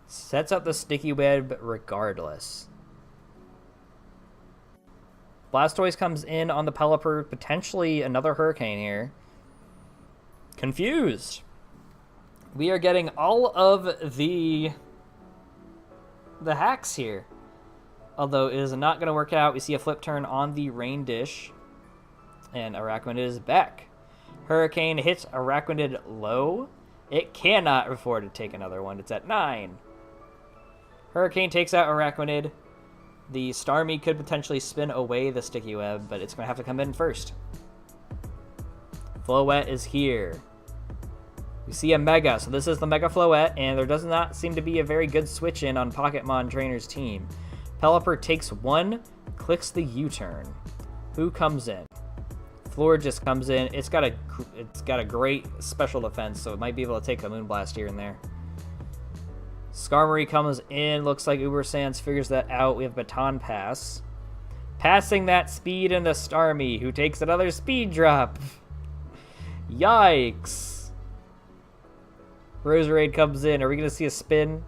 Sets up the sticky web regardless. Blastoise comes in on the Pelipper, potentially another Hurricane here. Confused. We are getting all of the hacks here. Although it is not going to work out. We see a flip turn on the Rain Dish. And Araquanid is back. Hurricane hits Araquanid low. It cannot afford to take another one. It's at 9. Hurricane takes out Araquanid. The Starmie could potentially spin away the sticky web, but it's going to have to come in first. Floette is here. We see a Mega, so this is the Mega Floette, and there does not seem to be a very good switch in on Pocketmon Trainer's team. Pelipper takes 1, clicks the U-turn. Who comes in? Florges comes in. It's got a great special defense, so it might be able to take a Moonblast here and there. Skarmory comes in. Looks like Uber Sans figures that out. We have Baton Pass. Passing that speed into Starmie, who takes another speed drop. Yikes. Roserade comes in. Are we going to see a spin?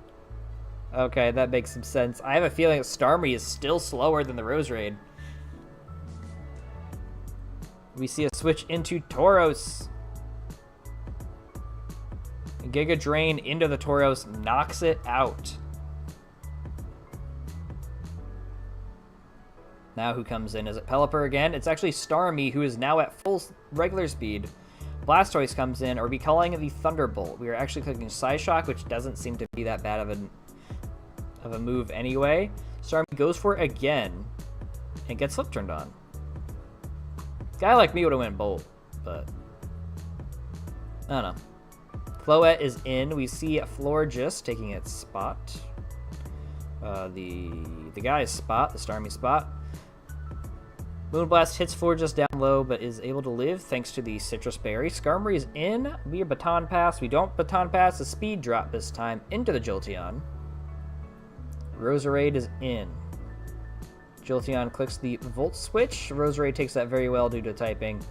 Okay, that makes some sense. I have a feeling that Starmie is still slower than the Roserade. We see a switch into Tauros. Giga Drain into the Tauros, knocks it out. Now who comes in? Is it Pelipper again? It's actually Starmie, who is now at full regular speed. Blastoise comes in. Are we calling it the Thunderbolt? We are actually clicking Psyshock, which doesn't seem to be that bad of a move anyway. Starmie goes for it again and gets flip turned on. A guy like me would have went Bolt, but I don't know. Floette is in. We see Florges taking its spot. The guy's spot, the Starmie spot. Moonblast hits Florges down low, but is able to live thanks to the Citrus Berry. Skarmory is in via Baton Pass. We don't Baton Pass. The Speed Drop this time into the Jolteon. Roserade is in. Jolteon clicks the Volt Switch. Roserade takes that very well due to typing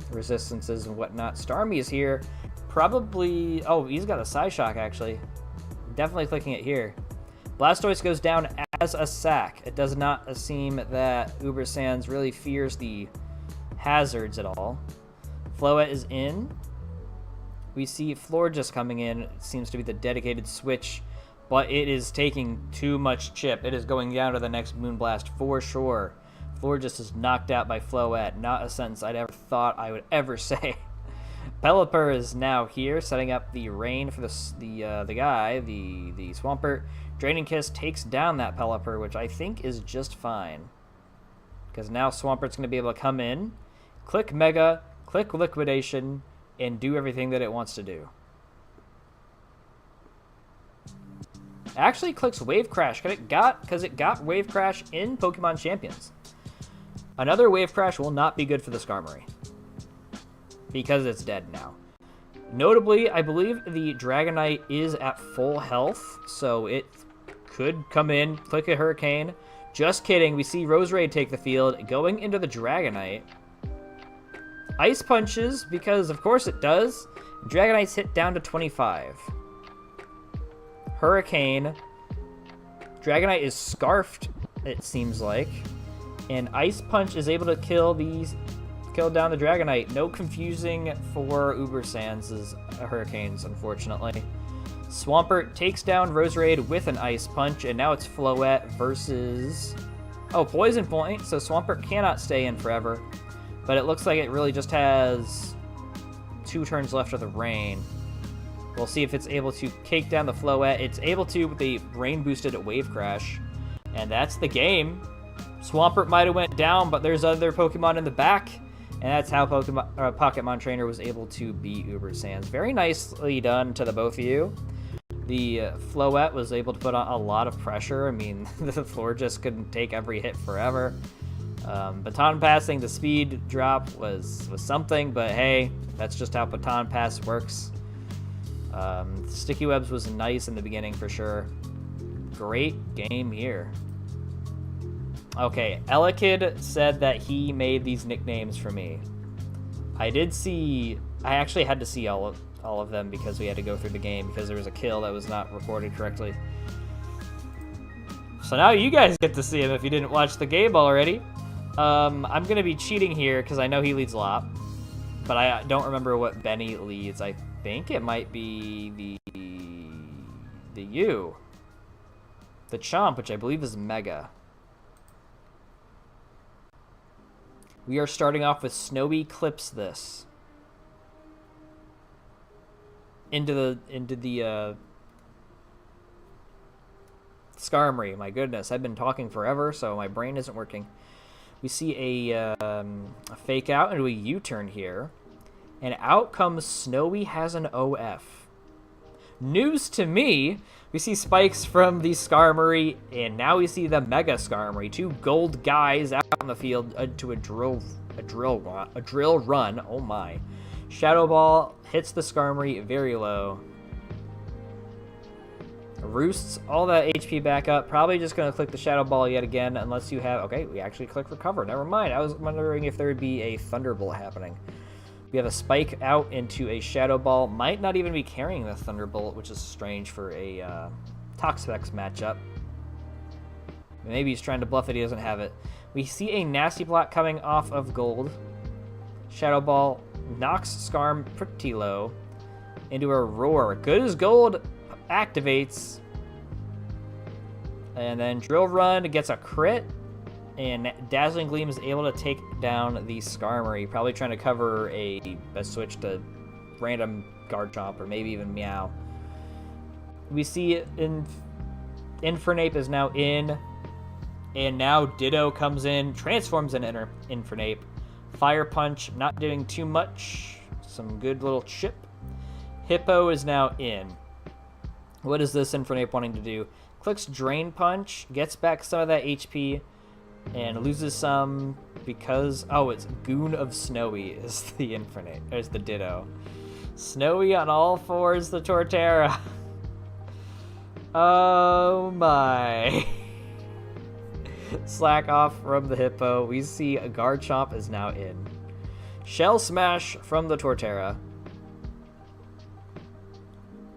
resistances and whatnot. Starmie is here. Probably... Oh, he's got a Psyshock, actually. Definitely clicking it here. Blastoise goes down as a sack. It does not seem that Uber Sans really fears the hazards at all. Floette is in. We see Florges coming in. It seems to be the dedicated switch, but it is taking too much chip. It is going down to the next Moonblast for sure. Florges is knocked out by Floette. Not a sentence I'd ever thought I would ever say. Pelipper is now here, setting up the rain for the Swampert. Draining Kiss takes down that Pelipper, which I think is just fine. Because now Swampert's going to be able to come in, click Mega, click Liquidation, and do everything that it wants to do. Actually clicks Wave Crash, because it got Wave Crash in Pokemon Champions. Another Wave Crash will not be good for the Skarmory, because it's dead now. Notably, I believe the Dragonite is at full health, so it could come in, click a Hurricane. Just kidding, we see Roserade take the field, going into the Dragonite. Ice Punches, because of course it does. Dragonite's hit down to 25. Hurricane. Dragonite is scarfed, it seems like. And Ice Punch is able to kill down the Dragonite. No confusing for Uber Sans' Hurricanes, unfortunately. Swampert takes down Roserade with an Ice Punch, and now it's Floette versus... Oh, Poison Point, so Swampert cannot stay in forever. But it looks like it really just has 2 turns left of the rain. We'll see if it's able to cake down the Floette. It's able to with the rain-boosted Wave Crash. And that's the game. Swampert might have went down, but there's other Pokemon in the back. And that's how Pokémon Trainer was able to beat Uber Sans. Very nicely done to the both of you. The Floette was able to put on a lot of pressure. I mean, the floor just couldn't take every hit forever. Baton Passing, the speed drop was something, but hey, that's just how Baton Pass works. Sticky Webs was nice in the beginning for sure. Great game here. Okay, Elekid said that he made these nicknames for me. I actually had to see all of them because we had to go through the game because there was a kill that was not recorded correctly. So now you guys get to see him if you didn't watch the game already. I'm going to be cheating here because I know he leads a lot, but I don't remember what Benny leads. I think it might be the U. The Chomp, which I believe is Mega. We are starting off with Snowy Clips this. Into the Skarmory. My goodness, I've been talking forever, so my brain isn't working. We see a fake out into a U-turn here. And out comes Snowy has an OF. News to me, we see spikes from the Skarmory, and now we see the Mega Skarmory. 2 gold guys out on the field to a drill run. Oh my. Shadow Ball hits the Skarmory very low. Roosts all that HP back up. Probably just going to click the Shadow Ball yet again, unless you have... Okay, we actually click Recover. Never mind. I was wondering if there would be a Thunderbolt happening. We have a Spike out into a Shadow Ball. Might not even be carrying the Thunderbolt, which is strange for a Toxapex matchup. Maybe he's trying to bluff that he doesn't have it. We see a Nasty Plot coming off of Gold. Shadow Ball knocks Skarm pretty low into a Roar. Good as Gold activates. And then Drill Run gets a crit. And Dazzling Gleam is able to take down the Skarmory. Probably trying to cover a switch to random Garchomp or maybe even Meow. We see Infernape is now in. And now Ditto comes in, transforms in Infernape. Fire Punch, not doing too much. Some good little chip. Hippo is now in. What is this Infernape wanting to do? Clicks Drain Punch, gets back some of that HP, and loses some because... Oh, it's Goon of Snowy is the Infernape. There's the Ditto. Snowy on all fours, the Torterra. Oh my. Slack off from the Hippo. We see a Garchomp is now in. Shell Smash from the Torterra.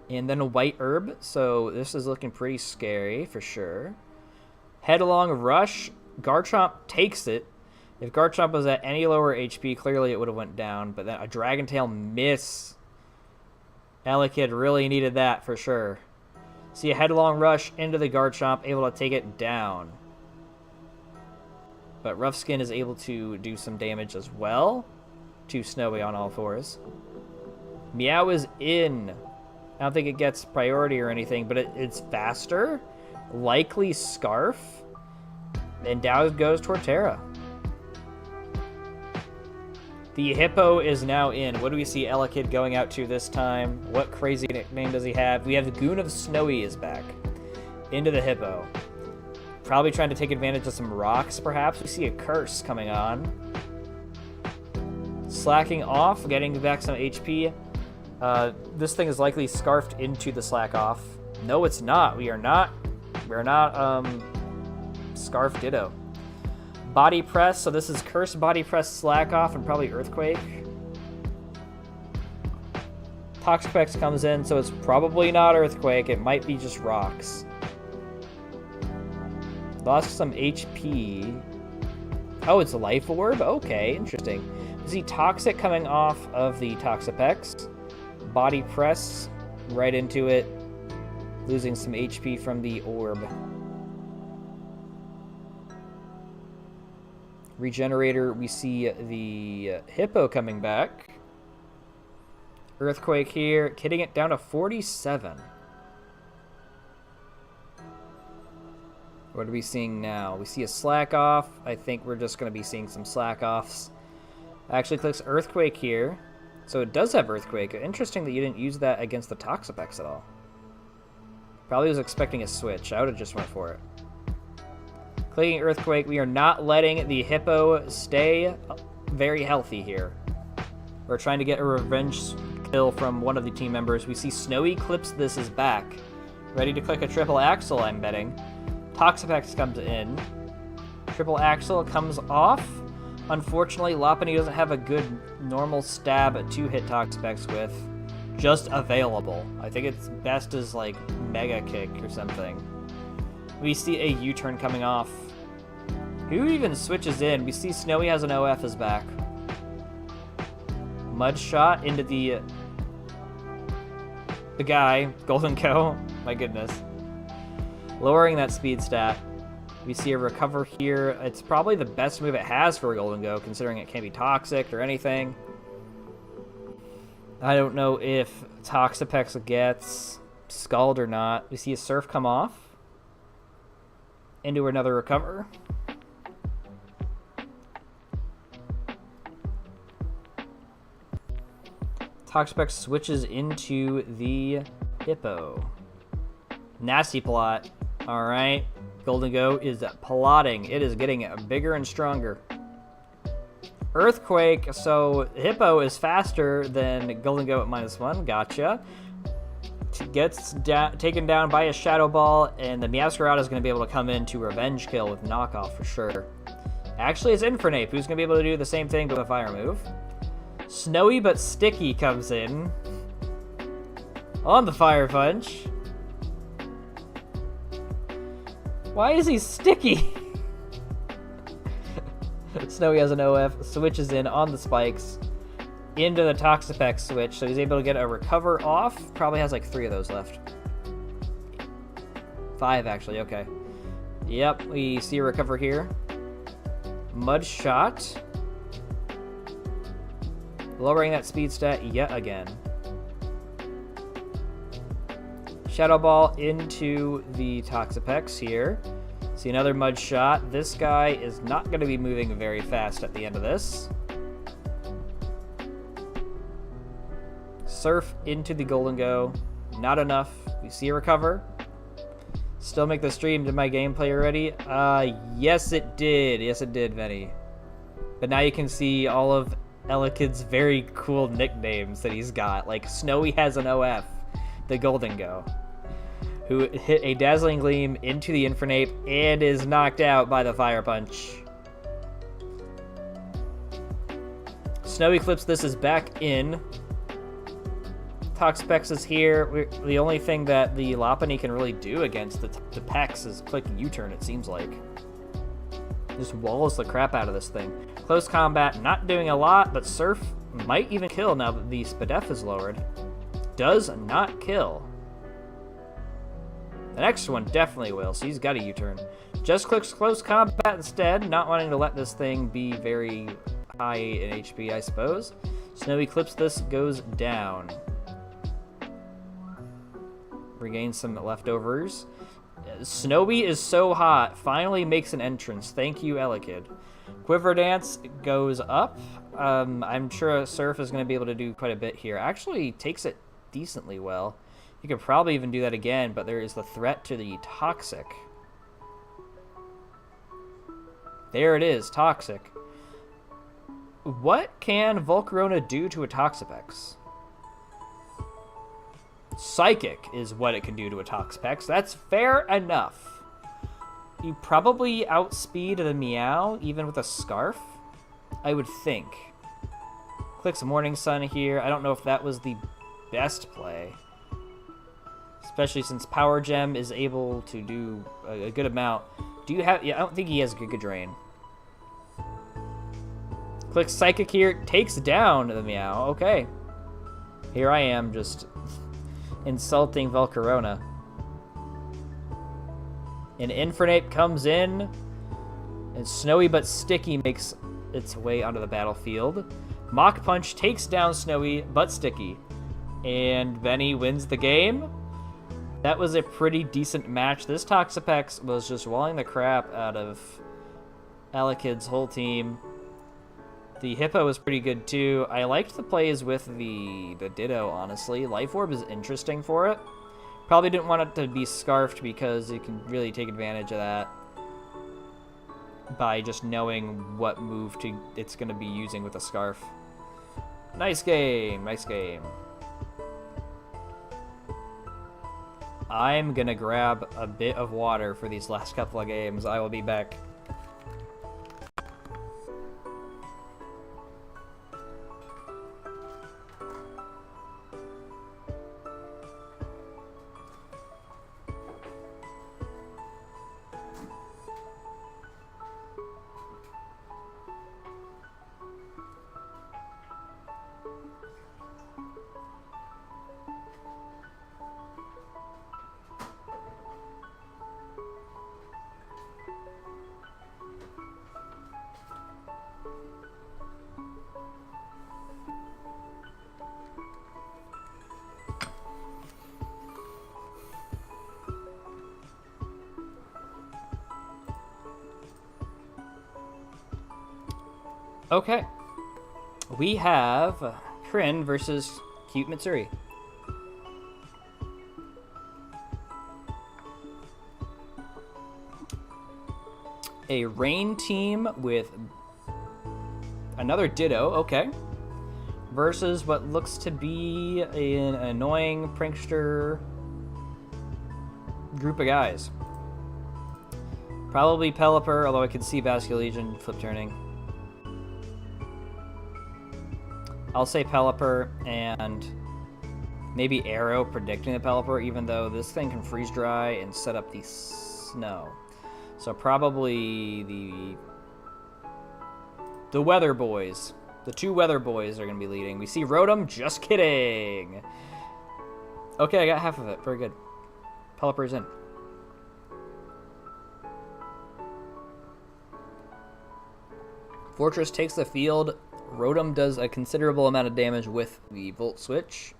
And then a White Herb. So this is looking pretty scary for sure. Headlong Rush. Garchomp takes it. If Garchomp was at any lower HP, clearly it would have went down. But then a Dragon Tail miss. Elekid really needed that for sure. See a Headlong Rush into the Garchomp, able to take it down. But Rough Skin is able to do some damage as well to Snowy on all fours. Meow is in. I don't think it gets priority or anything, but it's faster. Likely Scarf. And down goes Torterra. The Hippo is now in. What do we see Elekid going out to this time? What crazy nickname does he have? We have the Goon of Snowy is back. Into the Hippo. Probably trying to take advantage of some rocks, perhaps. We see a Curse coming on. Slacking off, getting back some HP. This thing is likely scarfed into the slack off. No, it's not. We're not Scarf Ditto. Body Press, so this is Curse, Body Press, Slack Off, and probably Earthquake. Toxapex comes in, so it's probably not Earthquake. It might be just rocks. Lost some HP. Oh, it's a Life Orb? Okay, interesting. We see Toxic coming off of the Toxapex. Body Press right into it. Losing some HP from the Orb. Regenerator, we see the Hippo coming back. Earthquake here, hitting it down to 47. What are we seeing now? We see a Slack Off. I think we're just going to be seeing some Slack Offs. Actually clicks Earthquake here. So it does have Earthquake. Interesting that you didn't use that against the Toxapex at all. Probably was expecting a switch. I would have just went for it. Clicking Earthquake, we are not letting the Hippo stay very healthy here. We're trying to get a revenge kill from one of the team members. We see Snowy clips this is back. Ready to click a Triple Axle, I'm betting. Toxapex comes in. Triple Axle comes off. Unfortunately, Lopunny doesn't have a good normal stab to hit Toxapex with. Just available. I think it's best as like Mega Kick or something. We see a U-turn coming off. Who even switches in? We see Snowy has an OF is back. Mud Shot into the guy. Golden Go. My goodness. Lowering that speed stat. We see a Recover here. It's probably the best move it has for a Golden Go, considering it can't be toxic or anything. I don't know if Toxapex gets Scald or not. We see a Surf come off. Into another Recover. Toxapex switches into the Hippo. Nasty Plot. Alright. Golden Go is plotting. It is getting bigger and stronger. Earthquake. So Hippo is faster than Golden Go at -1. Gotcha. Gets taken down by a Shadow Ball, and the Meowscarada is going to be able to come in to revenge kill with knockoff for sure. Actually, it's Infernape, who's going to be able to do the same thing but with a fire move. Snowy but Sticky comes in on the Fire Punch. Why is he sticky? Snowy has an OF, switches in on the spikes into the Toxapex switch, so he's able to get a recover off. Probably has like 3 of those left. 5 actually, okay. Yep, we see a recover here. Mud Shot. Lowering that speed stat yet again. Shadow Ball into the Toxapex here. See another Mud Shot. This guy is not going to be moving very fast at the end of this. Surf into the Golden Go. Not enough. We see a recover. Still make the stream. Did my gameplay already? Yes it did. Yes it did, Venny. But now you can see all of Elekid's very cool nicknames that he's got. Like Snowy has an OF, the Golden Go, who hit a Dazzling Gleam into the Infernape and is knocked out by the Fire Punch. Snowy clips this is back in. Toxapex is here. The only thing that the Lopunny can really do against the Pex is click U-turn, it seems like. Just walls the crap out of this thing. Close combat, not doing a lot, but Surf might even kill now that the Spadef is lowered. Does not kill. The next one definitely will, so he's got a U-turn. Just clicks close combat instead, not wanting to let this thing be very high in HP, I suppose. Snowy clips this, goes down. Regain some leftovers. Snowy is so hot. Finally makes an entrance. Thank you, Elekid. Quiver Dance goes up. I'm sure Surf is going to be able to do quite a bit here. Actually takes it decently well. You could probably even do that again, but there is the threat to the Toxic. There it is, Toxic. What can Volcarona do to a Toxapex? Psychic is what it can do to a Toxapex. That's fair enough. You probably outspeed the Meow, even with a Scarf, I would think. Clicks Morning Sun here. I don't know if that was the best play. Especially since Power Gem is able to do a good amount. Do you have... Yeah, I don't think he has Giga Drain. Clicks Psychic here. Takes down the Meow. Okay. Here I am just... insulting Volcarona. An Infernape comes in, and Snowy but Sticky makes its way onto the battlefield. Mach Punch takes down Snowy but Sticky, and Benny wins the game. That was a pretty decent match. This Toxapex was just walling the crap out of Elekid's whole team. The Hippo was pretty good too. I liked the plays with the Ditto, honestly. Life Orb is interesting for it. Probably didn't want it to be Scarfed because it can really take advantage of that by just knowing what move it's going to be using with a Scarf. Nice game, nice game. I'm going to grab a bit of water for these last couple of games. I will be back. Okay, we have Kryn versus Cute Mitsuri. A Rain team with another Ditto, okay, versus what looks to be an annoying prankster group of guys. Probably Pelipper, although I could see Basculegion flip turning. I'll say Pelipper and maybe Arrow predicting the Pelipper, even though this thing can freeze dry and set up the snow. So probably the Weather Boys. The two Weather Boys are going to be leading. We see Rotom. Just kidding. Okay, I got half of it. Very good. Pelipper's in. Fortress takes the field. Rotom does a considerable amount of damage with the Volt Switch.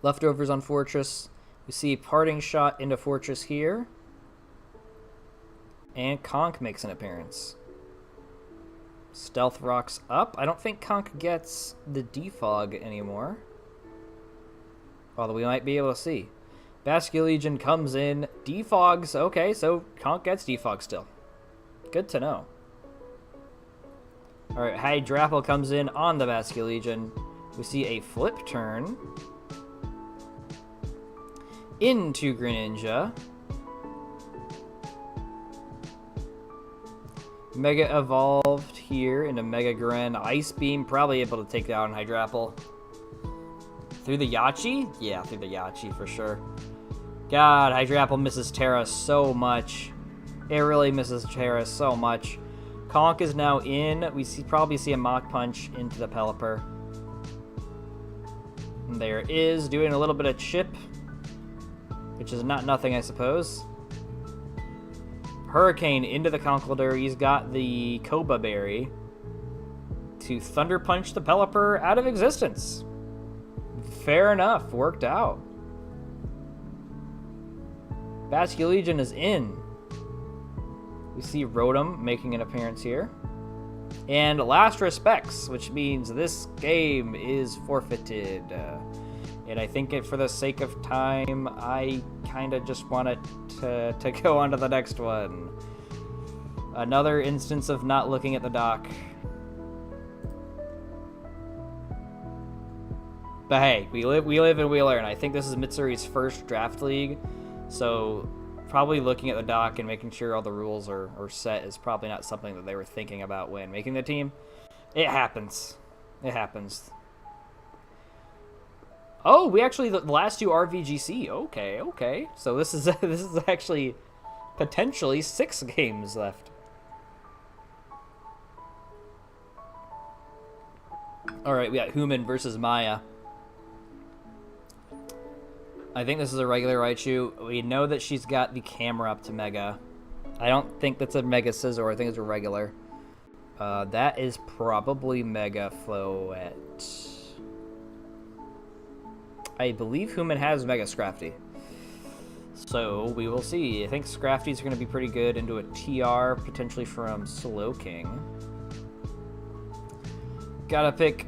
Leftovers on Fortress. We see Parting Shot into Fortress here. And Conk makes an appearance. Stealth Rock's up. I don't think Conk gets the Defog anymore. Although we might be able to see. Basculegion comes in. Defogs. Okay, so Conk gets Defog still. Good to know. Alright, Hydrapple comes in on the Basculegion. We see a Flip Turn into Greninja. Mega Evolved here into Mega Gren. Ice Beam, probably able to take down Hydrapple. Through the Yachi? Yeah, through the Yachi for sure. God, Hydrapple misses Terra so much. It really misses Terra so much. Conk is now in. We probably see a Mach Punch into the Pelipper. And there it is, doing a little bit of chip. Which is not nothing, I suppose. Hurricane into the Conkeldurr. He's got the Koba Berry to Thunder Punch the Pelipper out of existence. Fair enough. Worked out. Basculegion is in. We see Rotom making an appearance here. And last respects, which means this game is forfeited. And I think for the sake of time, I kind of just want it to go on to the next one. Another instance of not looking at the dock. But hey, we live and we learn. I think this is Mitsuri's first draft league, so probably looking at the dock and making sure all the rules are set is probably not something that they were thinking about when making the team. It happens. It happens. Oh, we actually the last two RVGC. Okay. So this is actually potentially 6 games left. All right, we got Human versus Maya. I think this is a regular Raichu. We know that she's got the camera up to Mega. I don't think that's a Mega Scizor. I think it's a regular. That is probably Mega Floette. I believe Human has Mega Scrafty. So, we will see. I think Scrafty's going to be pretty good into a TR, potentially from Slowking. Gotta pick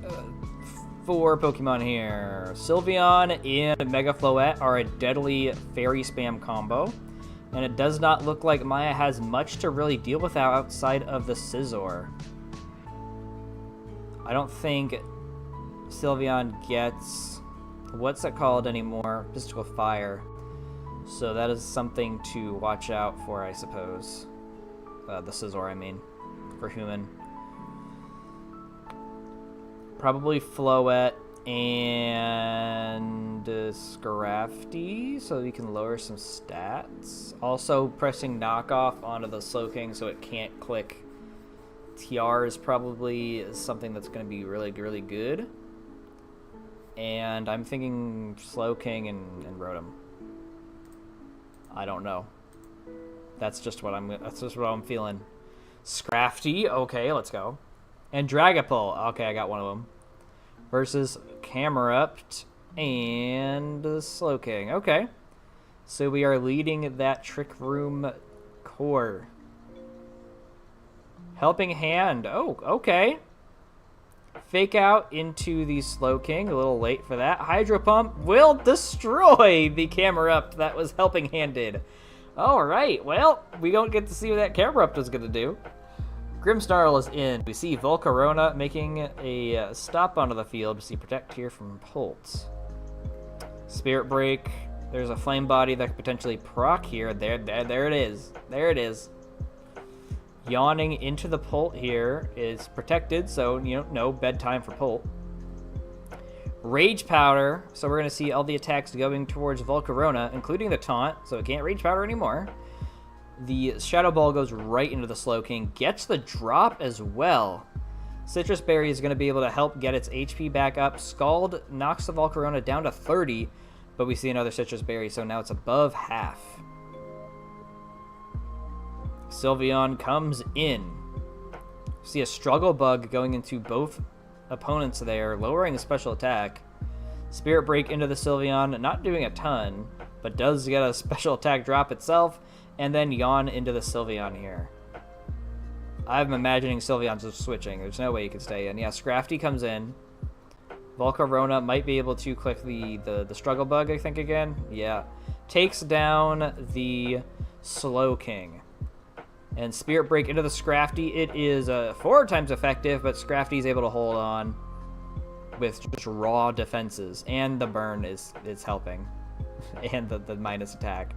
4 Pokemon here. Sylveon and Mega Floette are a deadly Fairy Spam combo. And it does not look like Maya has much to really deal with outside of the Scizor. I don't think Sylveon gets... what's it called anymore? Mystical Fire. So that is something to watch out for, I suppose. The Scizor, I mean. For Human. Probably Floette and Scrafty, so you can lower some stats. Also, pressing Knockoff onto the Slowking so it can't click TR is probably something that's going to be really, really good. And I'm thinking Slowking and Rotom. I don't know. That's just what I'm feeling. Scrafty, okay, let's go. And Dragapult, okay, I got one of them. Versus Camerupt and Slowking, okay. So we are leading that Trick Room core. Helping Hand, oh, okay. Fake out into the Slowking, a little late for that. Hydro Pump will destroy the Camerupt that was Helping Handed. Alright, well, we don't get to see what that Camerupt is going to do. Grimmsnarl is in. We see Volcarona making a stop onto the field. We see Protect here from Pulse. Spirit Break. There's a Flame Body that could potentially proc here. There it is. There it is. Yawning into the Pult here is protected, so, you know, no bedtime for Pult. Rage Powder, so we're going to see all the attacks going towards Volcarona, including the taunt, so it can't Rage Powder anymore. The Shadow Ball goes right into the Slowking, gets the drop as well. Citrus Berry is going to be able to help get its HP back up. Scald knocks the Volcarona down to 30, but we see another Citrus Berry, so now it's above half. Sylveon comes in. See a Struggle Bug going into both opponents there, lowering the special attack. Spirit Break into the Sylveon, not doing a ton, but does get a special attack drop itself, and then Yawn into the Sylveon here. I'm imagining Sylveon's just switching. There's no way he could stay in. Yeah, Scrafty comes in. Volcarona might be able to click the Struggle Bug, I think, again. Yeah. Takes down the Slowking. And Spirit Break into the Scrafty. It is 4 times effective, but Scrafty is able to hold on with just raw defenses. And the burn is helping. And the minus attack.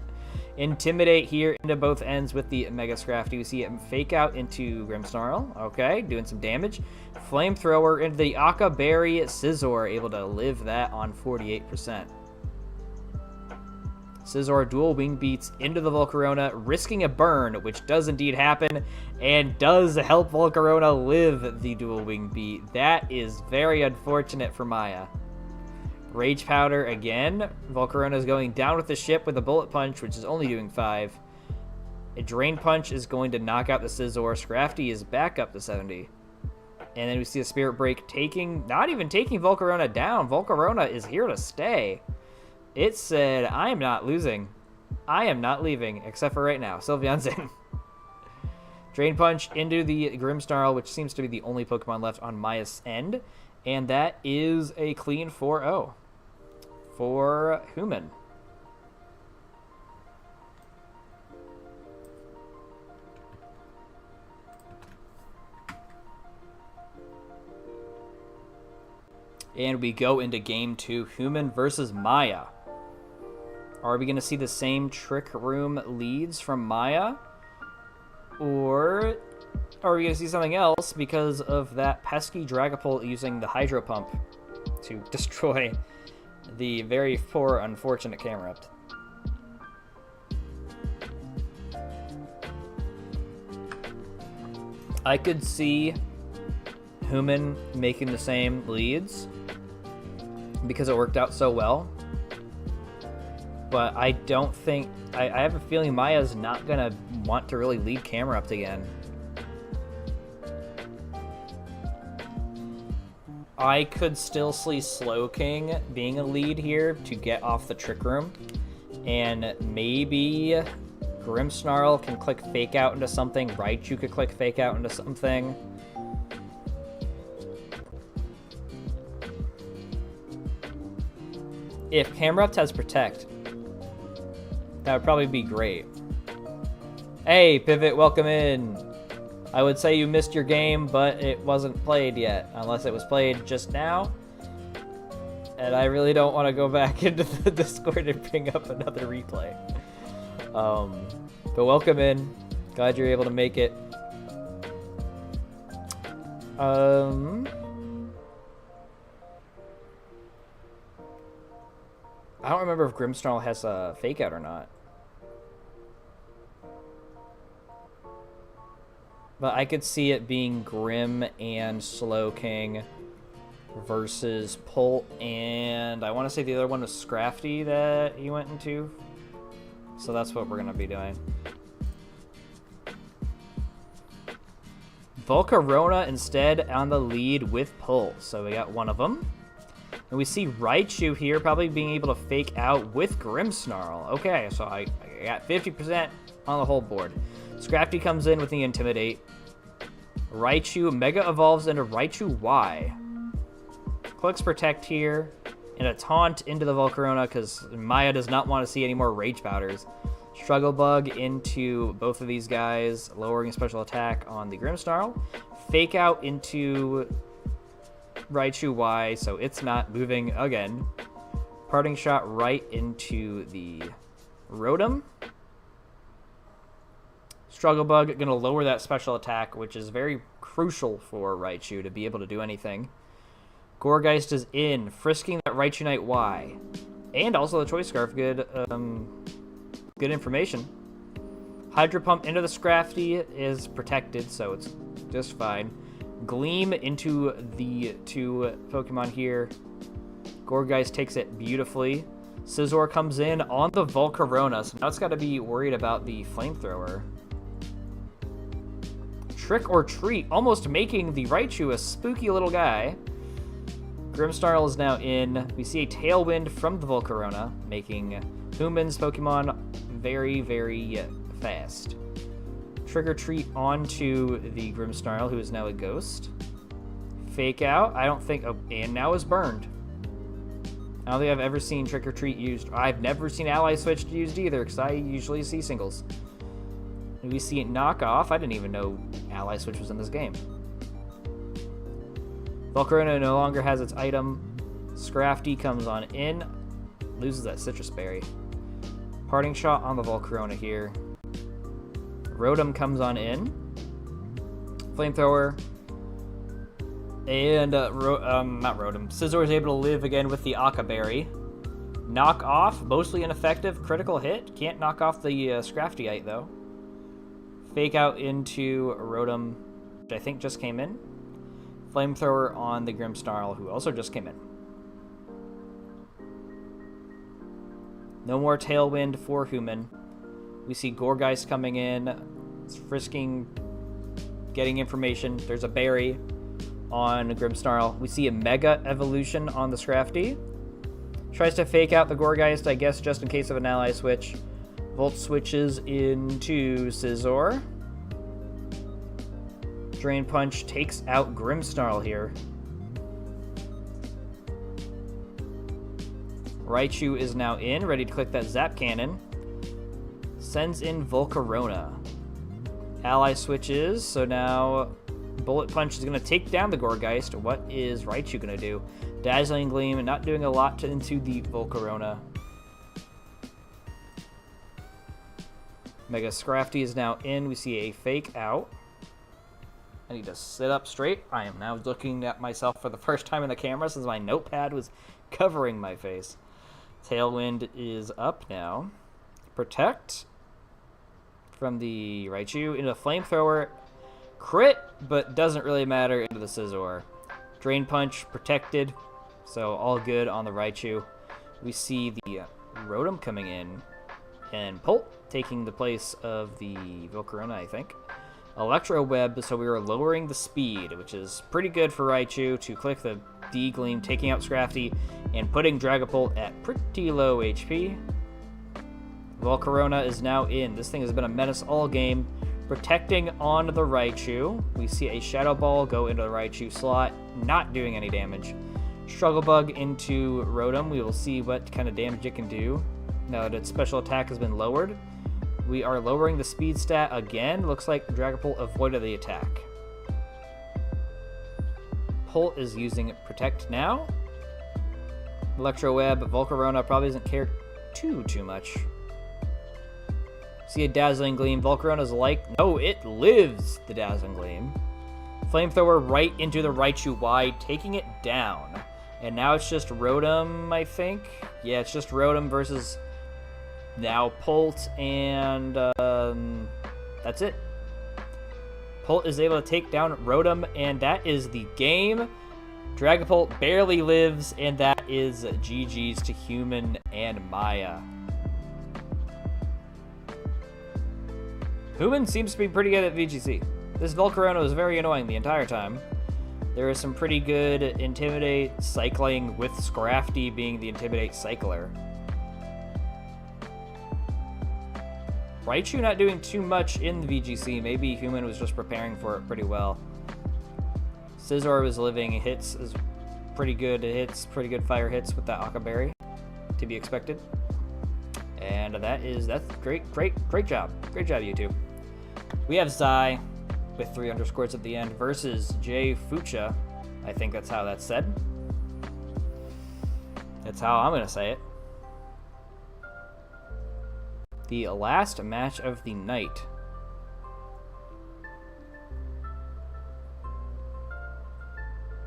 Intimidate here into both ends with the Mega Scrafty. We see it Fake Out into Grimmsnarl. Okay, doing some damage. Flamethrower into the Aka Berry Scizor, able to live that on 48%. Scizor dual wing beats into the Volcarona, risking a burn, which does indeed happen, and does help Volcarona live the dual wing beat. That is very unfortunate for Maya. Rage Powder again. Volcarona is going down with the ship with a Bullet Punch, which is only doing 5. A Drain Punch is going to knock out the Scizor. Scrafty is back up to 70. And then we see a Spirit Break not even taking Volcarona down. Volcarona is here to stay. It said, I am not losing. I am not leaving, except for right now. Sylveon's in. Drain Punch into the Grimmsnarl, which seems to be the only Pokemon left on Maya's end. And that is a clean 4-0 for Human. And we go into Game 2, Human versus Maya. Are we going to see the same Trick Room leads from Maya? Or are we going to see something else because of that pesky Dragapult using the Hydro Pump to destroy the very poor, unfortunate Camerupt? I could see Human making the same leads because it worked out so well. But I don't think... I have a feeling Maya's not going to want to really lead Camerupt again. I could still see Slowking being a lead here to get off the Trick Room. And maybe Grimmsnarl can click Fake Out into something. Raichu could click Fake Out into something. If Camerupt has Protect, that would probably be great. Hey, Pivot, welcome in. I would say you missed your game, but it wasn't played yet, unless it was played just now. And I really don't want to go back into the Discord and bring up another replay. But welcome in. Glad you're able to make it. I don't remember if Grimmsnarl has a Fake Out or not. But I could see it being Grim and Slowking versus Pult, and I want to say the other one was Scrafty that he went into. So that's what we're going to be doing. Volcarona instead on the lead with Pult. So we got one of them. And we see Raichu here probably being able to Fake Out with Grimmsnarl. Okay, so I got 50% on the whole board. Scrafty comes in with the Intimidate. Raichu Mega Evolves into Raichu Y. Clicks Protect here. And a Taunt into the Volcarona because Maya does not want to see any more Rage Powders. Struggle Bug into both of these guys, lowering special attack on the Grimmsnarl. Fake Out into Raichu Y, so it's not moving again. Parting Shot right into the Rotom. Struggle Bug going to lower that special attack, which is very crucial for Raichu to be able to do anything. Gourgeist is in, frisking that Raichu Knight Y. And also the Choice Scarf, good information. Hydro Pump into the Scrafty is protected, so it's just fine. Gleam into the 2 Pokemon here. Gourgeist takes it beautifully. Scizor comes in on the Volcarona, so now it's got to be worried about the Flamethrower. Trick or Treat, almost making the Raichu a spooky little guy. Grimmsnarl is now in. We see a Tailwind from the Volcarona, making Human's Pokemon very, very fast. Trick or Treat onto the Grimmsnarl, who is now a ghost. Fake Out, I don't think... Oh, and now is burned. I don't think I've ever seen Trick or Treat used. I've never seen Ally Switch used either, because I usually see singles. And we see it Knock Off. I didn't even know Ally Switch was in this game. Volcarona no longer has its item. Scrafty comes on in. Loses that Citrus Berry. Parting Shot on the Volcarona here. Rotom comes on in. Flamethrower. And, not Rotom. Scizor is able to live again with the Aka Berry. Knock Off, mostly ineffective. Critical hit. Can't knock off the Scraftyite, though. Fake Out into Rotom, which I think just came in. Flamethrower on the Grimmsnarl, who also just came in. No more Tailwind for Human. We see Gourgeist coming in. It's frisking, getting information. There's a berry on Grimmsnarl. We see a Mega Evolution on the Scrafty. Tries to fake out the Gourgeist, I guess, just in case of an ally switch. Volt switches into Scizor. Drain Punch takes out Grimmsnarl here. Raichu is now in, ready to click that Zap Cannon. Sends in Volcarona. Ally switches, so now Bullet Punch is going to take down the Gourgeist. What is Raichu going to do? Dazzling Gleam, not doing a lot into the Volcarona. Mega Scrafty is now in. We see a Fake Out. I need to sit up straight. I am now looking at myself for the first time in the camera since my notepad was covering my face. Tailwind is up now. Protect from the Raichu into Flamethrower. Crit, but doesn't really matter into the Scizor. Drain Punch protected, so all good on the Raichu. We see the Rotom coming in, and Pult taking the place of the Volcarona, I think. Electro Web, so we were lowering the speed, which is pretty good for Raichu to click the D-Gleam, taking out Scrafty, and putting Dragapult at pretty low HP. Volcarona is now in. This thing has been a menace all game. Protecting on the Raichu. We see a Shadow Ball go into the Raichu slot, not doing any damage. Struggle Bug into Rotom. We will see what kind of damage it can do now that its special attack has been lowered. We are lowering the speed stat again. Looks like Dragapult avoided the attack. Pult is using Protect now. Electro Web. Volcarona probably doesn't care too much. See a Dazzling Gleam. Volcarona's like, no, it lives the Dazzling Gleam. Flamethrower right into the Raichu Y, taking it down. And now it's just Rotom, I think. Yeah, it's just Rotom versus now Pult, and that's it. Pult is able to take down Rotom, and that is the game. Dragapult barely lives, and that is GG's to Human and Maya. Human seems to be pretty good at VGC. This Volcarona was very annoying the entire time. There is some pretty good Intimidate cycling, with Scrafty being the Intimidate cycler. Raichu not doing too much in the VGC. Maybe Human was just preparing for it pretty well. Scizor was living. Hits is pretty good. It hits pretty good fire hits with that Aka Berry, to be expected. And that's great job. Great job, YouTube. We have Zai with 3 underscores at the end versus J Fucha. I think that's how that's said. That's how I'm gonna say it. The last match of the night.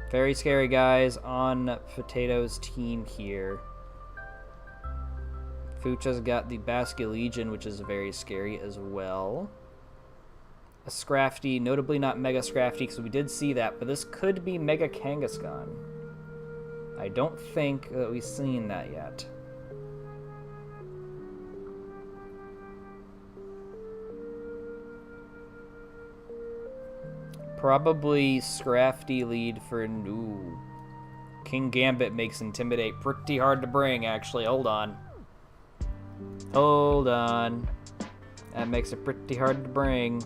Very scary guys on Potato's team here. Fucha's got the Basque Legion, which is very scary as well. A Scrafty, notably not Mega Scrafty, because we did see that, but this could be Mega Kangaskhan. I don't think that we've seen that yet. Probably Scrafty lead for Ooh. King Gambit makes Intimidate pretty hard to bring, actually. Hold on. Hold on. That makes it pretty hard to bring.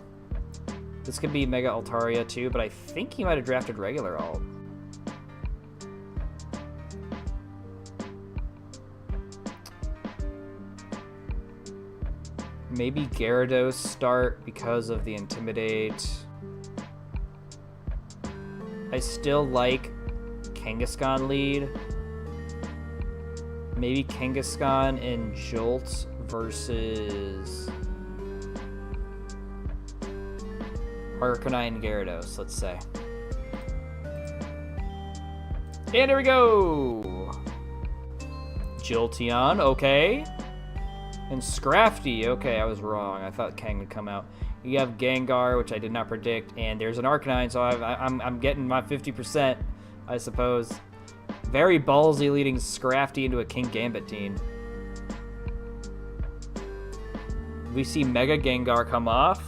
This could be Mega Altaria too, but I think he might have drafted regular alt. Maybe Gyarados start because of the Intimidate. I still like Kangaskhan lead. Maybe Kangaskhan and Jolt versus Arcanine Gyarados, let's say. And here we go! Jolteon, okay. And Scrafty, okay, I was wrong. I thought Kang would come out. You have Gengar, which I did not predict, and there's an Arcanine, so I'm getting my 50%, I suppose. Very ballsy leading Scrafty into a King Gambit team. We see Mega Gengar come off.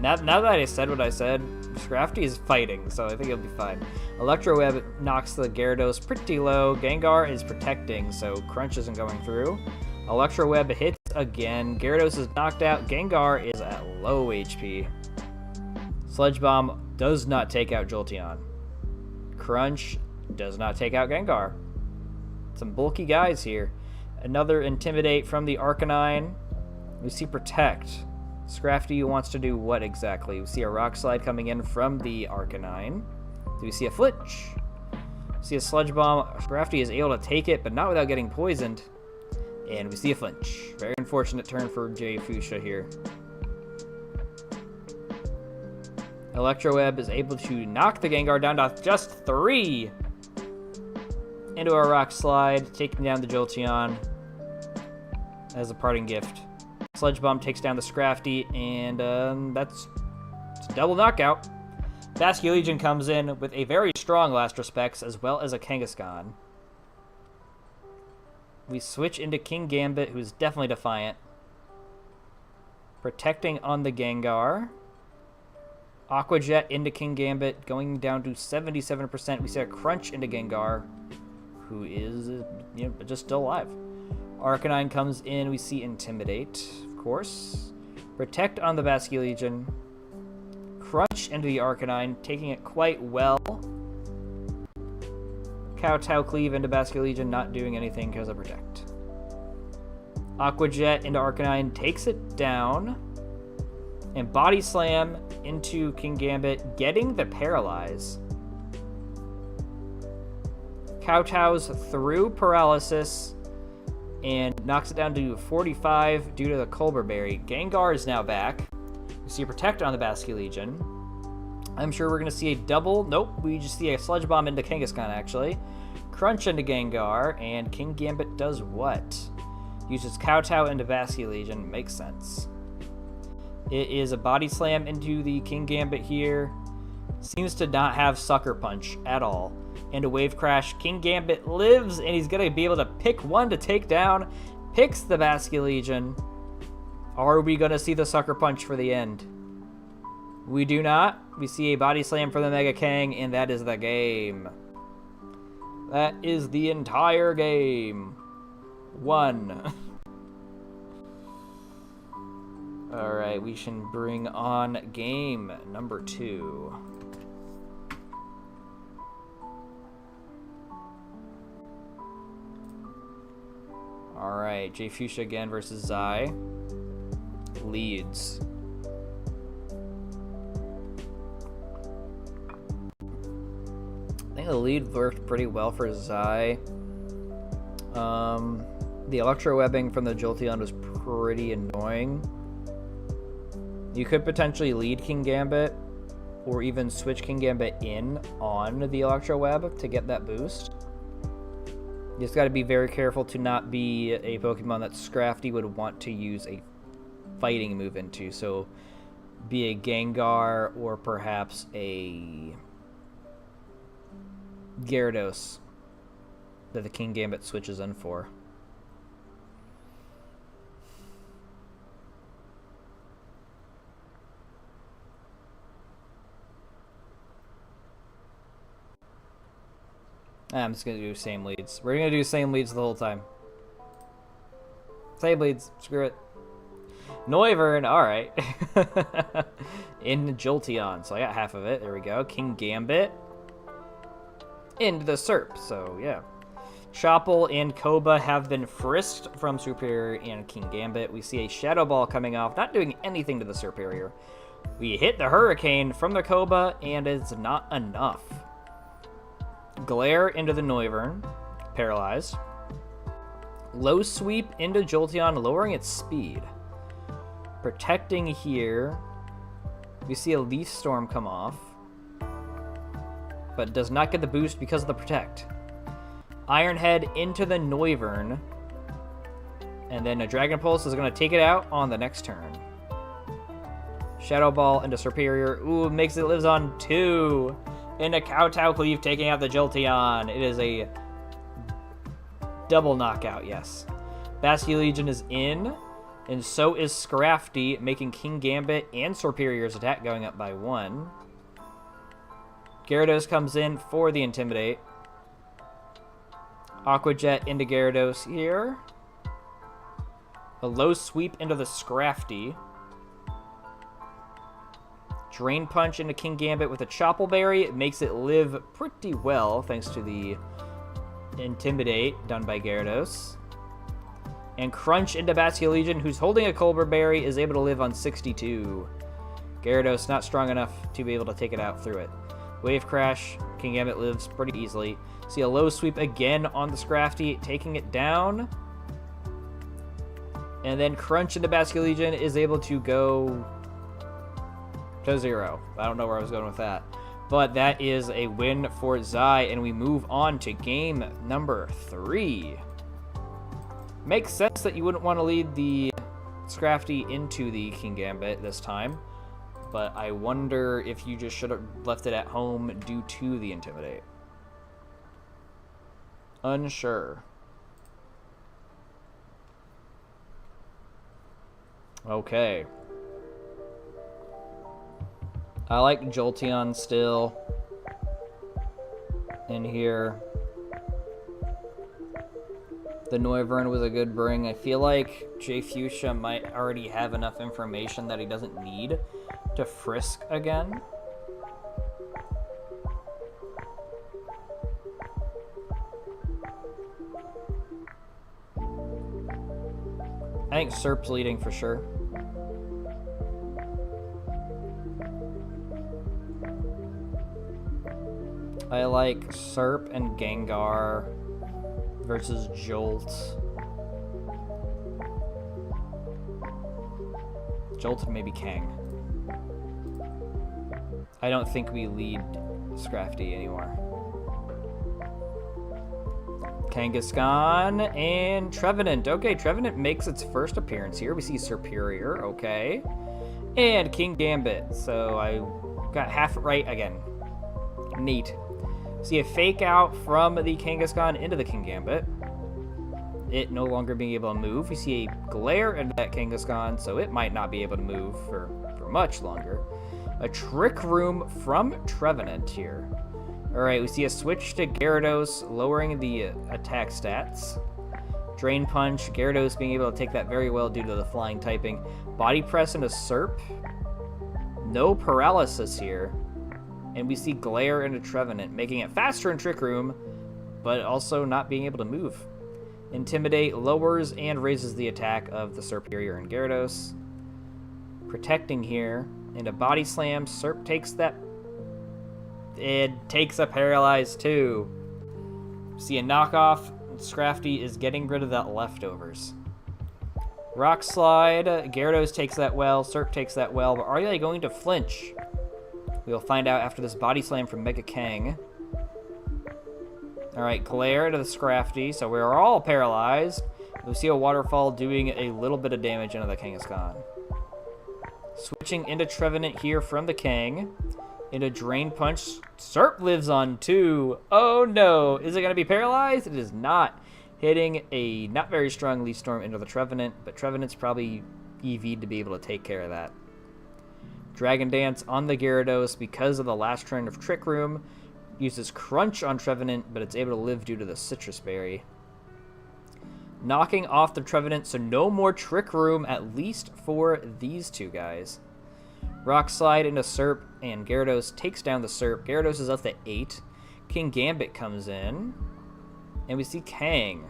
Now that I said what I said, Scrafty is fighting, so I think he'll be fine. Electro Web knocks the Gyarados pretty low. Gengar is protecting, so Crunch isn't going through. Electro Web hits again. Gyarados is knocked out. Gengar is at low HP. Sludge Bomb does not take out Jolteon. Crunch does not take out Gengar. Some bulky guys here. Another Intimidate from the Arcanine. We see Protect. Scrafty wants to do what exactly? We see a Rock Slide coming in from the Arcanine. Do we see a Flinch? We see a Sludge Bomb. Scrafty is able to take it, but not without getting poisoned. And we see a Flinch. Very unfortunate turn for Jay Fuchsia here. Electro Web is able to knock the Gengar down to just 3. Into a Rock Slide, taking down the Jolteon as a parting gift. Sludge Bomb takes down the Scrafty, and that's a double knockout. Basque Legion comes in with a very strong Last Respects, as well as a Kangaskhan. We switch into King Gambit, who's definitely defiant. Protecting on the Gengar. Aqua Jet into King Gambit, going down to 77%. We see a Crunch into Gengar, who is just still alive. Arcanine comes in. We see Intimidate, of course. Protect on the Basque Legion. Crunch into the Arcanine, taking it quite well. Kowtow Cleave into Basque Legion, not doing anything because of Protect. Aqua Jet into Arcanine, takes it down. And Body Slam into King Gambit, getting the Paralyze. Kowtow's through Paralysis and knocks it down to 45 due to the Colbur Berry. Gengar is now back. We see a Protect on the Basque Legion. I'm sure we're going to see a double. Nope, we just see a Sludge Bomb into Kangaskhan, actually. Crunch into Gengar, and King Gambit does what? Uses Kowtow into Basque Legion. Makes sense. It is a Body Slam into the King Gambit here. Seems to not have Sucker Punch at all. And a Wave Crash. King Gambit lives, and he's going to be able to pick one to take down. Picks the Basque Legion. Are we going to see the Sucker Punch for the end? We do not. We see a Body Slam for the Mega Kang, and that is the game. That is the entire game. 1. Alright, we can bring on game number 2. Alright, Jay Fuchsia again versus Zai. Leads. I think the lead worked pretty well for Zai. The Electro Webbing from the Jolteon was pretty annoying. You could potentially lead King Gambit, or even switch King Gambit in on the Electro Web to get that boost. You just got to be very careful to not be a Pokemon that Scrafty would want to use a fighting move into. So be a Gengar or perhaps a Gyarados that the King Gambit switches in for. I'm just going to do same leads. We're going to do same leads the whole time. Same leads. Screw it. Noivern. Alright. In Jolteon. So I got half of it. There we go. King Gambit. Into the Serp. So, yeah. Chople and Koba have been frisked from Superior and King Gambit. We see a Shadow Ball coming off. Not doing anything to the Superior. We hit the Hurricane from the Koba, and it's not enough. Glare into the Noivern, paralyzed. Low sweep into Jolteon, lowering its speed. Protecting here. We see a Leaf Storm come off, but does not get the boost because of the Protect. Iron Head into the Noivern, and then a Dragon Pulse is going to take it out on the next turn. Shadow Ball into Superior. Ooh, makes it lives on 2. And a Kowtow Cleave taking out the Jolteon. It is a double knockout, yes. Basculegion is in, and so is Scrafty, making King Gambit and Superior's attack going up by 1. Gyarados comes in for the Intimidate. Aqua Jet into Gyarados here. A low sweep into the Scrafty. Drain Punch into King Gambit with a Chople Berry. It makes it live pretty well thanks to the Intimidate done by Gyarados. And Crunch into Basculegion, who's holding a Colbur Berry, is able to live on 62. Gyarados not strong enough to be able to take it out through it. Wave Crash. King Gambit lives pretty easily. See a low sweep again on the Scrafty, taking it down. And then Crunch into Basculegion is able to go to 0. I don't know where I was going with that. But that is a win for Zai, and we move on to game number 3. Makes sense that you wouldn't want to lead the Scrafty into the King Gambit this time, but I wonder if you just should have left it at home due to the Intimidate. Unsure. Okay. I like Jolteon still in here. The Noivern was a good bring. I feel like Jay Fuchsia might already have enough information that he doesn't need to frisk again. I think Serp's leading for sure. I like Serp and Gengar versus Jolt. Jolt and maybe Kang. I don't think we lead Scrafty anymore. Kangaskhan and Trevenant. Okay, Trevenant makes its first appearance here. We see Superior, okay. And King Gambit. So I got half right again. Neat. See a fake out from the Kangaskhan into the King Gambit. It no longer being able to move. We see a glare into that Kangaskhan, so it might not be able to move for much longer. A Trick Room from Trevenant here. Alright, we see a switch to Gyarados, lowering the attack stats. Drain Punch, Gyarados being able to take that very well due to the flying typing. Body Press into Serp. No paralysis here. And we see Glare into Trevenant, making it faster in Trick Room, but also not being able to move. Intimidate lowers and raises the attack of the Superior and Gyarados. Protecting here. Into Body Slam, Serp takes that. It takes a Paralyze too. See a knockoff. Scrafty is getting rid of that leftovers. Rock Slide. Gyarados takes that well. Serp takes that well. But are they going to flinch? We We'll find out after this body slam from Mega Kang. Alright, Glare to the Scrafty, so we're all paralyzed. We see a Waterfall doing a little bit of damage into the Kangaskhan. Switching into Trevenant here from the Kang. Into Drain Punch. Serp lives on 2. Oh no! Is it going to be paralyzed? It is not. Hitting a not very strong Leaf Storm into the Trevenant, but Trevenant's probably EV'd to be able to take care of that. Dragon Dance on the Gyarados because of the last turn of Trick Room. Uses Crunch on Trevenant, but it's able to live due to the Citrus Berry. Knocking off the Trevenant, so no more Trick Room, at least for these two guys. Rock Slide into Serp, and Gyarados takes down the Serp. Gyarados is up to 8. King Gambit comes in, and we see Kang.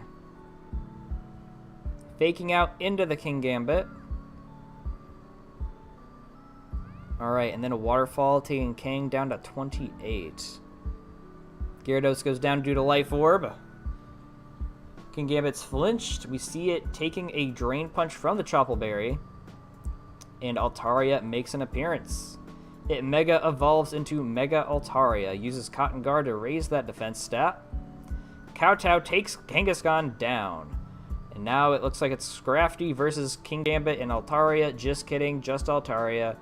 Faking out into the King Gambit. Alright, and then a Waterfall, taking Kang down to 28. Gyarados goes down due to Life Orb. King Gambit's flinched. We see it taking a Drain Punch from the Chople Berry. And Altaria makes an appearance. It Mega Evolves into Mega Altaria. Uses Cotton Guard to raise that defense stat. Kowtow takes Kangaskhan down. And now it looks like it's Scrafty versus King Gambit and Altaria. Just kidding, just Altaria.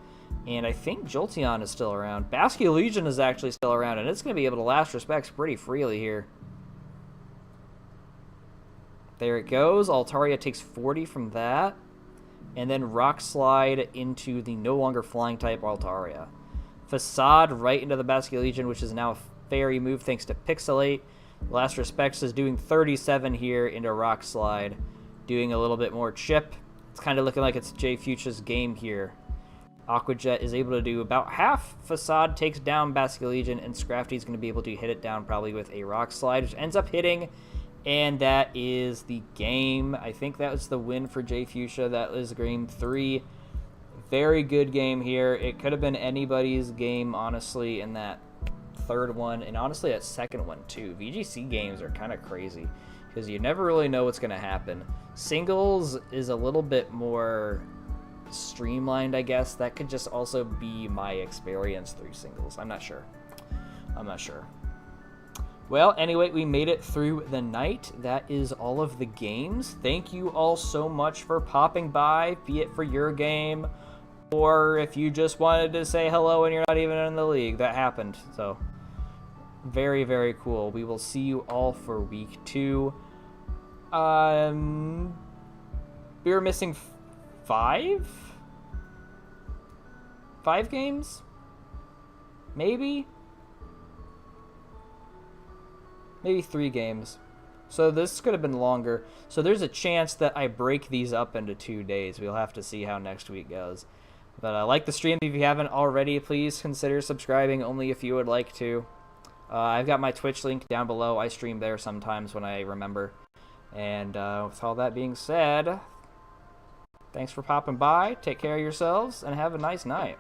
And I think Jolteon is still around. Basculegion is actually still around, and it's going to be able to last respects pretty freely here. There it goes. Altaria takes 40 from that. And then Rock Slide into the no longer flying type Altaria. Facade right into the Basculegion, which is now a fairy move thanks to Pixelate. Last Respects is doing 37 here into Rock Slide. Doing a little bit more chip. It's kind of looking like it's Jay Fuchsia's game here. Aqua Jet is able to do about half. Facade takes down Basculegion, and Scrafty's going to be able to hit it down probably with a Rock Slide, which ends up hitting. And that is the game. I think that was the win for Jay Fuchsia. That was game 3. Very good game here. It could have been anybody's game, honestly, in that third one. And honestly, that second one, too. VGC games are kind of crazy because you never really know what's going to happen. Singles is a little bit more streamlined, I guess. That could just also be my experience through singles. I'm not sure. Well, anyway, we made it through the night. That is all of the games. Thank you all so much for popping by, be it for your game, or if you just wanted to say hello and you're not even in the league. That happened. So, very, very cool. We will see you all for week 2. We were missing 5 games? Maybe 3 games. So this could have been longer. So there's a chance that I break these up into 2 days. We'll have to see how next week goes. But I like the stream. If you haven't already, please consider subscribing, only if you would like to. I've got my Twitch link down below. I stream there sometimes when I remember. And with all that being said, thanks for popping by. Take care of yourselves and have a nice night.